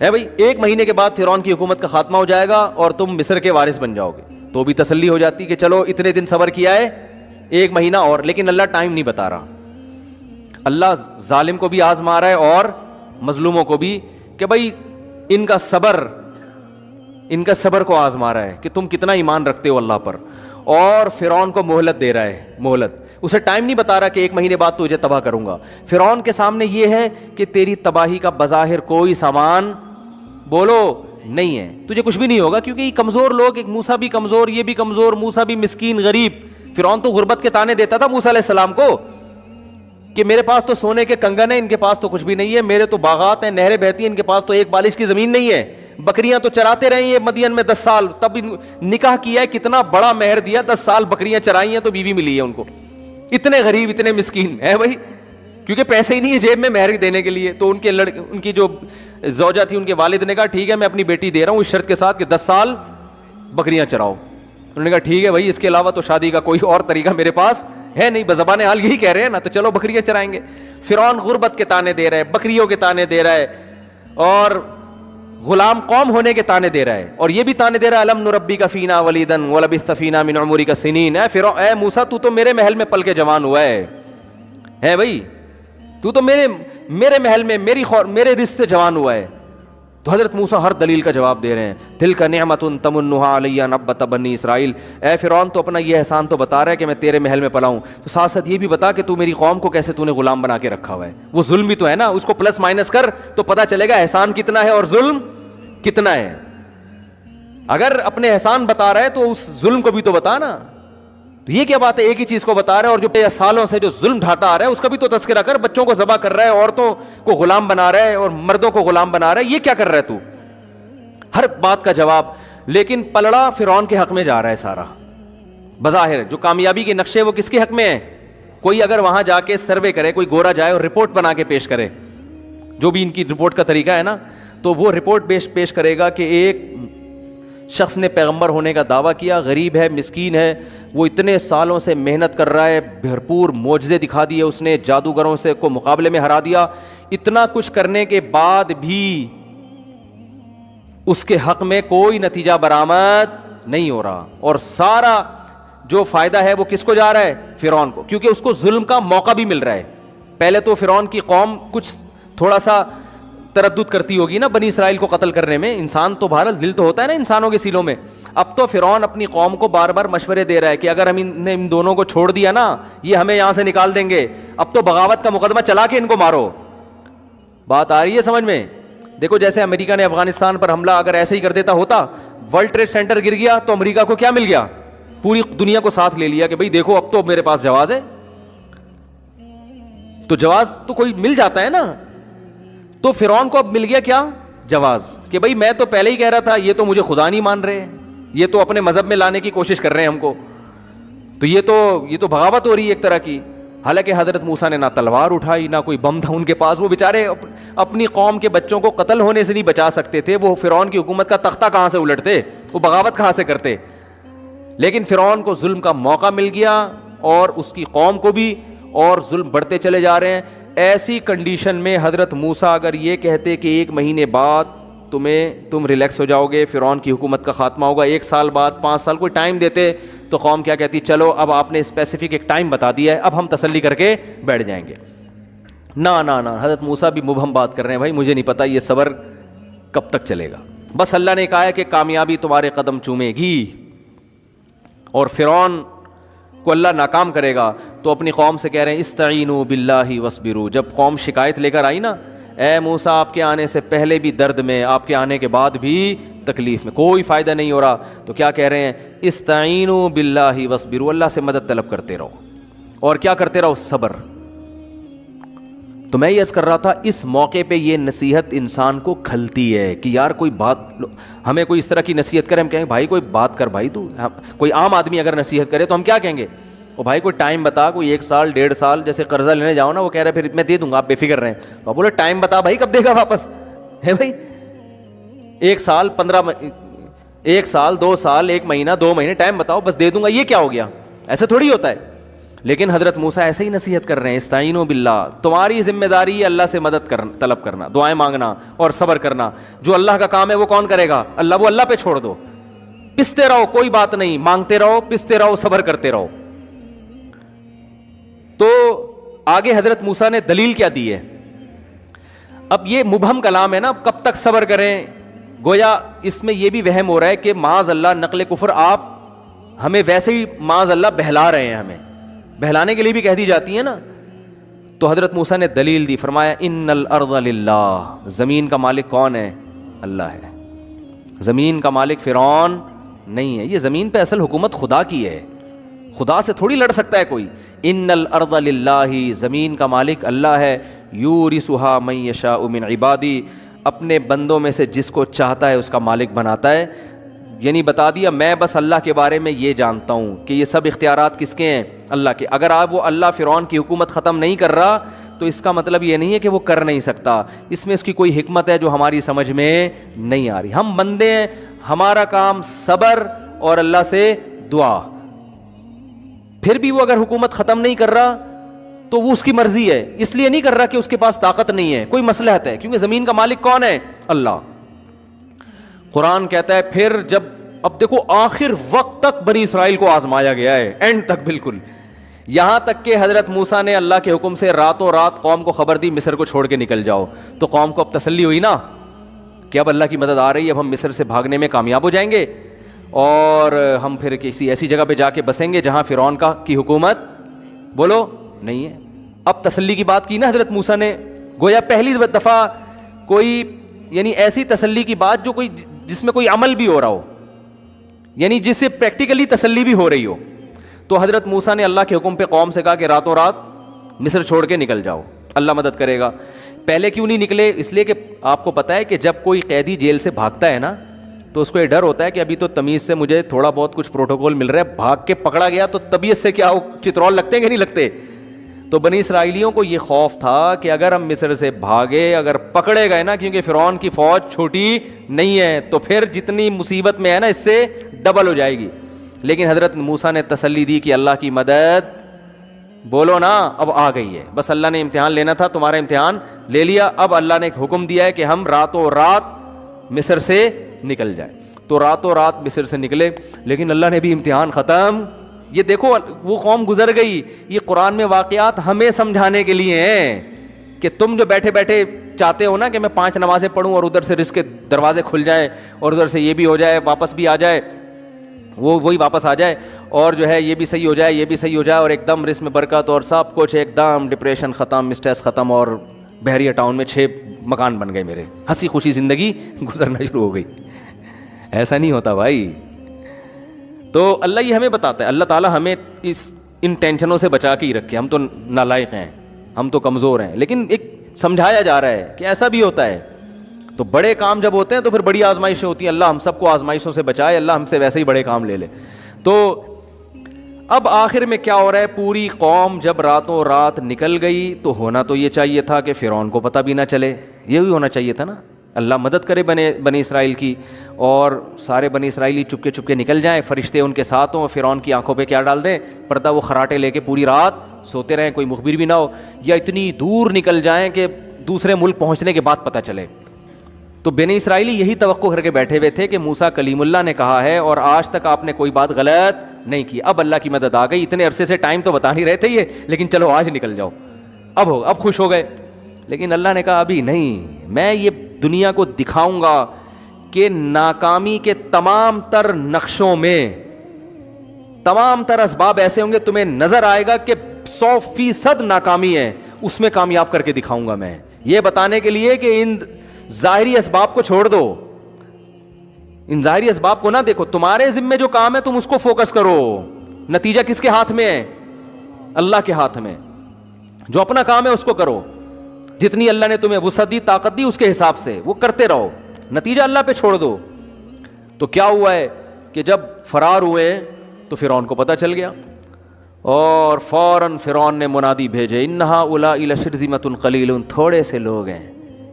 ہے بھائی, ایک مہینے کے بعد فرعون کی حکومت کا خاتمہ ہو جائے گا اور تم مصر کے وارث بن جاؤ گے, تو بھی تسلی ہو جاتی کہ چلو اتنے دن صبر کیا ہے, ایک مہینہ اور. لیکن اللہ ٹائم نہیں بتا رہا, اللہ ظالم کو بھی آزما رہا ہے اور مظلوموں کو بھی, کہ بھائی ان کا صبر کو آزما رہا ہے کہ تم کتنا ایمان رکھتے ہو اللہ پر, اور فرعون کو مہلت دے رہا ہے, مہلت, اسے ٹائم نہیں بتا رہا کہ ایک مہینے بعد تجھے تباہ کروں گا. فرعون کے سامنے یہ ہے کہ تیری تباہی کا بظاہر کوئی سامان بولو نہیں ہے, تجھے کچھ بھی نہیں ہوگا, کیونکہ یہ کمزور لوگ, ایک موسیٰ بھی کمزور, یہ بھی کمزور, موسیٰ بھی مسکین غریب. فرعون تو غربت کے تانے دیتا تھا موسیٰ علیہ السلام کو کہ میرے پاس تو سونے کے کنگن ہیں, ان کے پاس تو کچھ بھی نہیں ہے, میرے تو باغات ہیں, نہریں بہتی ہیں, ان کے پاس تو ایک بالش کی زمین نہیں ہے, بکریاں تو چراتے رہے ہیں مدین میں 10 سال, تب نکاح کیا ہے, کتنا بڑا مہر دیا, 10 سال بکریاں چرائی ہیں تو بیوی ملی ہے ان کو. اتنے غریب, اتنے مسکین ہے بھائی, کیونکہ پیسے ہی نہیں ہے جیب میں مہر دینے کے لیے. تو ان کی جو زوجہ تھی, ان کے والد نے کہا ٹھیک ہے میں اپنی بیٹی دے رہا ہوں اس شرط کے ساتھ کہ 10 سال بکریاں چراؤ. انہوں نے کہا ٹھیک ہے بھائی, اس کے علاوہ تو شادی کا کوئی اور طریقہ میرے پاس ہے نہیں, بزبان حال یہی کہہ رہے ہیں نا, تو چلو بکریاں چرائیں گے. فرعون غربت کے تانے دے رہا ہے, بکریوں کے تانے دے رہا ہے, اور غلام قوم ہونے کے تانے دے رہا ہے, اور یہ بھی تانے دے رہا ہے الم نربک فینا ولیدا ولبثت فینا من عمرک سنین. اے موسیٰ تو تو میرے محل میں پل کے جوان ہوا ہے بھائی, تو تو میرے محل میں میرے رزق سے جوان ہوا ہے. تو حضرت موسیٰ ہر دلیل کا جواب دے رہے ہیں, تلک نعمت تمنھا علی ان عبدت بنی اسرائیل. اے فرعون تو اپنا یہ احسان تو بتا رہا ہے کہ میں تیرے محل میں پلا ہوں, تو ساتھ ساتھ یہ بھی بتا کہ تو میری قوم کو کیسے تو نے غلام بنا کے رکھا ہوا ہے. وہ ظلم بھی تو ہے نا, اس کو پلس مائنس کر تو پتہ چلے گا احسان کتنا ہے اور ظلم کتنا ہے. اگر اپنے احسان بتا رہا ہے تو اس ظلم کو بھی تو بتا نا. تو یہ کیا بات ہے, ایک ہی چیز کو بتا رہا ہے, اور جو سالوں سے جو ظلم ڈھاتا آ رہا ہے اس کا بھی تو تذکرہ کر. بچوں کو ذبح کر رہا ہے, عورتوں کو غلام بنا رہا ہے, اور مردوں کو غلام بنا رہا ہے, یہ کیا کر رہا ہے تو, ہر بات کا جواب. لیکن پلڑا فرعون کے حق میں جا رہا ہے سارا. بظاہر جو کامیابی کے نقشے وہ کس کے حق میں ہیں. کوئی اگر وہاں جا کے سروے کرے, کوئی گورا جائے اور رپورٹ بنا کے پیش کرے, جو بھی ان کی رپورٹ کا طریقہ ہے نا, تو وہ رپورٹ پیش کرے گا کہ ایک شخص نے پیغمبر ہونے کا دعویٰ کیا, غریب ہے, مسکین ہے, وہ اتنے سالوں سے محنت کر رہا ہے, بھرپور معجزے دکھا دیے اس نے, جادوگروں سے کو مقابلے میں ہرا دیا, اتنا کچھ کرنے کے بعد بھی اس کے حق میں کوئی نتیجہ برآمد نہیں ہو رہا, اور سارا جو فائدہ ہے وہ کس کو جا رہا ہے, فرعون کو, کیونکہ اس کو ظلم کا موقع بھی مل رہا ہے. پہلے تو فرعون کی قوم کچھ تھوڑا سا تردد کرتی ہوگی نا بنی اسرائیل کو قتل کرنے میں. انسان تو بہرحال دل تو ہوتا ہے نا انسانوں کے سیلوں میں. اب تو فرعون اپنی قوم کو بار بار مشورے دے رہا ہے کہ اگر ہم ان دونوں کو چھوڑ دیا نا یہ ہمیں یہاں سے نکال دیں گے, اب تو بغاوت کا مقدمہ چلا کے ان کو مارو. بات آ رہی ہے سمجھ میں؟ دیکھو جیسے امریکہ نے افغانستان پر حملہ اگر ایسے ہی کر دیتا ہوتا, ورلڈ ٹریڈ سینٹر گر گیا تو امریکہ کو کیا مل گیا؟ پوری دنیا کو ساتھ لے لیا کہ بھئی دیکھو اب تو میرے پاس جواز ہے. تو جواز تو کوئی مل جاتا ہے نا. تو فرعون کو اب مل گیا کیا؟ جواز, کہ بھئی میں تو پہلے ہی کہہ رہا تھا یہ تو مجھے خدا نہیں مان رہے, یہ تو اپنے مذہب میں لانے کی کوشش کر رہے ہیں ہم کو, تو یہ تو بغاوت ہو رہی ہے ایک طرح کی. حالانکہ حضرت موسیٰ نے نہ تلوار اٹھائی نہ کوئی بم تھا ان کے پاس, وہ بیچارے اپنی قوم کے بچوں کو قتل ہونے سے نہیں بچا سکتے تھے, وہ فرعون کی حکومت کا تختہ کہاں سے الٹتے, وہ بغاوت کہاں سے کرتے. لیکن فرعون کو ظلم کا موقع مل گیا اور اس کی قوم کو بھی, اور ظلم بڑھتے چلے جا رہے ہیں. ایسی کنڈیشن میں حضرت موسیٰ اگر یہ کہتے کہ 1 مہینے بعد تم ریلیکس ہو جاؤ گے, فرعون کی حکومت کا خاتمہ ہوگا, 1 سال بعد 5 سال کوئی ٹائم دیتے, تو قوم کیا کہتی, چلو اب آپ نے اسپیسیفک ایک ٹائم بتا دیا ہے, اب ہم تسلی کر کے بیٹھ جائیں گے. نہ حضرت موسیٰ بھی مبہم بات کر رہے ہیں, بھائی مجھے نہیں پتا یہ صبر کب تک چلے گا. بس اللہ نے کہا ہے کہ کامیابی تمہارے قدم چومے گی, اور فرعون کو اللہ ناکام کرے گا. تو اپنی قوم سے کہہ رہے ہیں استعینوا باللہ واصبروا. جب قوم شکایت لے کر آئی نا, اے موسیٰ آپ کے آنے سے پہلے بھی درد میں, آپ کے آنے کے بعد بھی تکلیف میں, کوئی فائدہ نہیں ہو رہا, تو کیا کہہ رہے ہیں, استعینوا باللہ واصبروا, اللہ سے مدد طلب کرتے رہو, اور کیا کرتے رہو, صبر. تو میں یہ عرض کر رہا تھا اس موقع پہ یہ نصیحت انسان کو کھلتی ہے کہ یار کوئی بات, ہمیں کوئی اس طرح کی نصیحت کرے, ہم کہیں بھائی کوئی بات کر بھائی تو, کوئی عام آدمی اگر نصیحت کرے تو ہم کیا کہیں گے, او بھائی کوئی ٹائم بتا, کوئی 1 سال 1.5 سال, جیسے قرضہ لینے جاؤ نا وہ کہہ رہے پھر میں دے دوں گا آپ بے فکر رہیں, تو آپ بولے ٹائم بتا بھائی کب دے گا واپس, ہے بھائی 1 سال 1 سال 2 سال 1 مہینہ 2 مہینے ٹائم بتاؤ بس دے دوں گا, یہ کیا ہو گیا, ایسے تھوڑی ہوتا ہے. لیکن حضرت موسیٰ ایسے ہی نصیحت کر رہے ہیں, استعینوا باللہ, تمہاری ذمہ داری ہے اللہ سے مدد طلب کرنا, دعائیں مانگنا اور صبر کرنا. جو اللہ کا کام ہے وہ کون کرے گا, اللہ, وہ اللہ پہ چھوڑ دو, پستے رہو, کوئی بات نہیں, مانگتے رہو, پستے رہو, صبر کرتے رہو. تو آگے حضرت موسیٰ نے دلیل کیا دی ہے. اب یہ مبہم کلام ہے نا, کب تک صبر کریں, گویا اس میں یہ بھی وہم ہو رہا ہے کہ معاذ اللہ نقل کفر, آپ ہمیں ویسے ہی معاذ اللہ بہلا رہے ہیں, ہمیں بہلانے کے لیے بھی کہہ دی جاتی ہے نا. تو حضرت موسیٰ نے دلیل دی, فرمایا ان الارض للہ, زمین کا مالک کون ہے, اللہ ہے. زمین کا مالک فرعون نہیں ہے, یہ زمین پہ اصل حکومت خدا کی ہے, خدا سے تھوڑی لڑ سکتا ہے کوئی. ان الارض للہ, زمین کا مالک اللہ ہے. یورثھا من یشاء من عبادی, اپنے بندوں میں سے جس کو چاہتا ہے اس کا مالک بناتا ہے. یعنی بتا دیا میں بس اللہ کے بارے میں یہ جانتا ہوں کہ یہ سب اختیارات کس کے ہیں, اللہ کے. اگر آپ وہ اللہ فرعون کی حکومت ختم نہیں کر رہا تو اس کا مطلب یہ نہیں ہے کہ وہ کر نہیں سکتا, اس میں اس کی کوئی حکمت ہے جو ہماری سمجھ میں نہیں آ رہی. ہم بندے ہیں, ہمارا کام صبر اور اللہ سے دعا. پھر بھی وہ اگر حکومت ختم نہیں کر رہا تو وہ اس کی مرضی ہے, اس لیے نہیں کر رہا کہ اس کے پاس طاقت نہیں ہے, کوئی مصلحت ہے, کیونکہ زمین کا مالک کون ہے, اللہ. قرآن کہتا ہے پھر جب, اب دیکھو آخر وقت تک بنی اسرائیل کو آزمایا گیا ہے, اینڈ تک بالکل, یہاں تک کہ حضرت موسیٰ نے اللہ کے حکم سے راتوں رات قوم کو خبر دی مصر کو چھوڑ کے نکل جاؤ. تو قوم کو اب تسلی ہوئی نا کہ اب اللہ کی مدد آ رہی ہے, اب ہم مصر سے بھاگنے میں کامیاب ہو جائیں گے اور ہم پھر کسی ایسی جگہ پہ جا کے بسیں گے جہاں فرعون کی حکومت بولو نہیں ہے. اب تسلی کی بات کی نا حضرت موسیٰ نے, گویا پہلی دفعہ کوئی, یعنی ایسی تسلی کی بات جو کوئی, جس میں کوئی عمل بھی ہو رہا ہو, یعنی جس سے پریکٹیکلی تسلی بھی ہو رہی ہو. تو حضرت موسیٰ نے اللہ کے حکم پہ قوم سے کہا کہ راتوں رات مصر چھوڑ کے نکل جاؤ, اللہ مدد کرے گا. پہلے کیوں نہیں نکلے, اس لیے کہ آپ کو پتہ ہے کہ جب کوئی قیدی جیل سے بھاگتا ہے نا تو اس کو یہ ڈر ہوتا ہے کہ ابھی تو تمیز سے مجھے تھوڑا بہت کچھ پروٹوکول مل رہا ہے, بھاگ کے پکڑا گیا تو طبیعت سے کیا چترول لگتے ہیں کہ نہیں لگتے. تو بنی اسرائیلیوں کو یہ خوف تھا کہ اگر ہم مصر سے بھاگے, اگر پکڑے گئے نا, کیونکہ فرعون کی فوج چھوٹی نہیں ہے, تو پھر جتنی مصیبت میں ہے نا اس سے ڈبل ہو جائے گی. لیکن حضرت موسیٰ نے تسلی دی کہ اللہ کی مدد بولو نا اب آ گئی ہے, بس اللہ نے امتحان لینا تھا, تمہارا امتحان لے لیا. اب اللہ نے ایک حکم دیا ہے کہ ہم راتوں رات مصر سے نکل جائیں. تو راتوں رات مصر سے نکلے, لیکن اللہ نے بھی امتحان ختم. یہ دیکھو وہ قوم گزر گئی, یہ قرآن میں واقعات ہمیں سمجھانے کے لیے ہیں کہ تم جو بیٹھے بیٹھے چاہتے ہو نا کہ میں 5 نمازیں پڑھوں اور ادھر سے رزق کے دروازے کھل جائیں اور ادھر سے یہ بھی ہو جائے, واپس بھی آ جائے, وہی واپس آ جائے, اور جو ہے یہ بھی صحیح ہو جائے, یہ بھی صحیح ہو جائے, اور ایک دم رزق میں برکت اور سب کچھ ایک دم, ڈپریشن ختم, اسٹریس ختم, اور بحریہ ٹاؤن میں 6 مکان بن گئے میرے, ہنسی خوشی زندگی گزرنا شروع ہو گئی. ایسا نہیں ہوتا بھائی. تو اللہ یہ ہمیں بتاتا ہے, اللہ تعالیٰ ہمیں ان ٹینشنوں سے بچا کے ہی رکھے. ہم تو نالائق ہیں, ہم تو کمزور ہیں, لیکن ایک سمجھایا جا رہا ہے کہ ایسا بھی ہوتا ہے. تو بڑے کام جب ہوتے ہیں تو پھر بڑی آزمائشیں ہوتی ہیں. اللہ ہم سب کو آزمائشوں سے بچائے, اللہ ہم سے ویسے ہی بڑے کام لے لے. تو اب آخر میں کیا ہو رہا ہے, پوری قوم جب راتوں رات نکل گئی تو ہونا تو یہ چاہیے تھا کہ فرعون کو پتہ بھی نہ چلے, یہ بھی ہونا چاہیے تھا نا. اللہ مدد کرے بنی اسرائیل کی, اور سارے بنی اسرائیلی چپکے چپکے نکل جائیں, فرشتے ان کے ساتھ ہوں, فرعون کی آنکھوں پہ کیا ڈال دیں, پردہ, وہ خراٹے لے کے پوری رات سوتے رہیں, کوئی مخبر بھی نہ ہو, یا اتنی دور نکل جائیں کہ دوسرے ملک پہنچنے کے بعد پتہ چلے. تو بنی اسرائیلی یہی توقع کر کے بیٹھے ہوئے تھے کہ موسیٰ کلیم اللہ نے کہا ہے اور آج تک آپ نے کوئی بات غلط نہیں کی. اب اللہ کی مدد آ گئی. اتنے عرصے سے ٹائم تو بتا نہیں رہے تھے یہ, لیکن چلو آج نکل جاؤ, اب خوش ہو گئے. لیکن اللہ نے کہا ابھی نہیں, میں یہ دنیا کو دکھاؤں گا کہ ناکامی کے تمام تر نقشوں میں, تمام تر اسباب ایسے ہوں گے, تمہیں نظر آئے گا کہ 100% ناکامی ہے, اس میں کامیاب کر کے دکھاؤں گا میں. یہ بتانے کے لیے کہ ان ظاہری اسباب کو چھوڑ دو, ان ظاہری اسباب کو نہ دیکھو, تمہارے ذمے جو کام ہے تم اس کو فوکس کرو. نتیجہ کس کے ہاتھ میں ہے؟ اللہ کے ہاتھ میں. جو اپنا کام ہے اس کو کرو, جتنی اللہ نے تمہیں وسعت دی, طاقت دی, اس کے حساب سے وہ کرتے رہو, نتیجہ اللہ پہ چھوڑ دو. تو کیا ہوا ہے کہ جب فرار ہوئے تو فرعون کو پتہ چل گیا, اور فوراً فرعون نے منادی بھیجے, انہا اولئک لشرذمۃ قلیلون, تھوڑے سے لوگ ہیں,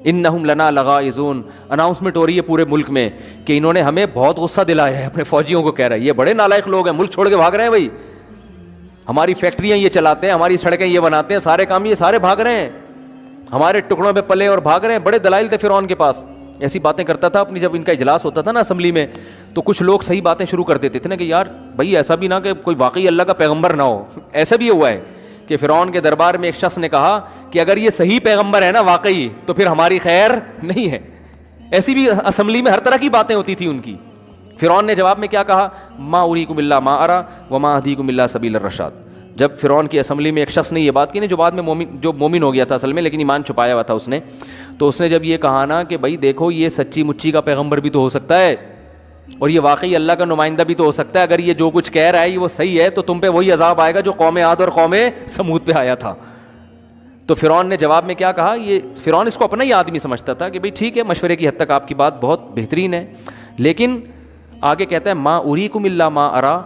انہم لنا لغائظون. اناؤنسمنٹ ہو رہی ہے پورے ملک میں کہ انہوں نے ہمیں بہت غصہ دلایا ہے. اپنے فوجیوں کو کہہ رہا ہے یہ بڑے نالائق لوگ ہیں, ملک چھوڑ کے بھاگ رہے ہیں بھائی, ہماری فیکٹریاں یہ چلاتے ہیں, ہماری سڑکیں یہ بناتے ہیں, سارے کام یہ سارے بھاگ رہے ہیں, ہمارے ٹکڑوں پہ پلے اور بھاگ رہے ہیں. بڑے دلائل تھے فرعون کے پاس. ایسی باتیں کرتا تھا اپنی, جب ان کا اجلاس ہوتا تھا نا اسمبلی میں, تو کچھ لوگ صحیح باتیں شروع کر دیتے تھے نا کہ یار بھائی ایسا بھی نہ کہ کوئی واقعی اللہ کا پیغمبر نہ ہو. ایسا بھی ہوا ہے کہ فرعون کے دربار میں ایک شخص نے کہا کہ اگر یہ صحیح پیغمبر ہے نا واقعی, تو پھر ہماری خیر نہیں ہے. ایسی بھی اسمبلی میں ہر طرح کی باتیں ہوتی تھی ان کی. فرعون نے جواب میں کیا کہا, ما اریکم الا ما ارى وما اهدیکم الا سبیل الرشاد. جب فرعون کی اسمبلی میں ایک شخص نے یہ بات کی نا, جو بعد میں مومن ہو گیا تھا اصل میں, لیکن ایمان چھپایا ہوا تھا اس نے, تو اس نے جب یہ کہا نا کہ بھائی دیکھو یہ سچی مچی کا پیغمبر بھی تو ہو سکتا ہے, اور یہ واقعی اللہ کا نمائندہ بھی تو ہو سکتا ہے. اگر یہ جو کچھ کہہ رہا ہے یہ وہ صحیح ہے, تو تم پہ وہی عذاب آئے گا جو قوم عاد اور قوم سمود پہ آیا تھا. تو فرعون نے جواب میں کیا کہا, یہ فرعون اس کو اپنا ہی آدمی سمجھتا تھا کہ بھئی ٹھیک ہے, مشورے کی حد تک آپ کی بات بہت بہترین ہے, لیکن آگے کہتا ہے ما اریکم الا ما ارى,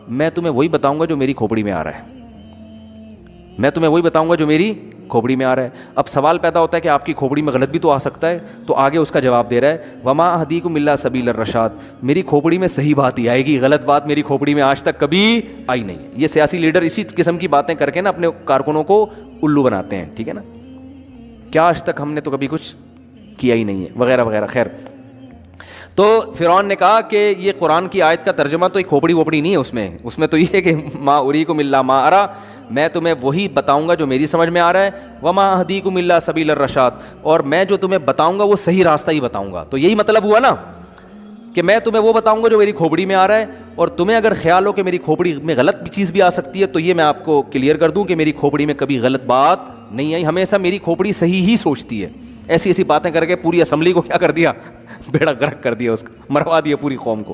میں تمہیں وہی بتاؤں گا جو میری کھوپڑی میں آ رہا ہے, میں تمہیں وہی بتاؤں گا جو میری کھوپڑی میں آ رہا ہے. اب سوال پیدا ہوتا ہے کہ آپ کی کھوپڑی میں غلط بھی تو آ سکتا ہے, تو آگے اس کا جواب دے رہا ہے وما اهدیکم الا سبیل الرشاد, میری کھوپڑی میں صحیح بات ہی آئے گی, غلط بات میری کھوپڑی میں آج تک کبھی آئی نہیں. یہ سیاسی لیڈر اسی قسم کی باتیں کر کے نا اپنے کارکنوں کو الو بناتے ہیں, ٹھیک ہے نا, کیا آج تک ہم نے تو کبھی کچھ کیا ہی نہیں ہے وغیرہ وغیرہ. خیر, تو فرعون نے کہا کہ یہ قرآن کی آیت کا ترجمہ تو ایک کھوپڑی ووپڑی نہیں ہے, اس میں تو یہ ہے کہ ما اریکم الا ما ارى, میں تمہیں وہی بتاؤں گا جو میری سمجھ میں آ رہا ہے, وما اهدیکم الا سبیل الرشاد, اور میں جو تمہیں بتاؤں گا وہ صحیح راستہ ہی بتاؤں گا. تو یہی مطلب ہوا نا کہ میں تمہیں وہ بتاؤں گا جو میری کھوپڑی میں آ رہا ہے, اور تمہیں اگر خیال ہو کہ میری کھوپڑی میں غلط بھی چیز بھی آ سکتی ہے, تو یہ میں آپ کو کلیئر کر دوں کہ میری کھوپڑی میں کبھی غلط بات نہیں آئی, ہمیشہ میری کھوپڑی صحیح ہی سوچتی ہے. ایسی ایسی باتیں کر کے پوری اسمبلی کو کیا کر دیا, بیڑا غرق کر دیا, اس کا مروا دیا پوری قوم کو.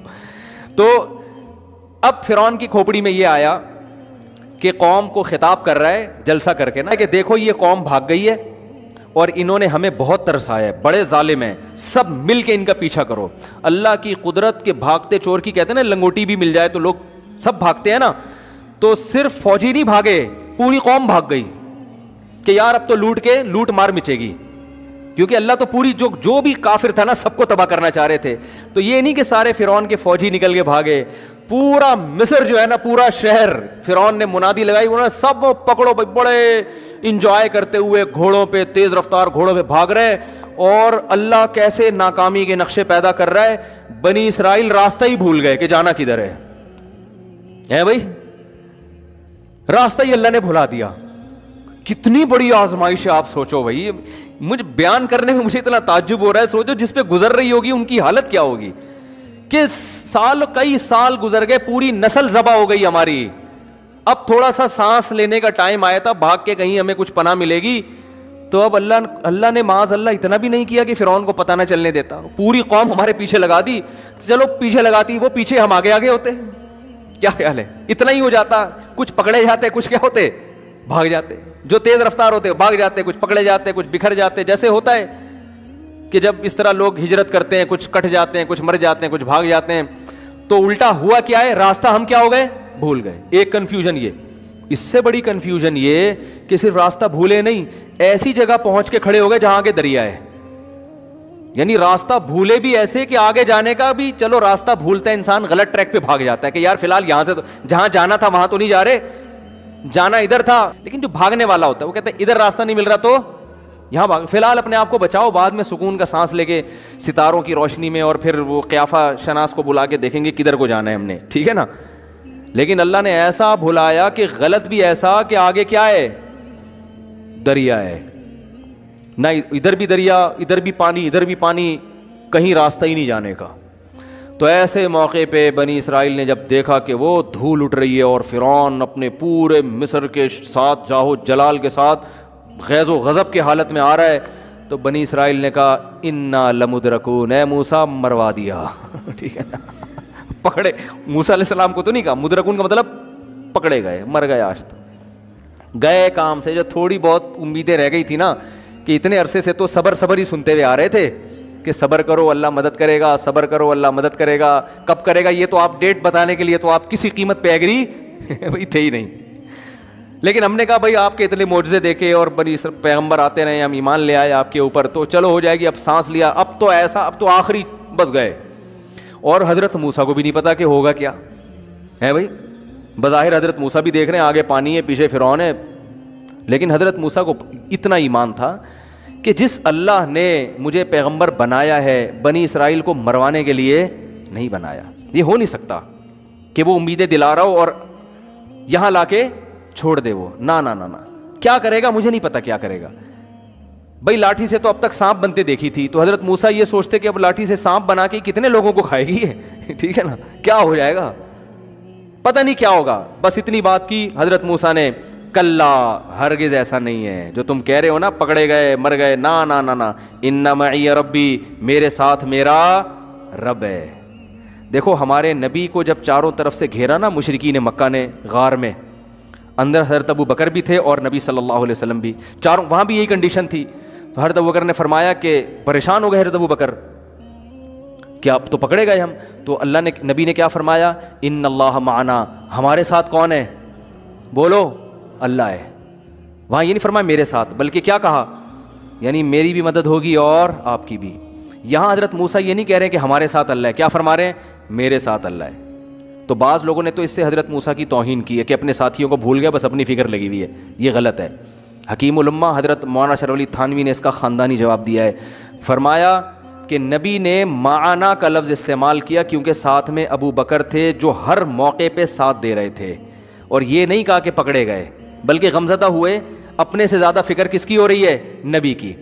تو اب فرعون کی کھوپڑی میں یہ آیا کہ قوم کو خطاب کر رہا ہے جلسہ کر کے نا کہ دیکھو یہ قوم بھاگ گئی ہے اور انہوں نے ہمیں بہت ترسایا ہے, بڑے ظالم ہیں, سب مل کے ان کا پیچھا کرو. اللہ کی قدرت کے بھاگتے چور کی کہتے ہیں نا, لنگوٹی بھی مل جائے تو لوگ سب بھاگتے ہیں نا, تو صرف فوجی نہیں بھاگے, پوری قوم بھاگ گئی کہ یار اب تو لوٹ مار مچے گی, کیونکہ اللہ تو پوری جو بھی کافر تھا نا سب کو تباہ کرنا چاہ رہے تھے. تو یہ نہیں کہ سارے فرعون کے فوجی نکل کے بھاگے, پورا مصر جو ہے نا, پورا شہر, فرعون نے منادی لگائی, انہوں نے سب پکڑو بھائی, بڑے انجوائے کرتے ہوئے گھوڑوں پہ, تیز رفتار گھوڑوں پہ بھاگ رہے. اور اللہ کیسے ناکامی کے نقشے پیدا کر رہا ہے, بنی اسرائیل راستہ ہی بھول گئے کہ جانا کدھر ہے بھائی, راستہ ہی اللہ نے بھلا دیا. کتنی بڑی آزمائش ہے, آپ سوچو بھائی, مجھے بیان کرنے میں مجھے اتنا تعجب ہو رہا ہے. سوچو جس پہ گزر رہی ہوگی ان کی حالت کیا ہوگی, کہ کئی سال گزر گئے, پوری نسل ذبح ہو گئی ہماری, اب تھوڑا سا سانس لینے کا ٹائم آیا تھا, بھاگ کے کہیں ہمیں کچھ پناہ ملے گی, تو اب اللہ نے معاذ اللہ اتنا بھی نہیں کیا کہ فرعون کو پتہ نہ چلنے دیتا, پوری قوم ہمارے پیچھے لگا دی. چلو پیچھے لگاتی, وہ پیچھے ہم آگے آگے ہوتے, کیا خیال ہے, اتنا ہی ہو جاتا, کچھ پکڑے جاتے, کچھ کیا ہوتے, بھاگ جاتے, جو تیز رفتار ہوتے بھاگ جاتے, کچھ پکڑے جاتے, کچھ بکھر جاتے. جیسے ہوتا ہے کہ جب اس طرح لوگ ہجرت کرتے ہیں, کچھ کٹ جاتے ہیں, کچھ مر جاتے ہیں, کچھ بھاگ جاتے ہیں, تو الٹا ہوا کیا ہے, راستہ ہم کیا ہو گئے, بھول گئے. ایک کنفیوژن یہ, اس سے بڑی کنفیوژن یہ کہ صرف راستہ بھولے نہیں, ایسی جگہ پہنچ کے کھڑے ہو گئے جہاں آگے دریا ہے. یعنی راستہ بھولے بھی ایسے کہ آگے جانے کا بھی, چلو راستہ بھولتا ہے انسان, غلط ٹریک پہ بھاگ جاتا ہے کہ یار فی الحال یہاں سے تو جہاں جانا تھا وہاں تو نہیں جا رہے, جانا ادھر تھا. لیکن جو بھاگنے والا ہوتا ہے وہ کہتا ہے ادھر راستہ نہیں مل رہا تو یہاں بھاگ, فی الحال اپنے آپ کو بچاؤ, بعد میں سکون کا سانس لے کے ستاروں کی روشنی میں, اور پھر وہ قیافہ شناس کو بلا کے دیکھیں گے کدھر کو جانا ہے ہم نے, ٹھیک ہے نا. لیکن اللہ نے ایسا بھلایا کہ غلط بھی ایسا کہ آگے کیا ہے, دریا ہے, نہ ادھر بھی دریا, ادھر بھی پانی, ادھر بھی پانی, کہیں راستہ ہی نہیں جانے کا. تو ایسے موقع پہ بنی اسرائیل نے جب دیکھا کہ وہ دھول اٹھ رہی ہے اور فرعون اپنے پورے مصر کے ساتھ جاہو جلال کے ساتھ غیظ و غضب کی حالت میں آ رہا ہے, تو بنی اسرائیل نے کہا انا لمدرکون, اے موسیٰ مروا دیا. ٹھیک ہے نا, پکڑے. موسیٰ علیہ السلام کو تو نہیں کہا, مدرکون کا مطلب پکڑے گئے, مر گئے آج تو, گئے کام سے. جو تھوڑی بہت امیدیں رہ گئی تھی نا, کہ اتنے عرصے سے تو صبر ہی سنتے ہوئے آ رہے تھے کہ صبر کرو اللہ مدد کرے گا, صبر کرو اللہ مدد کرے گا, کب کرے گا یہ تو آپ ڈیٹ بتانے کے لیے تو آپ کسی قیمت پہ ایگری بھائی تھے ہی نہیں. لیکن ہم نے کہا بھائی آپ کے اتنے معجزے دیکھے اور بنی پیغمبر آتے رہے, ہم ایمان لے آئے آپ کے اوپر, تو چلو ہو جائے گی. اب سانس لیا, اب تو ایسا, اب تو آخری بس گئے. اور حضرت موسیٰ کو بھی نہیں پتا کہ ہوگا کیا ہے بھائی. بظاہر حضرت موسیٰ بھی دیکھ رہے ہیں آگے پانی ہے, پیچھے فرعون ہے, لیکن حضرت موسیٰ کو اتنا ایمان تھا کہ جس اللہ نے مجھے پیغمبر بنایا ہے, بنی اسرائیل کو مروانے کے لیے نہیں بنایا. یہ ہو نہیں سکتا کہ وہ امیدیں دلا رہا ہو اور یہاں لا کے چھوڑ دے. وہ نا نا نا نا, کیا کرے گا مجھے نہیں پتا کیا کرے گا. بھائی لاٹھی سے تو اب تک سانپ بنتے دیکھی تھی, تو حضرت موسیٰ یہ سوچتے کہ اب لاٹھی سے سانپ بنا کے کتنے لوگوں کو کھائے گی ہے, ٹھیک ہے نا, کیا ہو جائے گا, پتہ نہیں کیا ہوگا. بس اتنی بات کی حضرت موسیٰ نے, کلا, ہرگز ایسا نہیں ہے جو تم کہہ رہے ہو نا, پکڑے گئے مر گئے, نا نا نا نا, ان معی ربی, میرے ساتھ میرا رب ہے. دیکھو ہمارے نبی کو جب چاروں طرف سے گھیرا نا مشرکین مکہ نے غار میں, اندر حضرت ابو بکر بھی تھے اور نبی صلی اللہ علیہ وسلم بھی, چاروں, وہاں بھی یہی کنڈیشن تھی. تو حضرت ابو بکر نے فرمایا کہ پریشان ہو گئے حضرت ابو بکر, کیا اب تو پکڑے گئے ہم. تو اللہ نے, نبی نے کیا فرمایا, ان اللہ معنا, ہمارے ساتھ کون ہے, بولو اللہ ہے. وہاں یہ نہیں فرمایا میرے ساتھ, بلکہ کیا کہا, یعنی میری بھی مدد ہوگی اور آپ کی بھی. یہاں حضرت موسیٰ یہ نہیں کہہ رہے کہ ہمارے ساتھ اللہ ہے, کیا فرما رہے ہیں, میرے ساتھ اللہ ہے. تو بعض لوگوں نے تو اس سے حضرت موسیٰ کی توہین کی ہے کہ اپنے ساتھیوں کو بھول گیا, بس اپنی فکر لگی ہوئی ہے. یہ غلط ہے. حکیم الامہ حضرت مولانا شرف علی تھانوی نے اس کا خاندانی جواب دیا ہے. فرمایا کہ نبی نے معنا کا لفظ استعمال کیا کیونکہ ساتھ میں ابو بکر تھے جو ہر موقع پہ ساتھ دے رہے تھے, اور یہ نہیں کہا کہ پکڑے گئے, بلکہ غمزدہ ہوئے. اپنے سے زیادہ فکر کس کی ہو رہی ہے, نبی کی.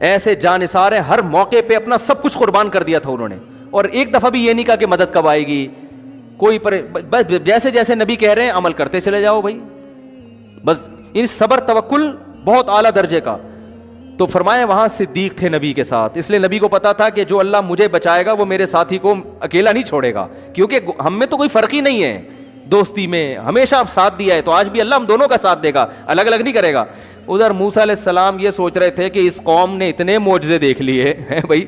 ایسے جانثار ہیں, ہر موقع پہ اپنا سب کچھ قربان کر دیا تھا انہوں نے, اور ایک دفعہ بھی یہ نہیں کہا کہ مدد کب آئے گی, کوئی بس جیسے جیسے نبی کہہ رہے ہیں عمل کرتے چلے جاؤ بھائی. بس ان صبر توکل بہت اعلیٰ درجے کا. تو فرمایا وہاں صدیق تھے نبی کے ساتھ, اس لیے نبی کو پتا تھا کہ جو اللہ مجھے بچائے گا وہ میرے ساتھی کو اکیلا نہیں چھوڑے گا, کیونکہ ہم میں تو کوئی فرق ہی نہیں ہے دوستی میں, ہمیشہ آپ ساتھ دیا ہے, تو آج بھی اللہ ہم دونوں کا ساتھ دے گا, الگ الگ نہیں کرے گا. ادھر موسیٰ علیہ السلام یہ سوچ رہے تھے کہ اس قوم نے اتنے معجزے دیکھ لیے ہیں بھائی,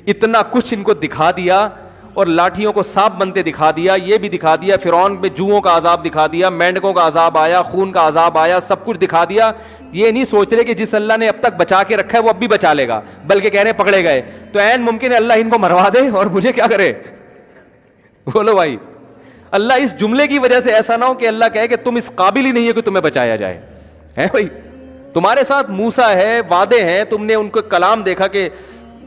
اتنا کچھ ان کو دکھا دیا, اور لاٹھیوں کو سانپ بنتے دکھا دیا, یہ بھی دکھا دیا, فرعون پہ جوؤں کا عذاب دکھا دیا, مینڈکوں کا عذاب آیا, خون کا عذاب آیا, سب کچھ دکھا دیا. یہ نہیں سوچ رہے کہ جس اللہ نے اب تک بچا کے رکھا ہے وہ اب بھی بچا لے گا, بلکہ کہہ رہے پکڑے گئے تو عین ممکن ہے اللہ ان کو مروا دے اور مجھے کیا کرے. بولو بھائی, اللہ اس جملے کی وجہ سے ایسا نہ ہو کہ اللہ کہے کہ تم اس قابل ہی نہیں ہے کہ تمہیں بچایا جائے. ہے بھائی, تمہارے ساتھ موسیٰ ہے, وعدے ہیں, تم نے ان کو کلام دیکھا کہ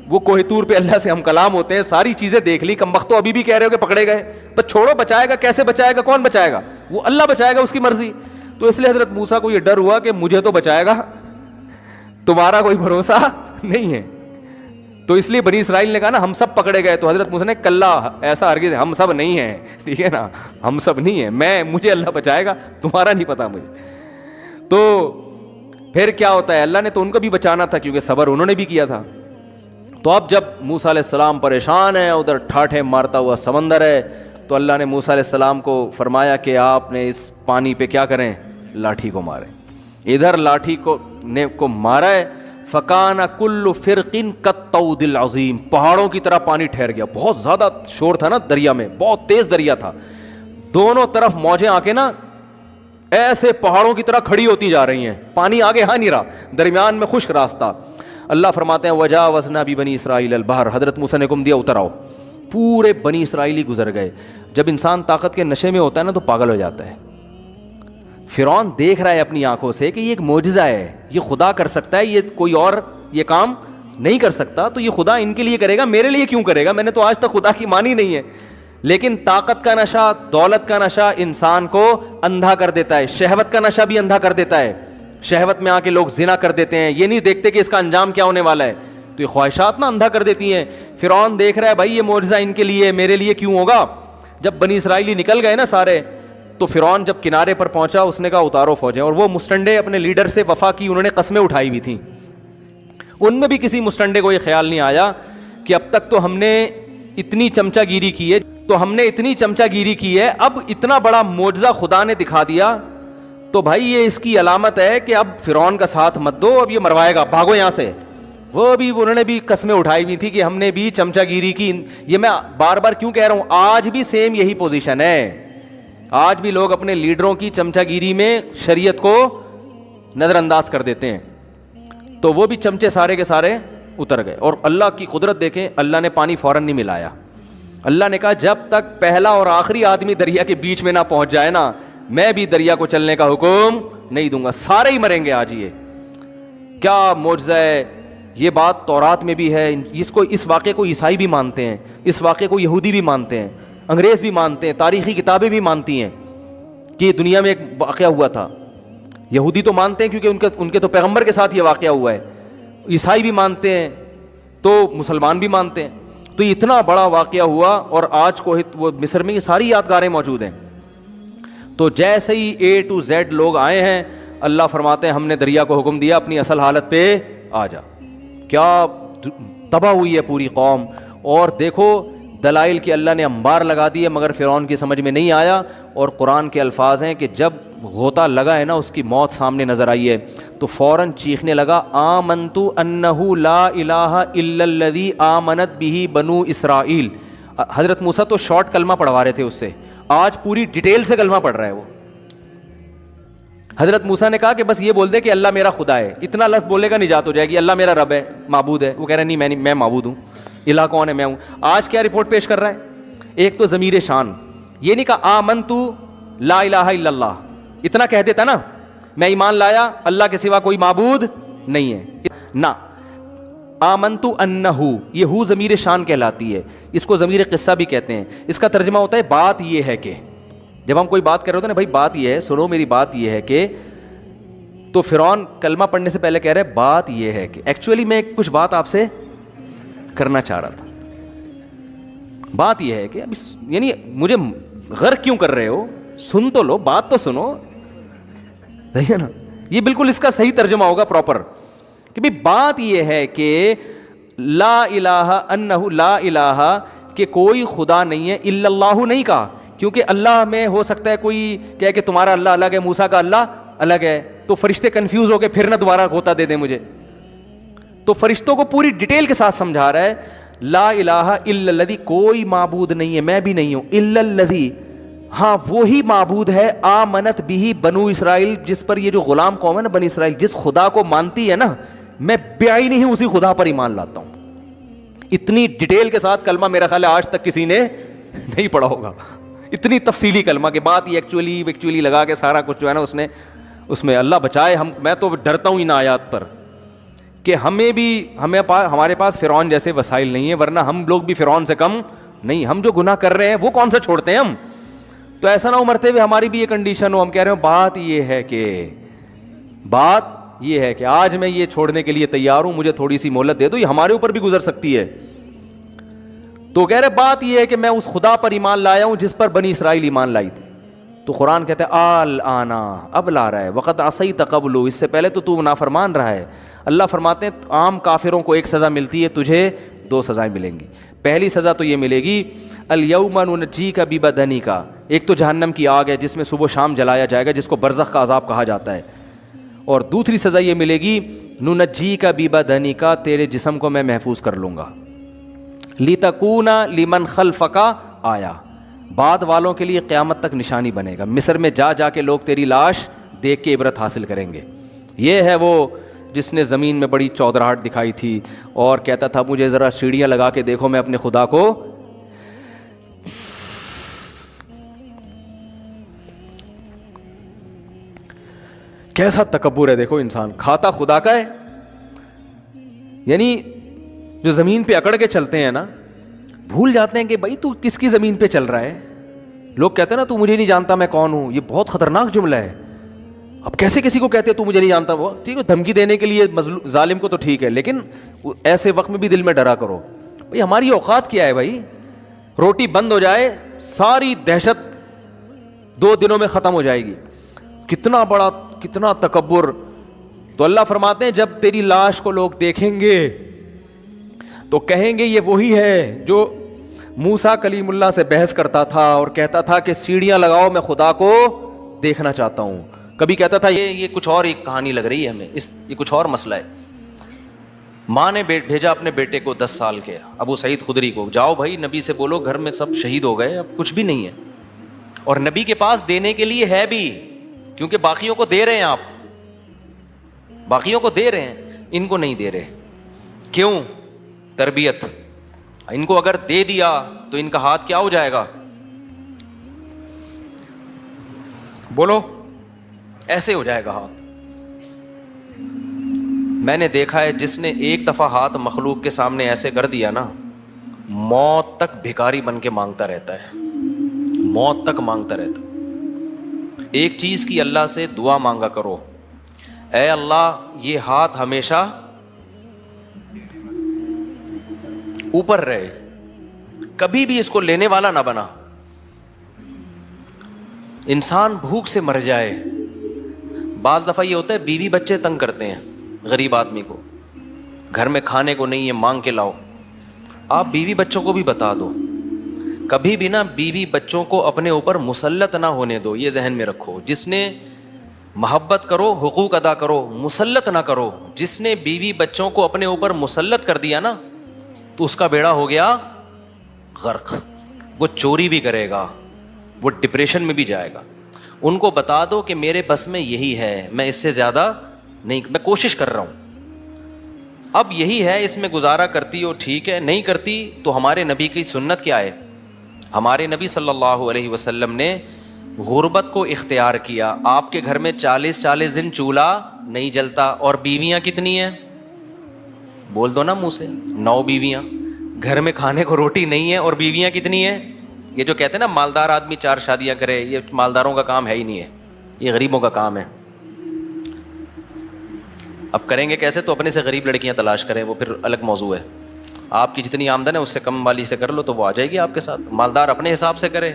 وہ کوہ طور پہ اللہ سے ہم کلام ہوتے ہیں, ساری چیزیں دیکھ لی, کم وقت تو ابھی بھی کہہ رہے ہو کہ پکڑے گئے. بس چھوڑو, بچائے گا, کیسے بچائے گا, کون بچائے گا, وہ اللہ بچائے گا, اس کی مرضی. تو اس لیے حضرت موسیٰ کو یہ ڈر ہوا کہ مجھے تو بچائے گا, تمہارا کوئی بھروسہ نہیں ہے. تو اس لیے بنی اسرائیل نے کہا نا ہم سب پکڑے گئے, تو حضرت موسیٰ نے کلا ایسا ہرگز, ہم سب نہیں ہیں, ٹھیک ہے نا, ہم سب نہیں ہیں, مجھے اللہ بچائے گا, تمہارا نہیں پتا مجھے. تو پھر کیا ہوتا ہے, اللہ نے تو ان کو بھی بچانا تھا کیونکہ صبر انہوں نے بھی کیا تھا. تو اب جب موسیٰ علیہ السلام پریشان ہیں, ادھر ٹھاٹھے مارتا ہوا سمندر ہے, تو اللہ نے موسیٰ علیہ السلام کو فرمایا کہ آپ نے اس پانی پہ کیا کریں, لاٹھی کو ماریں. ادھر لاٹھی کو مارا ہے, فکان کل فرقن کالطود العظیم, پہاڑوں کی طرح پانی ٹھہر گیا. بہت زیادہ شور تھا نا دریا میں, بہت تیز دریا تھا, دونوں طرف موجیں آ کے نا ایسے پہاڑوں کی طرح کھڑی ہوتی جا رہی ہیں, پانی آگے ہاں نہیں رہا, درمیان میں خشک راستہ. اللہ فرماتے ہیں وجاوزنا ببنی اسرائیل البحر, حضرت موسیٰ نے حکم دیا اتر آؤ, پورے بنی اسرائیلی گزر گئے. جب انسان طاقت کے نشے میں ہوتا ہے نا تو پاگل ہو جاتا ہے. فرعون دیکھ رہا ہے اپنی آنکھوں سے کہ یہ ایک معجزہ ہے, یہ خدا کر سکتا ہے, یہ کوئی اور یہ کام نہیں کر سکتا, تو یہ خدا ان کے لیے کرے گا, میرے لیے کیوں کرے گا, میں نے تو آج تک خدا کی مانی نہیں ہے. لیکن طاقت کا نشہ, دولت کا نشہ انسان کو اندھا کر دیتا ہے, شہوت کا نشہ بھی اندھا کر دیتا ہے. شہوت میں آ کے لوگ زنا کر دیتے ہیں, یہ نہیں دیکھتے کہ اس کا انجام کیا ہونے والا ہے, تو یہ خواہشات نا اندھا کر دیتی ہیں. فرعون دیکھ رہا ہے بھائی یہ معجزہ ان کے لیے, میرے لیے کیوں ہوگا. جب بنی اسرائیلی نکل گئے نا سارے, تو فرعون جب کنارے پر پہنچا اس نے کہا اتارو فوجیں, اور وہ مسٹنڈے اپنے لیڈر سے وفا کی, انہوں نے قسمیں اٹھائی ہوئی تھیں. ان میں بھی کسی مسٹنڈے کو یہ خیال نہیں آیا کہ اب تک تو ہم نے اتنی چمچہ گیری کی ہے, اب اتنا بڑا معجزہ خدا نے دکھا دیا, تو بھائی یہ اس کی علامت ہے کہ اب فرعون کا ساتھ مت دو, اب یہ مروائے گا, بھاگو یہاں سے. وہ بھی انہوں نے بھی قسمیں اٹھائی ہوئی تھی کہ ہم نے بھی چمچہ گیری کی. یہ میں بار بار کیوں کہہ رہا ہوں, آج بھی سیم یہی پوزیشن ہے. آج بھی لوگ اپنے لیڈروں کی چمچہ گیری میں شریعت کو نظر انداز کر دیتے ہیں. تو وہ بھی چمچے سارے کے سارے اتر گئے. اور اللہ کی قدرت دیکھیں, اللہ نے پانی فوراً نہیں ملایا. اللہ نے کہا جب تک پہلا اور آخری آدمی دریا کے بیچ میں نہ پہنچ جائے نا, میں بھی دریا کو چلنے کا حکم نہیں دوں گا, سارے ہی مریں گے آج. یہ کیا معجزہ ہے. یہ بات تورات میں بھی ہے, اس واقعے کو عیسائی بھی مانتے ہیں, اس واقعے کو یہودی بھی مانتے ہیں, انگریز بھی مانتے ہیں, تاریخی کتابیں بھی مانتی ہیں کہ دنیا میں ایک واقعہ ہوا تھا. یہودی تو مانتے ہیں کیونکہ ان کے تو پیغمبر کے ساتھ یہ واقعہ ہوا ہے, عیسائی بھی مانتے ہیں, تو مسلمان بھی مانتے ہیں. تو یہ اتنا بڑا واقعہ ہوا, اور آج کو وہ مصر میں یہ ساری یادگاریں موجود ہیں. تو جیسے ہی اے ٹو زیڈ لوگ آئے ہیں, اللہ فرماتے ہیں ہم نے دریا کو حکم دیا اپنی اصل حالت پہ آ جا. کیا تباہ ہوئی ہے پوری قوم. اور دیکھو دلائل کہ اللہ نے انبار لگا دی ہے, مگر فرعون کی سمجھ میں نہیں آیا. اور قرآن کے الفاظ ہیں کہ جب غوطہ لگا ہے نا, اس کی موت سامنے نظر آئی ہے, تو فوراً چیخنے لگا آمنت انہ لا الہ الا الذی آمنت بہ بنو اسرائیل. حضرت موسیٰ تو شارٹ کلمہ پڑھوا رہے تھے اس سے, آج پوری ڈیٹیل سے کلمہ پڑھ رہا ہے وہ. حضرت موسیٰ نے کہا کہ بس یہ بول دے کہ اللہ میرا خدا ہے, اتنا لفظ بولے گا نجات ہو جائے گی. اللہ میرا رب ہے, معبود ہے. وہ کہہ رہا ہے نہیں, میں معبود ہوں, الہ کون ہے, میں ہوں. آج کیا رپورٹ پیش کر رہا ہے, ایک تو ضمیر شان, یہ نہیں کہا آمنت لا الہ الا اللہ, اتنا کہہ دیتا نا میں ایمان لایا اللہ کے سوا کوئی معبود نہیں ہے, نہ آمنت انہ, یہ ہو ضمیر شان کہلاتی ہے. اس کو ضمیر قصہ بھی کہتے ہیں. اس کا ترجمہ ہوتا ہے بات یہ ہے کہ, جب ہم کوئی بات کر رہے ہوتے ہیں نا, بھائی بات یہ ہے, سنو میری بات یہ ہے کہ, تو فرعون کلمہ پڑھنے سے پہلے کہہ رہے بات یہ ہے کہ, ایکچولی میں کچھ بات آپ سے کرنا چاہ رہا تھا. بات یہ ہے کہ اب یعنی مجھے غرق کیوں کر رہے ہو, سن تو لو, بات تو سنو, صحیح ہے نا. یہ بالکل اس کا صحیح ترجمہ ہوگا پراپر کہ بھی بات یہ ہے کہ لا الہ انہ, لا الہ کہ کوئی خدا نہیں ہے, الا اللہ نہیں کہا, کیونکہ اللہ میں ہو سکتا ہے کوئی کہے کہ تمہارا اللہ الگ ہے, موسیٰ کا اللہ الگ ہے, تو فرشتے کنفیوز ہو کے پھر نہ دوبارہ غوطہ دے دیں مجھے. تو فرشتوں کو پوری ڈیٹیل کے ساتھ سمجھا رہا ہے, لا الہ الا الذی, کوئی معبود نہیں ہے, میں بھی نہیں ہوں, الا الذی, ہاں وہی معبود ہے, آمنت بھی بنو اسرائیل, جس پر یہ جو غلام قوم ہے نا بنی اسرائیل, جس خدا کو مانتی ہے نا, میں بیعی نہیں ہوں, اسی خدا پر ایمان لاتا ہوں. اتنی ڈیٹیل کے ساتھ کلمہ میرا خیال ہے آج تک کسی نے نہیں پڑھا ہوگا, اتنی تفصیلی کلمہ کہ بات یہ ایکچولی لگا کے سارا کچھ جو ہے نا اس میں اللہ بچائے. میں تو ڈرتا ہوں ان آیات پر کہ ہمارے پاس فرعون جیسے وسائل نہیں ہیں, ورنہ ہم لوگ بھی فرعون سے کم نہیں. ہم جو گناہ کر رہے ہیں وہ کون سا چھوڑتے ہیں ہم, تو ایسا نہ ہو مرتے ہوئے ہماری بھی یہ کنڈیشن ہو. ہم کہہ رہے ہوں بات یہ ہے کہ آج میں یہ چھوڑنے کے لیے تیار ہوں, مجھے تھوڑی سی مہلت دے دو, یہ ہمارے اوپر بھی گزر سکتی ہے. تو کہہ رہے بات یہ ہے کہ میں اس خدا پر ایمان لایا ہوں جس پر بنی اسرائیل ایمان لائی تھی. تو قرآن کہتا ہے آنا, اب لا رہا ہے, وقت عصیت قبل, اس سے پہلے تو نافرمان رہا ہے. اللہ فرماتے ہیں عام کافروں کو ایک سزا ملتی ہے, تجھے 2 سزائیں ملیں گی. پہلی سزا تو یہ ملے گی الیوم ننجیک ببدنک, ایک تو جہنم کی آگ ہے جس میں صبح و شام جلایا جائے گا, جس کو برزخ کا عذاب کہا جاتا ہے. اور دوسری سزا یہ ملے گی ننجیک ببدنک, تیرے جسم کو میں محفوظ کر لوں گا. لتکون لمن خلفک آیا, بعد والوں کے لیے قیامت تک نشانی بنے گا. مصر میں جا کے لوگ تیری لاش دیکھ کے عبرت حاصل کریں گے. یہ ہے وہ جس نے زمین میں بڑی چودراہٹ دکھائی تھی اور کہتا تھا مجھے ذرا سیڑھیاں لگا کے دیکھو میں اپنے خدا کو. کیسا تکبر ہے دیکھو, انسان کھاتا خدا کا ہے. یعنی جو زمین پہ اکڑ کے چلتے ہیں نا, بھول جاتے ہیں کہ بھائی تو کس کی زمین پہ چل رہا ہے. لوگ کہتے ہیں نا تو مجھے نہیں جانتا میں کون ہوں, یہ بہت خطرناک جملہ ہے. اب کیسے کسی کو کہتے تو مجھے نہیں جانتا, وہ ٹھیک ہے دھمکی دینے کے لیے ظالم کو تو ٹھیک ہے, لیکن ایسے وقت میں بھی دل میں ڈرا کرو بھائی ہماری اوقات کیا ہے. بھائی روٹی بند ہو جائے ساری دہشت 2 دنوں میں ختم ہو جائے گی. کتنا تکبر. تو اللہ فرماتے ہیں جب تیری لاش کو لوگ دیکھیں گے تو کہیں گے یہ وہی ہے جو موسیٰ کلیم اللہ سے بحث کرتا تھا اور کہتا تھا کہ سیڑھیاں لگاؤ میں خدا کو دیکھنا چاہتا ہوں. کبھی کہتا تھا یہ کچھ اور ایک کہانی لگ رہی ہے ہمیں, یہ کچھ اور مسئلہ ہے. ماں نے بھیجا اپنے بیٹے کو 10 سال کے ابو سعید خدری کو, جاؤ بھائی نبی سے بولو گھر میں سب شہید ہو گئے, اب کچھ بھی نہیں ہے. اور نبی کے پاس دینے کے لیے ہے بھی, کیونکہ باقیوں کو دے رہے ہیں, آپ باقیوں کو دے رہے ہیں, ان کو نہیں دے رہے. کیوں؟ تربیت. ان کو اگر دے دیا تو ان کا ہاتھ کیا ہو جائے گا؟ بولو, ایسے ہو جائے گا ہاتھ. میں نے دیکھا ہے جس نے ایک دفعہ ہاتھ مخلوق کے سامنے ایسے کر دیا نا, موت تک بھکاری بن کے مانگتا رہتا ہے, موت تک مانگتا رہتا. ایک چیز کی اللہ سے دعا مانگا کرو, اے اللہ یہ ہاتھ ہمیشہ اوپر رہے, کبھی بھی اس کو لینے والا نہ بنا. انسان بھوک سے مر جائے. بعض دفعہ یہ ہوتا ہے بیوی بچے تنگ کرتے ہیں غریب آدمی کو, گھر میں کھانے کو نہیں ہے مانگ کے لاؤ. آپ بیوی بچوں کو بھی بتا دو, کبھی بھی نا بیوی بچوں کو اپنے اوپر مسلط نہ ہونے دو. یہ ذہن میں رکھو, جس نے محبت کرو حقوق ادا کرو, مسلط نہ کرو. جس نے بیوی بچوں کو اپنے اوپر مسلط کر دیا نا تو اس کا بیڑا ہو گیا غرق. وہ چوری بھی کرے گا, وہ ڈپریشن میں بھی جائے گا. ان کو بتا دو کہ میرے بس میں یہی ہے, میں اس سے زیادہ نہیں, میں کوشش کر رہا ہوں, اب یہی ہے, اس میں گزارا کرتی ہو ٹھیک ہے, نہیں کرتی تو ہمارے نبی کی سنت کیا ہے. ہمارے نبی صلی اللہ علیہ وسلم نے غربت کو اختیار کیا. آپ کے گھر میں 40 دن چولہا نہیں جلتا, اور بیویاں کتنی ہیں؟ بول دو نا منہ سے, 9 بیویاں. گھر میں کھانے کو روٹی نہیں ہے اور بیویاں کتنی ہیں؟ یہ جو کہتے ہیں نا مالدار آدمی 4 شادیاں کرے, یہ مالداروں کا کام ہے ہی نہیں ہے, یہ غریبوں کا کام ہے. اب کریں گے کیسے؟ تو اپنے سے غریب لڑکیاں تلاش کریں, وہ پھر الگ موضوع ہے. آپ کی جتنی آمدن ہے اس سے کم والی سے کر لو تو وہ آ جائے گی آپ کے ساتھ. مالدار اپنے حساب سے کرے,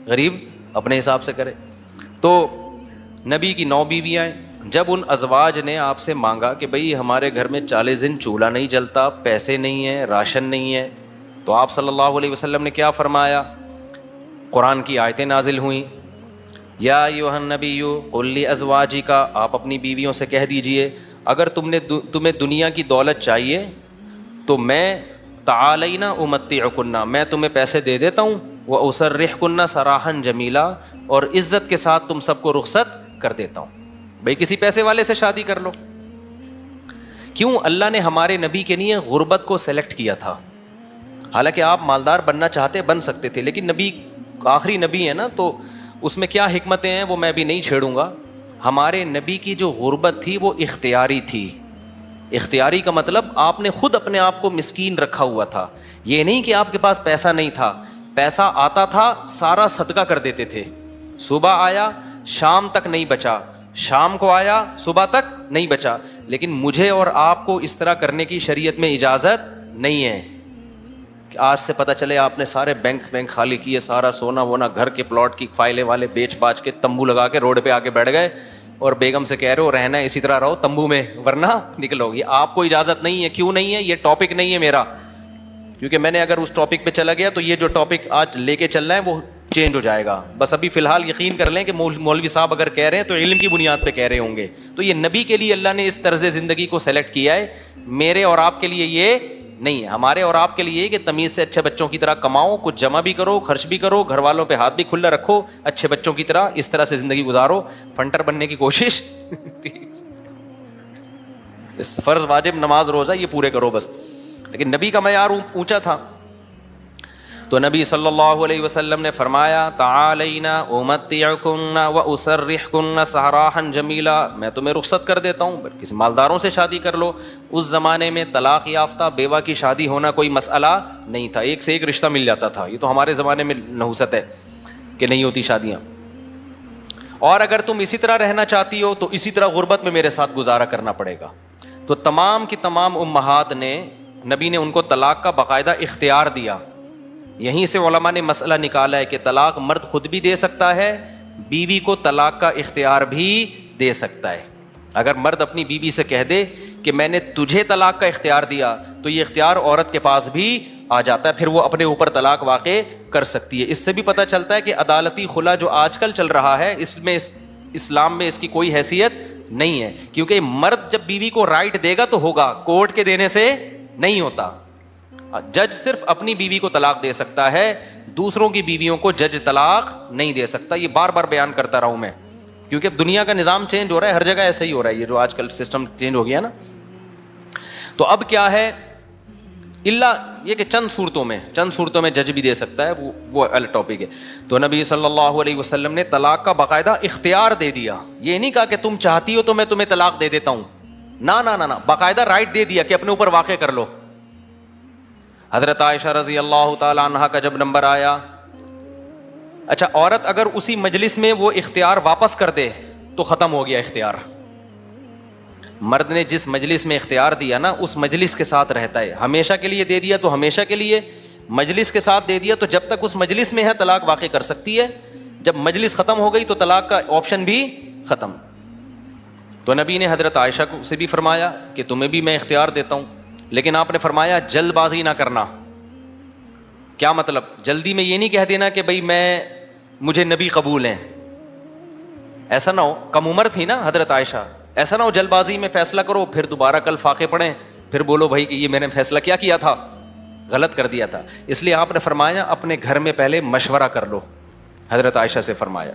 غریب اپنے حساب سے کرے. تو نبی کی 9 بیویاں ہیں. جب ان ازواج نے آپ سے مانگا کہ بھئی ہمارے گھر میں 40 دن چولہا نہیں جلتا, پیسے نہیں ہیں, راشن نہیں ہے, تو آپ صلی اللہ علیہ وسلم نے کیا فرمایا؟ قرآن کی آیتیں نازل ہوئیں, یا ایھا النبی قل لازواجک, آپ اپنی بیویوں سے کہہ دیجئے اگر تمہیں دنیا کی دولت چاہیے تو میں تعالینا امتعکن, میں تمہیں پیسے دے دیتا ہوں, واسرحکن سراحا جمیلا, اور عزت کے ساتھ تم سب کو رخصت کر دیتا ہوں. بھئی کسی پیسے والے سے شادی کر لو. کیوں؟ اللہ نے ہمارے نبی کے لیے غربت کو سلیکٹ کیا تھا. حالانکہ آپ مالدار بننا چاہتے بن سکتے تھے, لیکن نبی آخری نبی ہے نا, تو اس میں کیا حکمتیں ہیں وہ میں بھی نہیں چھیڑوں گا. ہمارے نبی کی جو غربت تھی وہ اختیاری تھی. اختیاری کا مطلب آپ نے خود اپنے آپ کو مسکین رکھا ہوا تھا. یہ نہیں کہ آپ کے پاس پیسہ نہیں تھا, پیسہ آتا تھا سارا صدقہ کر دیتے تھے. صبح آیا شام تک نہیں بچا, شام کو آیا صبح تک نہیں بچا. لیکن مجھے اور آپ کو اس طرح کرنے کی شریعت میں اجازت نہیں ہے کہ آج سے پتہ چلے آپ نے سارے بینک خالی کیے, سارا سونا وونا, گھر کے پلاٹ کی فائلیں والے بیچ باچ کے تمبو لگا کے روڈ پہ آ کے بیٹھ گئے اور بیگم سے کہہ رہے ہو رہنا ہے اسی طرح رہو تمبو میں ورنہ نکلو. یہ آپ کو اجازت نہیں ہے. کیوں نہیں ہے؟ یہ ٹاپک نہیں ہے میرا, کیونکہ میں نے اگر اس ٹاپک پہ چلا گیا تو یہ جو ٹاپک آج لے کے چل رہا ہے وہ چینج ہو جائے گا. بس ابھی فی الحال یقین کر لیں کہ مولوی صاحب اگر کہہ رہے ہیں تو علم کی بنیاد پہ کہہ رہے ہوں گے. تو یہ نبی کے لیے اللہ نے اس طرز زندگی کو سلیکٹ کیا ہے, میرے اور آپ کے لیے یہ نہیں ہے. ہمارے اور آپ کے لیے یہ کہ تمیز سے اچھے بچوں کی طرح کماؤ, کچھ جمع بھی کرو, خرچ بھی کرو, گھر والوں پہ ہاتھ بھی کھلا رکھو, اچھے بچوں کی طرح اس طرح سے زندگی گزارو. فنٹر بننے کی کوشش فرض واجب نماز روزہ یہ پورے کرو بس. لیکن نبی کا معیار اونچا تھا. تو نبی صلی اللہ علیہ وسلم نے فرمایا تعالینا امتعکن واسرحکن سراحا جمیلا, میں تمہیں رخصت کر دیتا ہوں, کسی مالداروں سے شادی کر لو. اس زمانے میں طلاق یافتہ بیوہ کی شادی ہونا کوئی مسئلہ نہیں تھا, ایک سے ایک رشتہ مل جاتا تھا. یہ تو ہمارے زمانے میں نحوست ہے کہ نہیں ہوتی شادیاں. اور اگر تم اسی طرح رہنا چاہتی ہو تو اسی طرح غربت میں میرے ساتھ گزارا کرنا پڑے گا. تو تمام کی تمام امہات نے, نبی نے ان کو طلاق کا باقاعدہ اختیار دیا. یہیں سے علماء نے مسئلہ نکالا ہے کہ طلاق مرد خود بھی دے سکتا ہے, بیوی کو طلاق کا اختیار بھی دے سکتا ہے. اگر مرد اپنی بیوی سے کہہ دے کہ میں نے تجھے طلاق کا اختیار دیا تو یہ اختیار عورت کے پاس بھی آ جاتا ہے, پھر وہ اپنے اوپر طلاق واقع کر سکتی ہے. اس سے بھی پتہ چلتا ہے کہ عدالتی خلا جو آج کل چل رہا ہے اس میں اسلام میں اس کی کوئی حیثیت نہیں ہے, کیونکہ مرد جب بیوی کو رائٹ دے گا تو ہوگا, کورٹ کے دینے سے نہیں ہوتا. جج صرف اپنی بیوی کو طلاق دے سکتا ہے, دوسروں کی بیویوں کو جج طلاق نہیں دے سکتا. یہ بار بار بیان کرتا رہا ہوں میں, کیونکہ اب دنیا کا نظام چینج ہو رہا ہے, ہر جگہ ایسا ہی ہو رہا ہے, یہ جو آج کل سسٹم چینج ہو گیا نا. تو اب کیا ہے, اللہ یہ کہ چند صورتوں میں جج بھی دے سکتا ہے, وہ الگ ٹاپک ہے. تو نبی صلی اللہ علیہ وسلم نے طلاق کا باقاعدہ اختیار دے دیا. یہ نہیں کہا کہ تم چاہتی ہو تو میں تمہیں طلاق دے دیتا ہوں, نہ, باقاعدہ رائٹ دے دیا کہ اپنے اوپر واقع کر لو. حضرت عائشہ رضی اللہ تعالی عنہا کا جب نمبر آیا, اچھا عورت اگر اسی مجلس میں وہ اختیار واپس کر دے تو ختم ہو گیا اختیار. مرد نے جس مجلس میں اختیار دیا نا اس مجلس کے ساتھ رہتا ہے, ہمیشہ کے لیے دے دیا تو ہمیشہ کے لیے, مجلس کے ساتھ دے دیا تو جب تک اس مجلس میں ہے طلاق واقع کر سکتی ہے, جب مجلس ختم ہو گئی تو طلاق کا آپشن بھی ختم. تو نبی نے حضرت عائشہ کو سے بھی فرمایا کہ تمہیں بھی میں اختیار دیتا ہوں, لیکن آپ نے فرمایا جلد بازی نہ کرنا. کیا مطلب؟ جلدی میں یہ نہیں کہہ دینا کہ بھائی مجھے نبی قبول ہیں, ایسا نہ ہو. کم عمر تھی نا حضرت عائشہ, ایسا نہ ہو جلد بازی میں فیصلہ کرو پھر دوبارہ کل فاقے پڑیں, پھر بولو بھائی کہ یہ میں نے فیصلہ کیا تھا, غلط کر دیا تھا. اس لیے آپ نے فرمایا اپنے گھر میں پہلے مشورہ کر لو. حضرت عائشہ سے فرمایا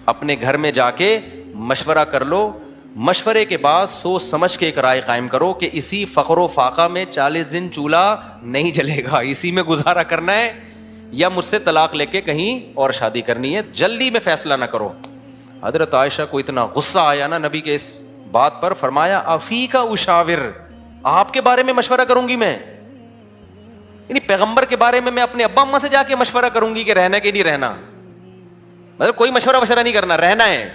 اپنے گھر میں جا کے مشورہ کر لو, مشورے کے بعد سوچ سمجھ کے ایک رائے قائم کرو کہ اسی فقر و فاقہ میں 40 دن چولہا نہیں جلے گا, اسی میں گزارا کرنا ہے یا مجھ سے طلاق لے کے کہیں اور شادی کرنی ہے. جلدی میں فیصلہ نہ کرو. حضرت عائشہ کو اتنا غصہ آیا نا نبی کے اس بات پر, فرمایا افی کا اشاور, آپ کے بارے میں مشورہ کروں گی میں, یعنی پیغمبر کے بارے میں اپنے ابا اماں سے جا کے مشورہ کروں گی کہ رہنا کہ نہیں رہنا, مطلب کوئی مشورہ نہیں کرنا, رہنا ہے.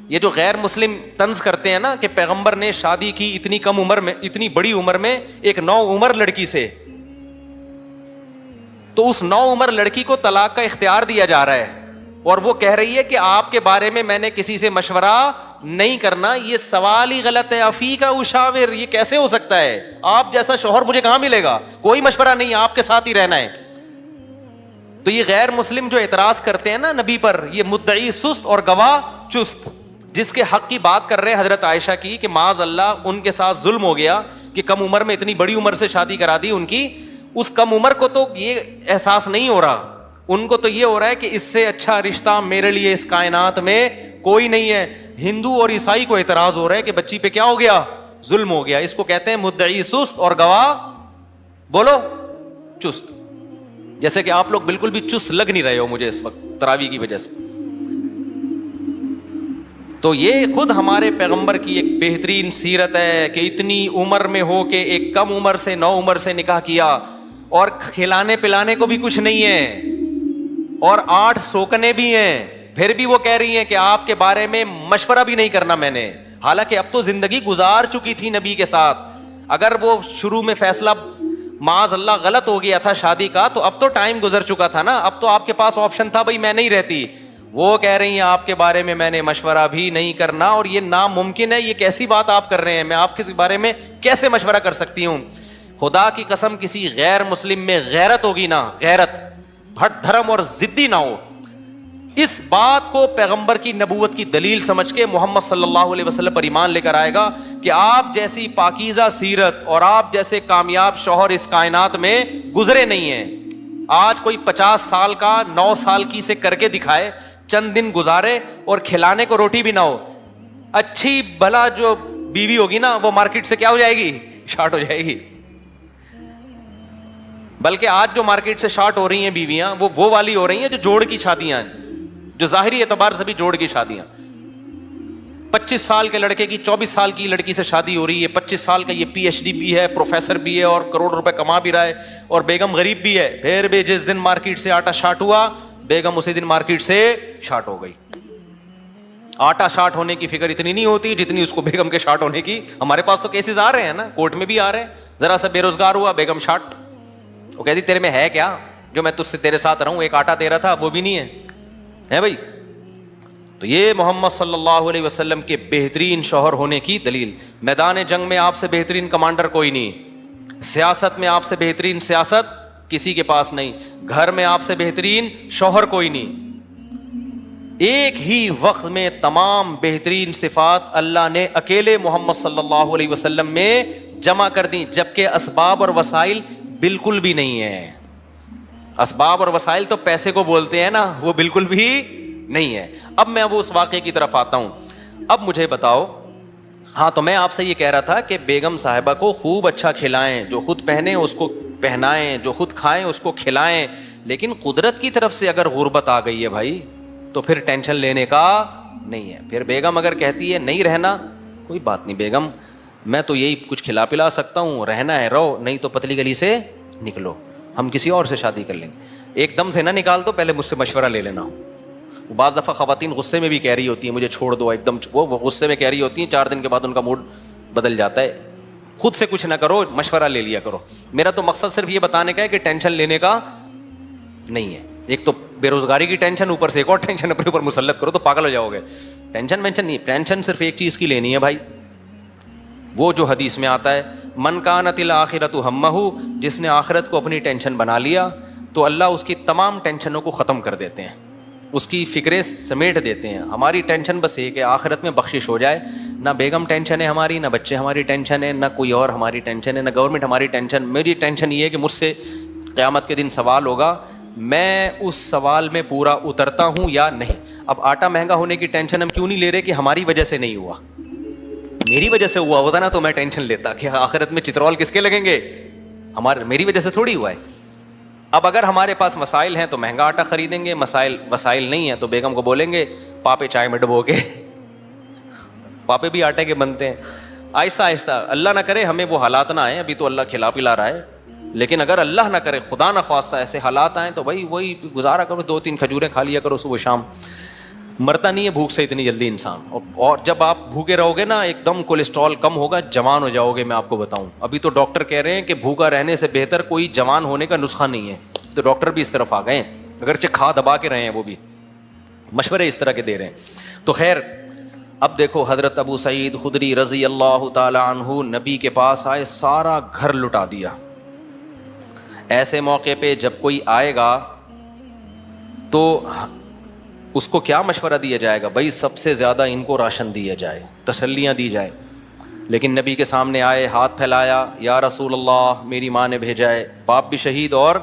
یہ جو غیر مسلم طنز کرتے ہیں نا کہ پیغمبر نے شادی کی اتنی کم عمر میں, اتنی بڑی عمر میں ایک 9 عمر لڑکی سے, تو اس 9 عمر لڑکی کو طلاق کا اختیار دیا جا رہا ہے اور وہ کہہ رہی ہے کہ آپ کے بارے میں نے کسی سے مشورہ نہیں کرنا. یہ سوال ہی غلط ہے. افی کا اشاور, یہ کیسے ہو سکتا ہے؟ آپ جیسا شوہر مجھے کہاں ملے گا؟ کوئی مشورہ نہیں, آپ کے ساتھ ہی رہنا ہے. تو یہ غیر مسلم جو اعتراض کرتے ہیں نا نبی پر, یہ مدعی سست اور گواہ چست, جس کے حق کی بات کر رہے ہیں حضرت عائشہ کی کہ معاذ اللہ ان کے ساتھ ظلم ہو گیا کہ کم عمر میں اتنی بڑی عمر سے شادی کرا دی ان کی. اس کم عمر کو تو یہ احساس نہیں ہو رہا, ان کو تو یہ ہو رہا ہے کہ اس سے اچھا رشتہ میرے لیے اس کائنات میں کوئی نہیں ہے. ہندو اور عیسائی کو اعتراض ہو رہا ہے کہ بچی پہ کیا ہو گیا؟ ظلم ہو گیا. اس کو کہتے ہیں مدعی سست اور گواہ بولو چست. جیسے کہ آپ لوگ بالکل بھی چست لگ نہیں رہے ہو مجھے اس وقت تراویح کی وجہ سے. تو یہ خود ہمارے پیغمبر کی ایک بہترین سیرت ہے کہ اتنی عمر میں ہو کے ایک کم عمر سے 9 عمر سے نکاح کیا, اور کھلانے پلانے کو بھی کچھ نہیں ہے, اور 8 سوکنے بھی ہیں, پھر بھی وہ کہہ رہی ہیں کہ آپ کے بارے میں مشورہ بھی نہیں کرنا میں نے، حالانکہ اب تو زندگی گزار چکی تھی نبی کے ساتھ. اگر وہ شروع میں فیصلہ معاذ اللہ غلط ہو گیا تھا شادی کا تو اب تو ٹائم گزر چکا تھا نا، اب تو آپ کے پاس آپشن تھا بھائی میں نہیں رہتی. وہ کہہ رہی ہیں آپ کے بارے میں نے مشورہ بھی نہیں کرنا، اور یہ ناممکن ہے. یہ کیسی بات آپ کر رہے ہیں، میں آپ کے بارے میں کیسے مشورہ کر سکتی ہوں؟ خدا کی قسم کسی غیر مسلم میں غیرت ہوگی نا، غیرت، بھٹ دھرم اور ضدی نہ ہو، اس بات کو پیغمبر کی نبوت کی دلیل سمجھ کے محمد صلی اللہ علیہ وسلم پر ایمان لے کر آئے گا کہ آپ جیسی پاکیزہ سیرت اور آپ جیسے کامیاب شوہر اس کائنات میں گزرے نہیں ہیں. آج کوئی 50 سال کا 9 سال کی سے کر کے دکھائے، چند دن گزارے اور کھلانے کو روٹی بھی نہ ہو، اچھی بھلا جو بیوی ہوگی نا وہ مارکیٹ سے کیا ہو جائے گی؟ شارٹ ہو جائے گی. بلکہ آج جو مارکیٹ سے شارٹ ہو رہی ہیں بیویاں وہ والی ہو رہی ہیں جو جوڑ کی شادیاں ہیں، جو ظاہری اعتبار سے بھی جوڑ کی شادیاں. 25 سال کے لڑکے کی 24 سال کی لڑکی سے شادی ہو رہی ہے، 25 سال کا یہ PhD بھی ہے، پروفیسر بھی ہے اور کروڑ روپے کما بھی رہا ہے، اور بیگم غریب بھی ہے. پھر بھی جس دن مارکیٹ سے آٹا شارٹ ہوا بیگم اسی دن مارکیٹ سے شارٹ ہو گئی. آٹا شارٹ ہونے کی فکر اتنی نہیں ہوتی جتنی اس کو بیگم کے شارٹ ہونے کی. ہمارے پاس تو کیسز آ رہے ہیں نا، کورٹ میں بھی آ رہے ہیں. ذرا سا بے روزگار ہوا بیگم شارٹ. وہ کہتی تیرے میں ہے کیا جو میں تجھ سے تیرے ساتھ رہوں، ایک آٹا تیرا تھا وہ بھی نہیں ہے بھائی. تو یہ محمد صلی اللہ علیہ وسلم کے بہترین شوہر ہونے کی دلیل. میدان جنگ میں آپ سے بہترین کمانڈر کوئی نہیں، سیاست میں آپ سے بہترین سیاست کسی کے پاس نہیں، گھر میں آپ سے بہترین شوہر کوئی نہیں. ایک ہی وقت میں تمام بہترین صفات اللہ نے اکیلے محمد صلی اللہ علیہ وسلم میں جمع کر دی، جبکہ اسباب اور وسائل بالکل بھی نہیں ہے. اسباب اور وسائل تو پیسے کو بولتے ہیں نا، وہ بالکل بھی نہیں ہے. اب میں وہ اس واقعے کی طرف آتا ہوں. اب مجھے بتاؤ، ہاں تو میں آپ سے یہ کہہ رہا تھا کہ بیگم صاحبہ کو خوب اچھا کھلائیں، جو خود پہنیں اس کو پہنائیں، جو خود کھائیں اس کو کھلائیں. لیکن قدرت کی طرف سے اگر غربت آ گئی ہے بھائی تو پھر ٹینشن لینے کا نہیں ہے. پھر بیگم اگر کہتی ہے نہیں رہنا، کوئی بات نہیں بیگم، میں تو یہی کچھ کھلا پلا سکتا ہوں، رہنا ہے رہو، نہیں تو پتلی گلی سے نکلو، ہم کسی اور سے شادی کر لیں گے. ایک دم سے نہ نکال دو، پہلے مجھ سے مشورہ لے لینا. بعض دفعہ خواتین غصے میں بھی کہہ رہی ہوتی ہیں مجھے چھوڑ دو، ایک دم وہ غصے میں کہہ رہی ہوتی ہیں، 4 دن کے بعد ان کا موڈ بدل جاتا ہے. خود سے کچھ نہ کرو، مشورہ لے لیا کرو. میرا تو مقصد صرف یہ بتانے کا ہے کہ ٹینشن لینے کا نہیں ہے. ایک تو بے روزگاری کی ٹینشن، اوپر سے ایک اور ٹینشن اپنے اوپر مسلط کرو تو پاگل ہو جاؤ گے. ٹینشن نہیں، ٹینشن صرف ایک چیز کی لینی ہے بھائی، وہ جو حدیث میں آتا ہے من کانت الآخرۃ ہمہ، جس نے آخرت کو اپنی ٹینشن بنا لیا تو اللہ اس کی تمام ٹینشنوں کو ختم کر دیتے ہیں، اس کی فکریں سمیٹ دیتے ہیں. ہماری ٹینشن بس ایک ہے، آخرت میں بخشش ہو جائے. نہ بیگم ٹینشن ہے ہماری، نہ بچے ہماری ٹینشن ہے، نہ کوئی اور ہماری ٹینشن ہے، نہ گورنمنٹ ہماری ٹینشن. میری ٹینشن یہ ہے کہ مجھ سے قیامت کے دن سوال ہوگا، میں اس سوال میں پورا اترتا ہوں یا نہیں. اب آٹا مہنگا ہونے کی ٹینشن ہم کیوں نہیں لے رہے کہ ہماری وجہ سے نہیں ہوا، میری وجہ سے ہوا ہوتا نا تو میں ٹینشن لیتا کہ آخرت میں چترول کس کے لگیں گے، میری وجہ سے تھوڑی ہوا ہے. اب اگر ہمارے پاس مسائل ہیں تو مہنگا آٹا خریدیں گے، وسائل نہیں ہیں تو بیگم کو بولیں گے پاپے چائے میں ڈبو کے. پاپے بھی آٹے کے بنتے ہیں. آہستہ آہستہ، اللہ نہ کرے ہمیں وہ حالات نہ آئیں، ابھی تو اللہ کھلا پلا رہا ہے، لیکن اگر اللہ نہ کرے خدا نہ خواستہ ایسے حالات آئیں تو بھائی وہی گزارا کرو، 2-3 کھجوریں کھا لیا کرو صبح شام. مرتا نہیں ہے بھوک سے اتنی جلدی انسان. اور جب آپ بھوکے رہو گے نا ایک دم کولیسٹرول کم ہوگا، جوان ہو جاؤ گے. میں آپ کو بتاؤں ابھی تو ڈاکٹر کہہ رہے ہیں کہ بھوکا رہنے سے بہتر کوئی جوان ہونے کا نسخہ نہیں ہے. تو ڈاکٹر بھی اس طرف آ گئے ہیں، اگرچہ کھا دبا کے رہے ہیں، وہ بھی مشورے اس طرح کے دے رہے ہیں. تو خیر اب دیکھو حضرت ابو سعید خدری رضی اللہ تعالی عنہ نبی کے پاس آئے، سارا گھر لٹا دیا. ایسے موقع پہ جب کوئی آئے گا تو اس کو کیا مشورہ دیا جائے گا؟ بھائی سب سے زیادہ ان کو راشن دیا جائے، تسلیاں دی جائے. لیکن نبی کے سامنے آئے، ہاتھ پھیلایا، یا رسول اللہ میری ماں نے بھیجا ہے، باپ بھی شہید اور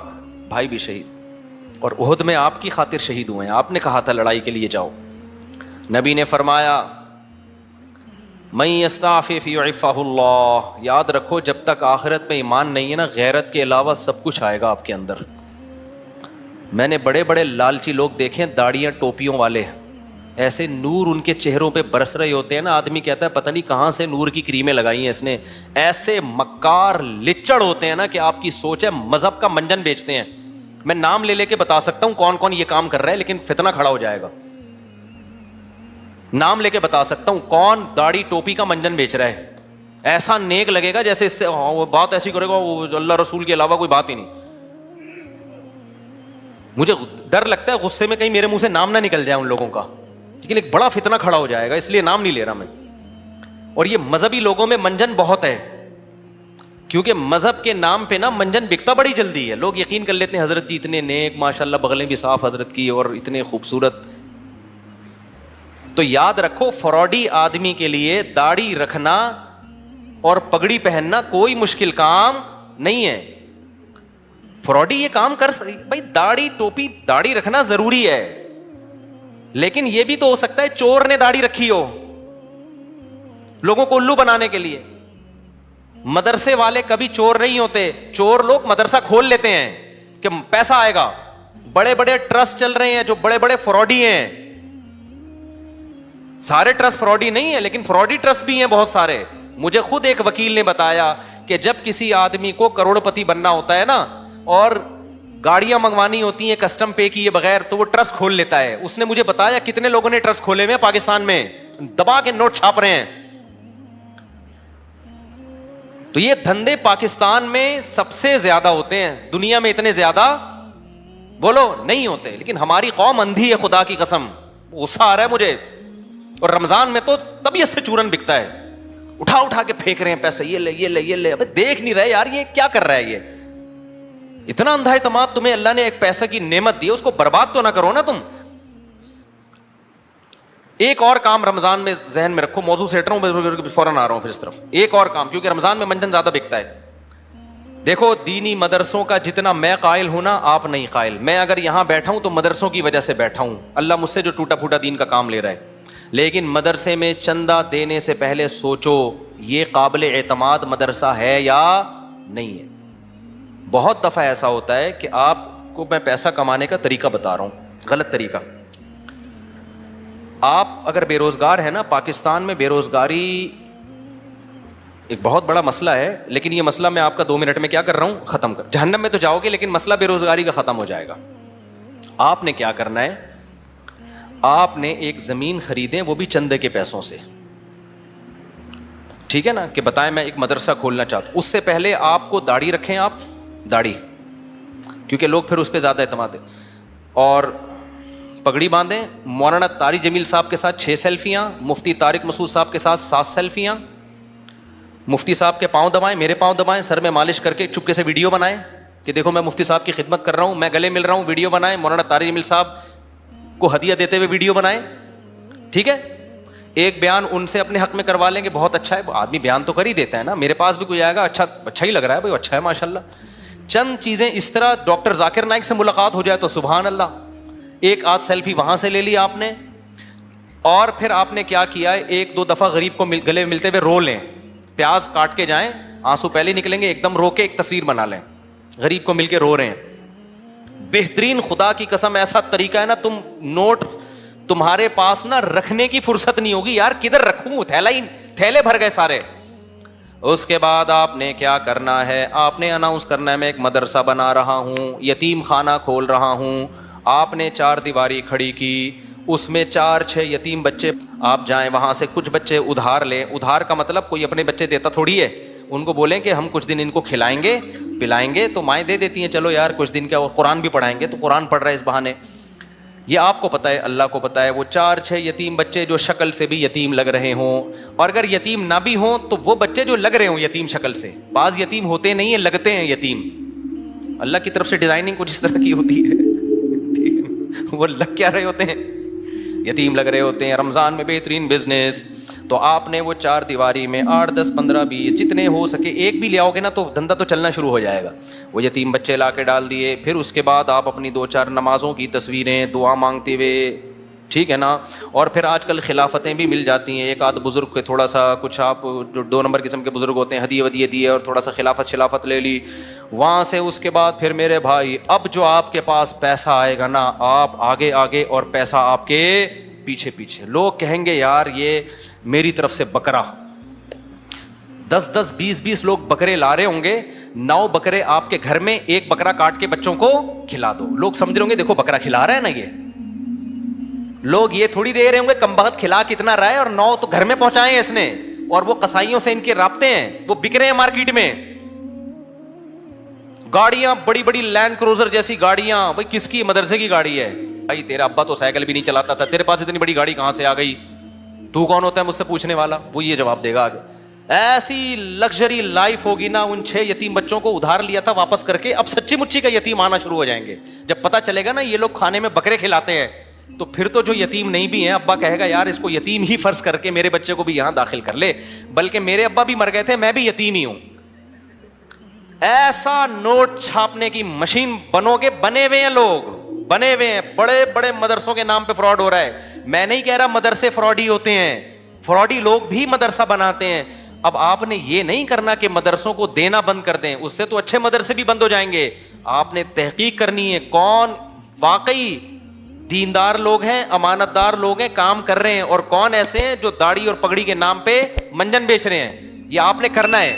بھائی بھی شہید، اور احد میں آپ کی خاطر شہید ہوئے ہیں، آپ نے کہا تھا لڑائی کے لیے جاؤ. نبی نے فرمایا من یستعفف یعفہ اللہ، یاد رکھو جب تک آخرت میں ایمان نہیں ہے نا، غیرت کے علاوہ سب کچھ آئے گا آپ کے اندر. میں نے بڑے بڑے لالچی لوگ دیکھیں، داڑیاں ٹوپیوں والے، ایسے نور ان کے چہروں پہ برس رہے ہوتے ہیں نا، آدمی کہتا ہے پتہ نہیں کہاں سے نور کی کریمیں لگائی ہیں اس نے. ایسے مکار لچڑ ہوتے ہیں نا کہ آپ کی سوچ ہے مذہب کا منجن بیچتے ہیں. میں نام لے کے بتا سکتا ہوں کون کون یہ کام کر رہا ہے، لیکن فتنہ کھڑا ہو جائے گا. نام لے کے بتا سکتا ہوں کون داڑھی ٹوپی کا منجن بیچ رہا ہے. ایسا نیک لگے گا جیسے اس سے وہ بات ایسی کرے گا وہ اللہ رسول کے علاوہ کوئی بات ہی نہیں. مجھے ڈر لگتا ہے غصے میں کہیں میرے منہ سے نام نہ نکل جائے ان لوگوں کا, لیکن ایک بڑا فتنہ کھڑا ہو جائے گا, اس لیے نام نہیں لے رہا میں. اور یہ مذہبی لوگوں میں منجن بہت ہے, کیونکہ مذہب کے نام پہ نا منجن بکتا بڑی جلدی ہے. لوگ یقین کر لیتے ہیں حضرت جی اتنے نیک, ماشاء اللہ بغلیں بھی صاف حضرت کی اور اتنے خوبصورت. تو یاد رکھو فراڈی آدمی کے لیے داڑھی رکھنا اور پگڑی پہننا کوئی مشکل کام نہیں ہے. فراڈی یہ کام کر بھائی داڑھی ٹوپی داڑھی رکھنا ضروری ہے, لیکن یہ بھی تو ہو سکتا ہے چور نے داڑھی رکھی ہو لوگوں کو الو بنانے کے لیے. مدرسے والے کبھی چور نہیں ہوتے, چور لوگ مدرسہ کھول لیتے ہیں کہ پیسہ آئے گا. بڑے بڑے ٹرسٹ چل رہے ہیں جو بڑے بڑے فراڈی ہیں, سارے ٹرسٹ فراڈی نہیں ہیں لیکن فراڈی ٹرسٹ بھی ہیں بہت سارے. مجھے خود ایک وکیل نے بتایا کہ جب کسی آدمی کو کروڑ پتی بننا ہوتا ہے نا اور گاڑیاں منگوانی ہوتی ہیں کسٹم پے کیے بغیر, تو وہ ٹرسٹ کھول لیتا ہے. اس نے مجھے بتایا کتنے لوگوں نے ٹرسٹ کھولے ہوئے پاکستان میں, دبا کے نوٹ چھاپ رہے ہیں. تو یہ دھندے پاکستان میں سب سے زیادہ ہوتے ہیں, دنیا میں اتنے زیادہ بولو نہیں ہوتے. لیکن ہماری قوم اندھی ہے خدا کی قسم, غصہ آ رہا ہے مجھے. اور رمضان میں تو طبیعت سے چورن بکتا ہے, اٹھا اٹھا کے پھینک رہے ہیں پیسے, یہ لے یہ لے یہ لے. ابے دیکھ نہیں رہے یار یہ کیا کر رہا ہے, یہ اتنا اندھا اعتماد. تمہیں اللہ نے ایک پیسے کی نعمت دی, اس کو برباد تو نہ کرو نا تم. ایک اور کام رمضان میں ذہن میں رکھو, موضوع سیٹ رہا ہوں فوراً آ رہا ہوں پھر اس طرف. ایک اور کام, کیونکہ رمضان میں منجن زیادہ بکتا ہے. دیکھو دینی مدرسوں کا جتنا میں قائل ہوں نا آپ نہیں قائل. میں اگر یہاں بیٹھا ہوں تو مدرسوں کی وجہ سے بیٹھا ہوں, اللہ مجھ سے جو ٹوٹا پھوٹا دین کا کام لے رہا ہے. لیکن مدرسے میں چندہ دینے سے پہلے سوچو یہ قابل اعتماد مدرسہ ہے یا نہیں ہے. بہت دفعہ ایسا ہوتا ہے کہ آپ کو میں پیسہ کمانے کا طریقہ بتا رہا ہوں, غلط طریقہ. آپ اگر بے روزگار ہیں نا, پاکستان میں بے روزگاری ایک بہت بڑا مسئلہ ہے, لیکن یہ مسئلہ میں آپ کا 2 منٹ میں کیا کر رہا ہوں ختم کر. جہنم میں تو جاؤ گے لیکن مسئلہ بے روزگاری کا ختم ہو جائے گا. آپ نے کیا کرنا ہے, آپ نے ایک زمین خریدیں وہ بھی چندے کے پیسوں سے, ٹھیک ہے نا, کہ بتائیں میں ایک مدرسہ کھولنا چاہتا ہوں. اس سے پہلے آپ کو داڑھی رکھیں, آپ داڑھی, کیونکہ لوگ پھر اس پہ زیادہ اعتماد ہے, اور پگڑی باندھیں. مولانا طارق جمیل صاحب کے ساتھ 6 سیلفیاں, مفتی طارق مسعود صاحب کے ساتھ 7 سیلفیاں. مفتی صاحب کے پاؤں دبائیں, میرے پاؤں دبائیں, سر میں مالش کر کے چپکے سے ویڈیو بنائیں کہ دیکھو میں مفتی صاحب کی خدمت کر رہا ہوں, میں گلے مل رہا ہوں, ویڈیو بنائیں. مولانا طارق جمیل صاحب کو ہدیہ دیتے ہوئے ویڈیو بنائیں, ٹھیک ہے. ایک بیان ان سے اپنے حق میں کروا لیں گے, بہت اچھا ہے, آدمی بیان تو کر ہی دیتا ہے نا. میرے پاس بھی کوئی آئے گا اچھا ہی لگ رہا ہے بھائی, اچھا ہے ماشاء اللہ. چند چیزیں اس طرح, ڈاکٹر ذاکر نائک سے ملاقات ہو جائے تو سبحان اللہ, ایک آدھ سیلفی وہاں سے لے لی آپ نے. اور پھر آپ نے کیا کیا ہے, 1-2 دفعہ غریب کو گلے ملتے ہوئے رو لیں, پیاز کاٹ کے جائیں, آنسو پہلے نکلیں گے, ایک دم رو کے ایک تصویر بنا لیں, غریب کو مل کے رو رہے ہیں. بہترین, خدا کی قسم ایسا طریقہ ہے نا, تم نوٹ تمہارے پاس نا رکھنے کی فرصت نہیں ہوگی, یار کدھر رکھوں, تھیلے بھر گئے سارے. اس کے بعد آپ نے کیا کرنا ہے, آپ نے اناؤنس کرنا ہے میں ایک مدرسہ بنا رہا ہوں, یتیم خانہ کھول رہا ہوں. آپ نے 4 دیواری کھڑی کی, اس میں 4-6 یتیم بچے, آپ جائیں وہاں سے کچھ بچے ادھار لیں. ادھار کا مطلب کوئی اپنے بچے دیتا تھوڑی ہے, ان کو بولیں کہ ہم کچھ دن ان کو کھلائیں گے پلائیں گے, تو مائیں دے دیتی ہیں چلو یار کچھ دن, کیا اور قرآن بھی پڑھائیں گے, تو قرآن پڑھ رہا ہے اس بہانے. یہ آپ کو پتہ ہے, اللہ کو پتہ ہے. وہ 4-6 یتیم بچے جو شکل سے بھی یتیم لگ رہے ہوں, اور اگر یتیم نہ بھی ہوں تو وہ بچے جو لگ رہے ہوں یتیم شکل سے, بعض یتیم ہوتے نہیں ہیں, لگتے ہیں یتیم, اللہ کی طرف سے ڈیزائننگ کچھ اس طرح کی ہوتی ہے, وہ لگ کیا رہے ہوتے ہیں, یتیم لگ رہے ہوتے ہیں. رمضان میں بہترین بزنس. تو آپ نے وہ 4 دیواری میں 8, 10, 15, 20 جتنے ہو سکے, ایک بھی لے آؤ گے نا تو دھندا تو چلنا شروع ہو جائے گا. وہ یتیم بچے لا کے ڈال دیے. پھر اس کے بعد آپ اپنی 2-4 نمازوں کی تصویریں دعا مانگتے ہوئے, ٹھیک ہے نا. اور پھر آج کل خلافتیں بھی مل جاتی ہیں, ایک آدھ بزرگ کے تھوڑا سا کچھ, آپ جو 2 نمبر قسم کے بزرگ ہوتے ہیں, ہدیے ودیے دیے اور تھوڑا سا خلافت لے لی وہاں سے. اس کے بعد پھر میرے بھائی, اب جو آپ کے پاس پیسہ آئے گا نا, آپ آگے آگے اور پیسہ آپ کے پیچھے پیچھے. لوگ کہیں گے یار یہ میری طرف سے بکرا, 10-10, 20-20 لوگ بکرے لا رہے ہوں گے, 9 بکرے آپ کے گھر میں, 1 بکرا کاٹ کے بچوں کو کھلا دو. لوگ سمجھ رہے ہوں گے دیکھو بکرا کھلا رہا ہے نا یہ, لوگ یہ تھوڑی دے رہے ہوں گے کم بخت کھلا کتنا رہا ہے اور 9 تو گھر میں پہنچائے ہیں اس نے, اور وہ قصائیوں سے ان کے رابطے ہیں, وہ بک رہے ہیں مارکیٹ میں. گاڑیاں بڑی بڑی لینڈ کروزر جیسی گاڑیاں, بھائی کس کی, مدرسے کی گاڑی ہے. بھائی تیرا ابا تو سائیکل بھی نہیں چلاتا تھا, تیرے پاس اتنی بڑی گاڑی کہاں سے آ گئی, تو کون ہوتا ہے مجھ سے پوچھنے والا. وہ یہ جواب دے گا آگے. ایسی لگژری لائف ہوگی نا, ان 6 یتیم بچوں کو ادھار لیا تھا واپس کر کے, اب سچی مچی کا یتیم آنا شروع ہو جائیں گے. جب پتہ چلے گا نا یہ لوگ کھانے میں بکرے کھلاتے ہیں, تو پھر تو جو یتیم نہیں بھی ہیں, ابا کہے گا یار اس کو یتیم ہی فرض کر کے میرے بچے کو بھی یہاں داخل کر لے, بلکہ میرے ابا بھی مر گئے تھے, میں بھی یتیم ہی ہوں. ایسا نوٹ چھاپنے کی مشین بنو گے, بنے ہوئے ہیں لوگ, بنے ہوئے ہیں. بڑے بڑے مدرسوں کے نام پہ فراڈ ہو رہا ہے. میں نہیں کہہ رہا مدرسے فراڈی ہوتے ہیں, فراڈی لوگ بھی مدرسہ بناتے ہیں. اب آپ نے یہ نہیں کرنا کہ مدرسوں کو دینا بند کر دیں, اس سے تو اچھے مدرسے بھی بند ہو جائیں گے. آپ نے تحقیق کرنی ہے کون واقعی دیندار لوگ ہیں, امانت دار لوگ ہیں, کام کر رہے ہیں, اور کون ایسے ہیں جو داڑھی اور پگڑی کے نام پہ منجن بیچ رہے ہیں. یہ آپ نے کرنا ہے,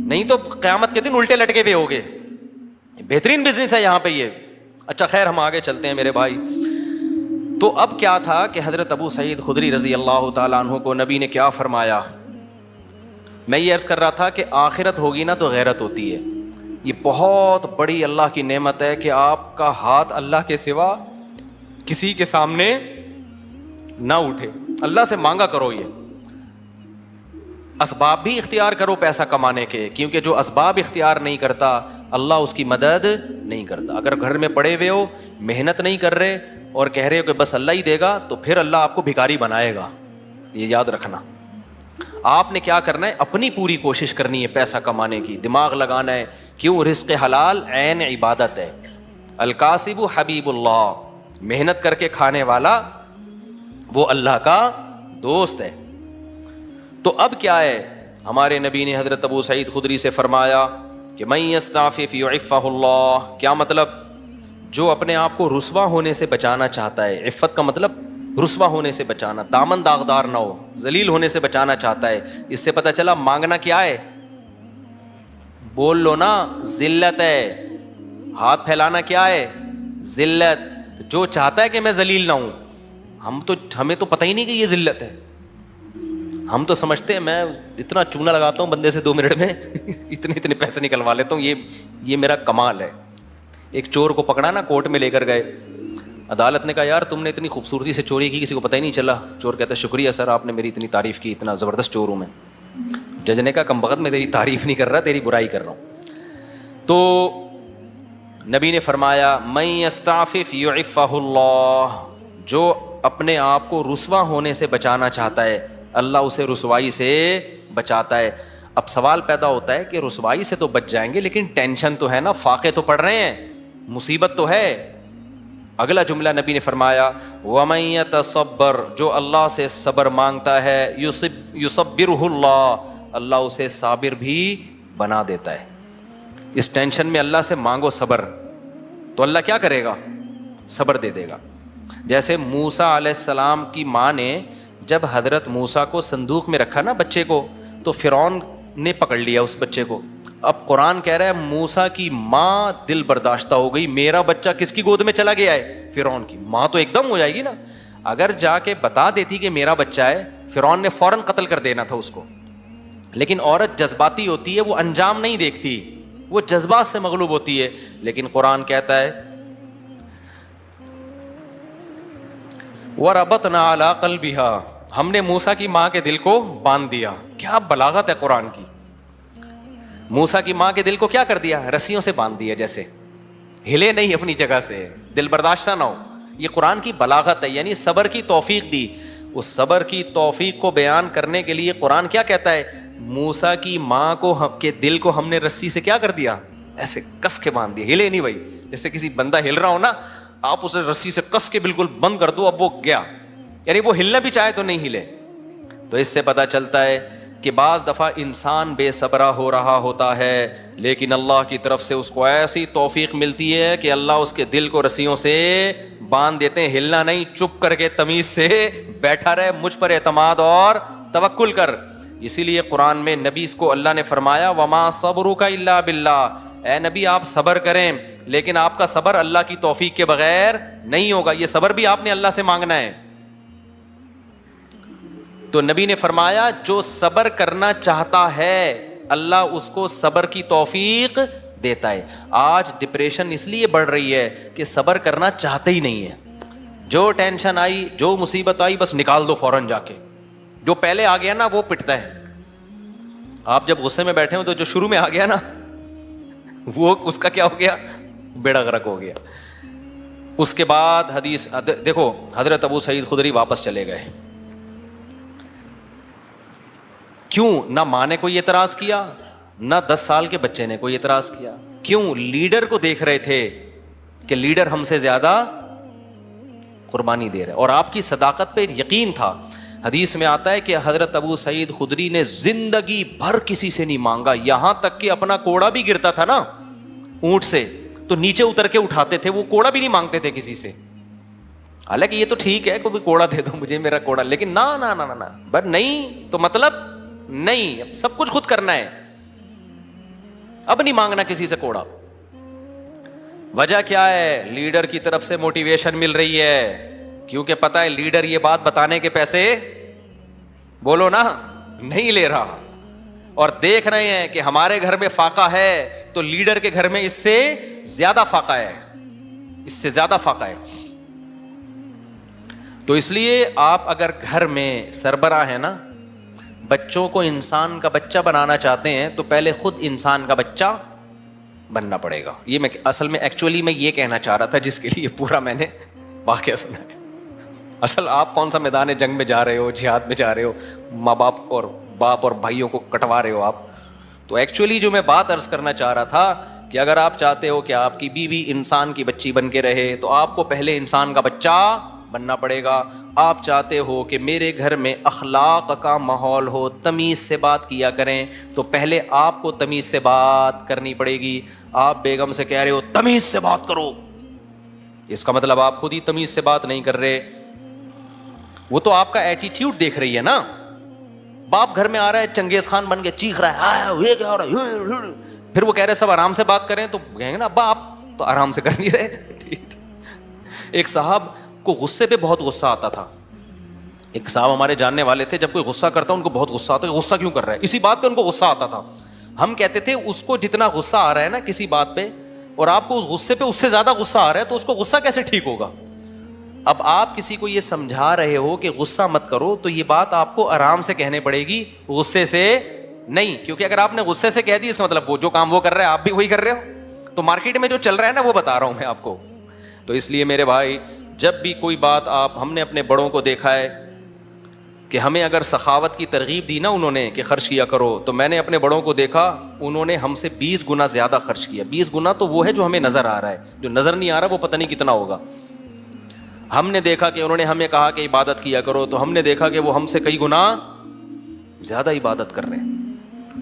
نہیں تو قیامت کے دن الٹے لٹکے ہوئے ہوگے. بہترین بزنس ہے یہاں پہ یہ. اچھا خیر, ہم آگے چلتے ہیں میرے بھائی. تو اب کیا تھا کہ حضرت ابو سعید خدری رضی اللہ تعالیٰ عنہ کو نبی نے کیا فرمایا. میں یہ عرض کر رہا تھا کہ آخرت ہوگی نا تو غیرت ہوتی ہے. یہ بہت بڑی اللہ کی نعمت ہے کہ آپ کا ہاتھ اللہ کے سوا کسی کے سامنے نہ اٹھے. اللہ سے مانگا کرو, یہ اسباب بھی اختیار کرو پیسہ کمانے کے, کیونکہ جو اسباب اختیار نہیں کرتا اللہ اس کی مدد نہیں کرتا. اگر گھر میں پڑے ہوئے ہو, محنت نہیں کر رہے اور کہہ رہے ہو کہ بس اللہ ہی دے گا, تو پھر اللہ آپ کو بھکاری بنائے گا. یہ یاد رکھنا. آپ نے کیا کرنا ہے, اپنی پوری کوشش کرنی ہے پیسہ کمانے کی, دماغ لگانا ہے. کیوں؟ رزق حلال عین عبادت ہے. الکاسب حبیب اللہ, محنت کر کے کھانے والا وہ اللہ کا دوست ہے. تو اب کیا ہے, ہمارے نبی نے حضرت ابو سعید خدری سے فرمایا کہ من یستعفف یعفہ اللہ. کیا مطلب؟ جو اپنے آپ کو رسوا ہونے سے بچانا چاہتا ہے, عفت کا مطلب رسوا ہونے سے بچانا, دامن داغدار نہ ہو, ذلیل ہونے سے بچانا چاہتا ہے. اس سے پتہ چلا مانگنا کیا ہے, بول لو نا, ذلت ہے. ہاتھ پھیلانا کیا ہے, ذلت. جو چاہتا ہے کہ میں ذلیل نہ ہوں, ہمیں تو پتہ ہی نہیں کہ یہ ذلت ہے. ہم تو سمجھتے ہیں میں اتنا چونا لگاتا ہوں بندے سے 2 منٹ میں اتنے پیسے نکلوا لیتا ہوں, یہ میرا کمال ہے. ایک چور کو پکڑا نا, کورٹ میں لے کر گئے, عدالت نے کہا یار تم نے اتنی خوبصورتی سے چوری کی, کسی کو پتہ ہی نہیں چلا. چور کہتا ہے شکریہ سر, آپ نے میری اتنی تعریف کی, اتنا زبردست چور ہوں میں. جج نے کہا کم بخت میں تیری تعریف نہیں کر رہا, تیری برائی کر رہا ہوں. تو نبی نے فرمایا من یستعفف یعفہ اللہ, جو اپنے آپ کو رسوا ہونے سے بچانا چاہتا ہے اللہ اسے رسوائی سے بچاتا ہے. اب سوال پیدا ہوتا ہے کہ رسوائی سے تو بچ جائیں گے, لیکن ٹینشن تو ہے نا, فاقے تو پڑ رہے ہیں, مصیبت تو ہے. اگلا جملہ نبی نے فرمایا وَمَن يَتَصَبَّرْ, جو اللہ سے صبر مانگتا ہے يُصَبِّرُهُ اللہ, اللہ اسے صابر بھی بنا دیتا ہے. اس ٹینشن میں اللہ سے مانگو صبر, تو اللہ کیا کرے گا, صبر دے دے گا. جیسے موسیٰ علیہ السلام کی ماں نے جب حضرت موسیٰ کو صندوق میں رکھا نا بچے کو, تو فرعون نے پکڑ لیا اس بچے کو. اب قرآن کہہ رہا ہے موسیٰ کی ماں دل برداشتہ ہو گئی, میرا بچہ کس کی گود میں چلا گیا ہے, فرعون کی. ماں تو ایک دم ہو جائے گی نا. اگر جا کے بتا دیتی کہ میرا بچہ ہے, فرعون نے فوراً قتل کر دینا تھا اس کو. لیکن عورت جذباتی ہوتی ہے, وہ انجام نہیں دیکھتی, وہ جذبات سے مغلوب ہوتی ہے. لیکن قرآن کہتا ہے وَرَبَطْنَا عَلَىٰ قَلْبِهَا, ہم نے موسیٰ کی ماں کے دل کو باندھ دیا. کیا بلاغت ہے قرآن کی. موسیٰ کی ماں کے دل کو کیا کر دیا, رسیوں سے باندھ دیا, جیسے ہلے نہیں اپنی جگہ سے, دل برداشتہ نہ ہو. یہ قرآن کی بلاغت ہے, یعنی صبر کی توفیق دی. اس صبر کی توفیق کو بیان کرنے کے لیے قرآن کیا کہتا ہے, موسیٰ کی ماں کو کے دل کو ہم نے رسی سے کیا کر دیا, ایسے کس کے باندھ دیا, ہلے نہیں بھائی. جیسے کسی بندہ ہل رہا ہو نا, آپ اسے رسی سے کس کے بالکل بند کر دو, اب وہ گیا, یعنی وہ ہلنا بھی چاہے تو نہیں ہلے. تو اس سے پتہ چلتا ہے کہ بعض دفعہ انسان بے صبرہ ہو رہا ہوتا ہے, لیکن اللہ کی طرف سے اس کو ایسی توفیق ملتی ہے کہ اللہ اس کے دل کو رسیوں سے باندھ دیتے ہیں. ہلنا نہیں, چپ کر کے تمیز سے بیٹھا رہے, مجھ پر اعتماد اور توکل کر. اسی لیے قرآن میں نبی کو اللہ نے فرمایا وما صبرک الا باللہ, اے نبی آپ صبر کریں، لیکن آپ کا صبر اللہ کی توفیق کے بغیر نہیں ہوگا، یہ صبر بھی آپ نے اللہ سے مانگنا ہے۔ تو نبی نے فرمایا جو صبر کرنا چاہتا ہے اللہ اس کو صبر کی توفیق دیتا ہے۔ آج ڈپریشن اس لیے بڑھ رہی ہے کہ صبر کرنا چاہتے ہی نہیں ہے، جو ٹینشن آئی جو مصیبت آئی بس نکال دو فوراً جا کے، جو پہلے آ گیا نا وہ پٹتا ہے۔ آپ جب غصے میں بیٹھے ہو تو جو شروع میں آ گیا نا وہ اس کا کیا ہو گیا، بیڑا غرق ہو گیا۔ اس کے بعد حدیث دیکھو، حضرت ابو سعید خدری واپس چلے گئے، کیوں؟ نہ ماں نے کوئی اعتراض کیا، نہ 10 سال کے بچے نے کوئی اعتراض کیا، کیوں؟ لیڈر کو دیکھ رہے تھے کہ لیڈر ہم سے زیادہ قربانی دے رہا ہے، اور آپ کی صداقت پہ یقین تھا۔ حدیث میں آتا ہے کہ حضرت ابو سعید خدری نے زندگی بھر کسی سے نہیں مانگا، یہاں تک کہ اپنا کوڑا بھی گرتا تھا نا اونٹ سے تو نیچے اتر کے اٹھاتے تھے، وہ کوڑا بھی نہیں مانگتے تھے کسی سے۔ حالانکہ یہ تو ٹھیک ہے کوئی کوڑا دے دو مجھے میرا کوڑا، لیکن نہ نہ نہ نہ بٹ نہیں تو مطلب نہیں، سب کچھ خود کرنا ہے، اب نہیں مانگنا کسی سے کوڑا۔ وجہ کیا ہے؟ لیڈر کی طرف سے موٹیویشن مل رہی ہے، کیونکہ پتہ ہے لیڈر یہ بات بتانے کے پیسے بولو نا نہیں لے رہا، اور دیکھ رہے ہیں کہ ہمارے گھر میں فاقہ ہے تو لیڈر کے گھر میں اس سے زیادہ فاقہ ہے، اس سے زیادہ فاقہ ہے۔ تو اس لیے آپ اگر گھر میں سربراہ ہیں نا، بچوں کو انسان کا بچہ بنانا چاہتے ہیں تو پہلے خود انسان کا بچہ بننا پڑے گا۔ یہ میں اصل میں ایکچولی میں یہ کہنا چاہ رہا تھا جس کے لیے پورا میں نے واقعہ سنا ہے۔ اصل آپ کون سا میدان جنگ میں جا رہے ہو، جہاد میں جا رہے ہو، ماں باپ اور بھائیوں کو کٹوا رہے ہو آپ، تو ایکچولی جو میں بات عرض کرنا چاہ رہا تھا کہ اگر آپ چاہتے ہو کہ آپ کی بیوی انسان کی بچی بن کے رہے تو آپ کو پہلے انسان کا بچہ بننا پڑے گا۔ آپ چاہتے ہو کہ میرے گھر میں اخلاق کا ماحول ہو، تمیز سے بات کیا کریں، تو پہلے آپ کو تمیز سے بات کرنی پڑے گی۔ آپ بیگم سے کہہ رہے ہو تمیز سے بات کرو، اس کا مطلب آپ خود ہی تمیز سے بات نہیں کر رہے، وہ تو آپ کا ایٹیٹیوڈ دیکھ رہی ہے نا۔ باپ گھر میں آ رہا ہے چنگیز خان بن کے چیخ رہا ہے، یہ کیا ہو رہا ہے، پھر وہ کہہ رہے سب آرام سے بات کریں تو کہیں گے نا ابا آپ تو آرام سے کر نہیں رہے۔ ایک صاحب کو غصے پہ بہت غصہ آتا تھا، ایک صاحب ہمارے جاننے والے تھے، جب کوئی غصہ کرتا ان کو بہت غصہ آتا ہے، غصہ کیوں کر رہا ہے، اسی بات پہ ان کو غصہ آتا تھا۔ ہم کہتے تھے اس کو جتنا غصہ آ رہا ہے نا کسی بات پہ، اور آپ کو اس غصے پہ اس سے زیادہ غصہ آ رہا ہے، تو اس کو غصہ کیسے ٹھیک ہوگا؟ اب آپ کسی کو یہ سمجھا رہے ہو کہ غصہ مت کرو، تو یہ بات آپ کو آرام سے کہنے پڑے گی، غصے سے نہیں، کیونکہ اگر آپ نے غصے سے کہہ دی اس کا مطلب وہ جو کام وہ کر رہا ہے آپ بھی وہی کر رہے ہو۔ تو مارکیٹ میں جو چل رہا ہے نا وہ بتا رہا ہوں میں آپ کو۔ تو اس لیے میرے بھائی جب بھی کوئی بات ہم نے اپنے بڑوں کو دیکھا ہے کہ ہمیں اگر سخاوت کی ترغیب دی نا انہوں نے کہ خرچ کیا کرو، تو میں نے اپنے بڑوں کو دیکھا انہوں نے ہم سے 20 گنا زیادہ خرچ کیا۔ 20 گنا تو وہ ہے جو ہمیں نظر آ رہا ہے، جو نظر نہیں آ رہا وہ پتہ نہیں کتنا ہوگا۔ ہم نے دیکھا کہ انہوں نے ہمیں کہا کہ عبادت کیا کرو، تو ہم نے دیکھا کہ وہ ہم سے کئی گنا زیادہ عبادت کر رہے ہیں۔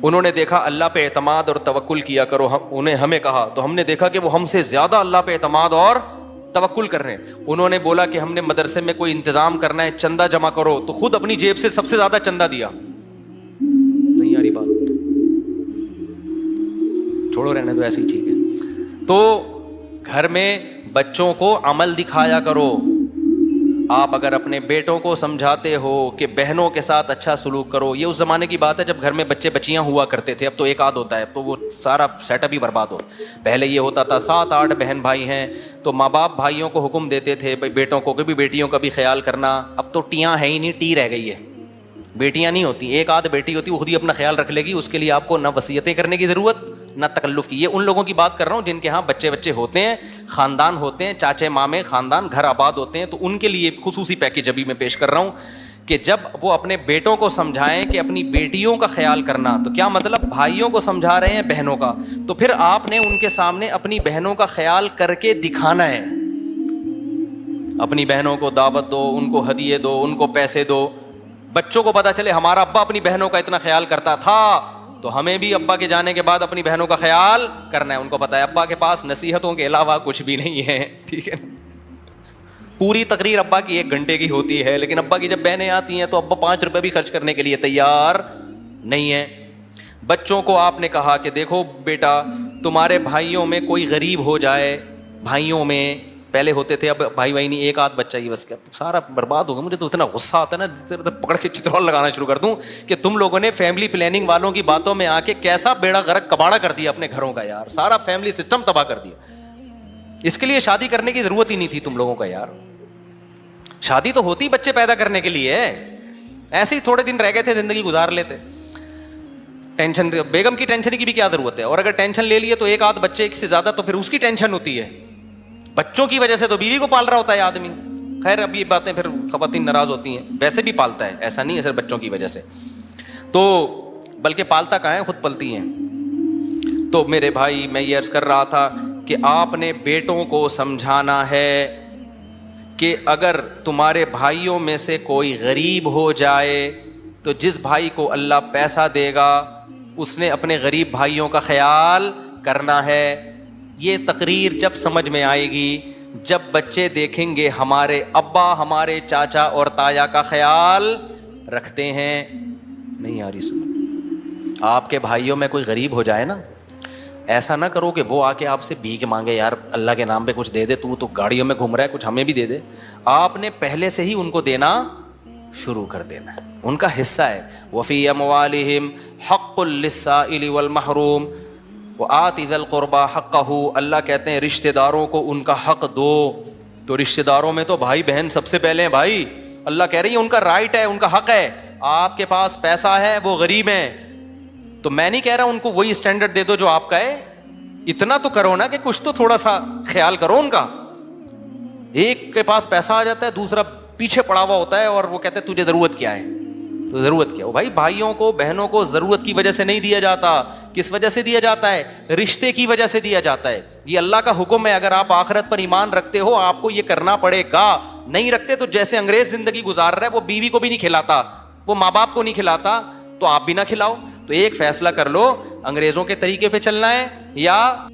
انہوں نے دیکھا اللہ پہ اعتماد اور توکل کیا کرو، انہیں ہمیں کہا تو ہم نے دیکھا کہ وہ ہم سے زیادہ اللہ پہ اعتماد اور توکل کر رہے ہیں۔ انہوں نے بولا کہ ہم نے مدرسے میں کوئی انتظام کرنا ہے، چندہ جمع کرو، تو خود اپنی جیب سے سب سے زیادہ چندہ دیا۔ نہیں آ رہی بات، چھوڑو رہنے دو ایسے ہی ٹھیک ہے۔ تو گھر میں بچوں کو عمل دکھایا کرو۔ آپ اگر اپنے بیٹوں کو سمجھاتے ہو کہ بہنوں کے ساتھ اچھا سلوک کرو، یہ اس زمانے کی بات ہے جب گھر میں بچے بچیاں ہوا کرتے تھے، اب تو ایک آدھ ہوتا ہے، تو وہ سارا سیٹ اپ ہی برباد ہو۔ پہلے یہ ہوتا تھا 7-8 بہن بھائی ہیں تو ماں باپ بھائیوں کو حکم دیتے تھے بیٹوں کو بھی بیٹیوں کا بھی خیال کرنا۔ اب تو ٹیاں ہے ہی نہیں، ٹی رہ گئی ہے، بیٹیاں نہیں ہوتی، ایک آدھ بیٹی ہوتی وہ خود ہی اپنا خیال رکھ لے گی، اس کے لیے آپ کو نہ وصیتیں کرنے کی ضرورت نہ تکلف کی۔ یہ ان لوگوں کی بات کر رہا ہوں جن کے ہاں بچے ہوتے ہیں، خاندان ہوتے ہیں، چاچے مامے خاندان گھر آباد ہوتے ہیں، تو ان کے لیے خصوصی پیکیج ابھی میں پیش کر رہا ہوں کہ جب وہ اپنے بیٹوں کو سمجھائیں کہ اپنی بیٹیوں کا خیال کرنا، تو کیا مطلب بھائیوں کو سمجھا رہے ہیں بہنوں کا، تو پھر آپ نے ان کے سامنے اپنی بہنوں کا خیال کر کے دکھانا ہے۔ اپنی بہنوں کو دعوت دو، ان کو ہدیے دو، ان کو پیسے دو، بچوں کو پتا چلے ہمارا ابا اپنی بہنوں کا اتنا خیال کرتا تھا، تو ہمیں بھی ابا کے جانے کے بعد اپنی بہنوں کا خیال کرنا ہے۔ ان کو پتا ہے ابا کے پاس نصیحتوں کے علاوہ کچھ بھی نہیں ہے، ٹھیک ہے۔ پوری تقریر ابا کی 1 گھنٹے کی ہوتی ہے، لیکن ابا کی جب بہنیں آتی ہیں تو ابا 5 روپے بھی خرچ کرنے کے لیے تیار نہیں ہے۔ بچوں کو آپ نے کہا کہ دیکھو بیٹا تمہارے بھائیوں میں کوئی غریب ہو جائے, بھائیوں میں پہلے ہوتے تھے, اب بھائی نہیں, ایک آدھ بچہ ہی بس, کیا سارا برباد ہوگا. مجھے تو اتنا غصہ آتا ہے نا, پکڑ کے چترول لگانا شروع کر دوں کہ تم لوگوں نے فیملی پلاننگ والوں کی باتوں میں آ کے کیسا بیڑا غرق کباڑا کر دیا اپنے گھروں کا یار, سارا فیملی سسٹم تباہ کر دیا. اس کے لیے شادی کرنے کی ضرورت ہی نہیں تھی تم لوگوں کا یار. شادی تو ہوتی بچے پیدا کرنے کے لیے, ایسے ہی تھوڑے دن رہ گئے تھے زندگی گزار لیتے. ٹینشن, بیگم کی ٹینشن کی بھی کیا ضرورت ہے, اور اگر ٹینشن لے لیے تو ایک آدھ بچے ایک سے زیادہ تو پھر اس کی ٹینشن ہوتی ہے. بچوں کی وجہ سے تو بیوی کو پال رہا ہوتا ہے آدمی. خیر اب یہ باتیں پھر خواتین ناراض ہوتی ہیں, ویسے بھی پالتا ہے, ایسا نہیں ہے صرف بچوں کی وجہ سے, تو بلکہ پالتا کہاں ہے, خود پلتی ہیں. تو میرے بھائی میں یہ عرض کر رہا تھا کہ آپ نے بیٹوں کو سمجھانا ہے کہ اگر تمہارے بھائیوں میں سے کوئی غریب ہو جائے تو جس بھائی کو اللہ پیسہ دے گا اس نے اپنے غریب بھائیوں کا خیال کرنا ہے. یہ تقریر جب سمجھ میں آئے گی جب بچے دیکھیں گے ہمارے ابا ہمارے چاچا اور تایا کا خیال رکھتے ہیں. نہیں آ رہی سمجھ؟ آپ کے بھائیوں میں کوئی غریب ہو جائے نا, ایسا نہ کرو کہ وہ آ کے آپ سے بھیک مانگے, یار اللہ کے نام پہ کچھ دے دے, تو گاڑیوں میں گھوم رہا ہے, کچھ ہمیں بھی دے دے. آپ نے پہلے سے ہی ان کو دینا شروع کر دینا ہے, ان کا حصہ ہے. وفی اموالہم حق للسائل والمحروم وآت ذی القربى حقہ. اللہ کہتے ہیں رشتہ داروں کو ان کا حق دو. تو رشتہ داروں میں تو بھائی بہن سب سے پہلے ہیں بھائی. اللہ کہہ رہی ہے ان کا رائٹ ہے, ان کا حق ہے. آپ کے پاس پیسہ ہے, وہ غریب ہیں, تو میں نہیں کہہ رہا ان کو وہی اسٹینڈرڈ دے دو جو آپ کا ہے, اتنا تو کرو نا کہ کچھ تو تھوڑا سا خیال کرو ان کا. ایک کے پاس پیسہ آ جاتا ہے, دوسرا پیچھے پڑا ہوا ہوتا ہے اور وہ کہتے ہیں تجھے ضرورت کیا ہے, تو ضرورت کیا ہو بھائی. بھائیوں کو بہنوں کو ضرورت کی وجہ سے نہیں دیا جاتا, کس وجہ سے دیا جاتا ہے, رشتے کی وجہ سے دیا جاتا ہے. یہ اللہ کا حکم ہے, اگر آپ آخرت پر ایمان رکھتے ہو آپ کو یہ کرنا پڑے گا. نہیں رکھتے تو جیسے انگریز زندگی گزار رہا ہے, وہ بیوی کو بھی نہیں کھلاتا, وہ ماں باپ کو نہیں کھلاتا, تو آپ بھی نہ کھلاؤ. تو ایک فیصلہ کر لو, انگریزوں کے طریقے پہ چلنا ہے یا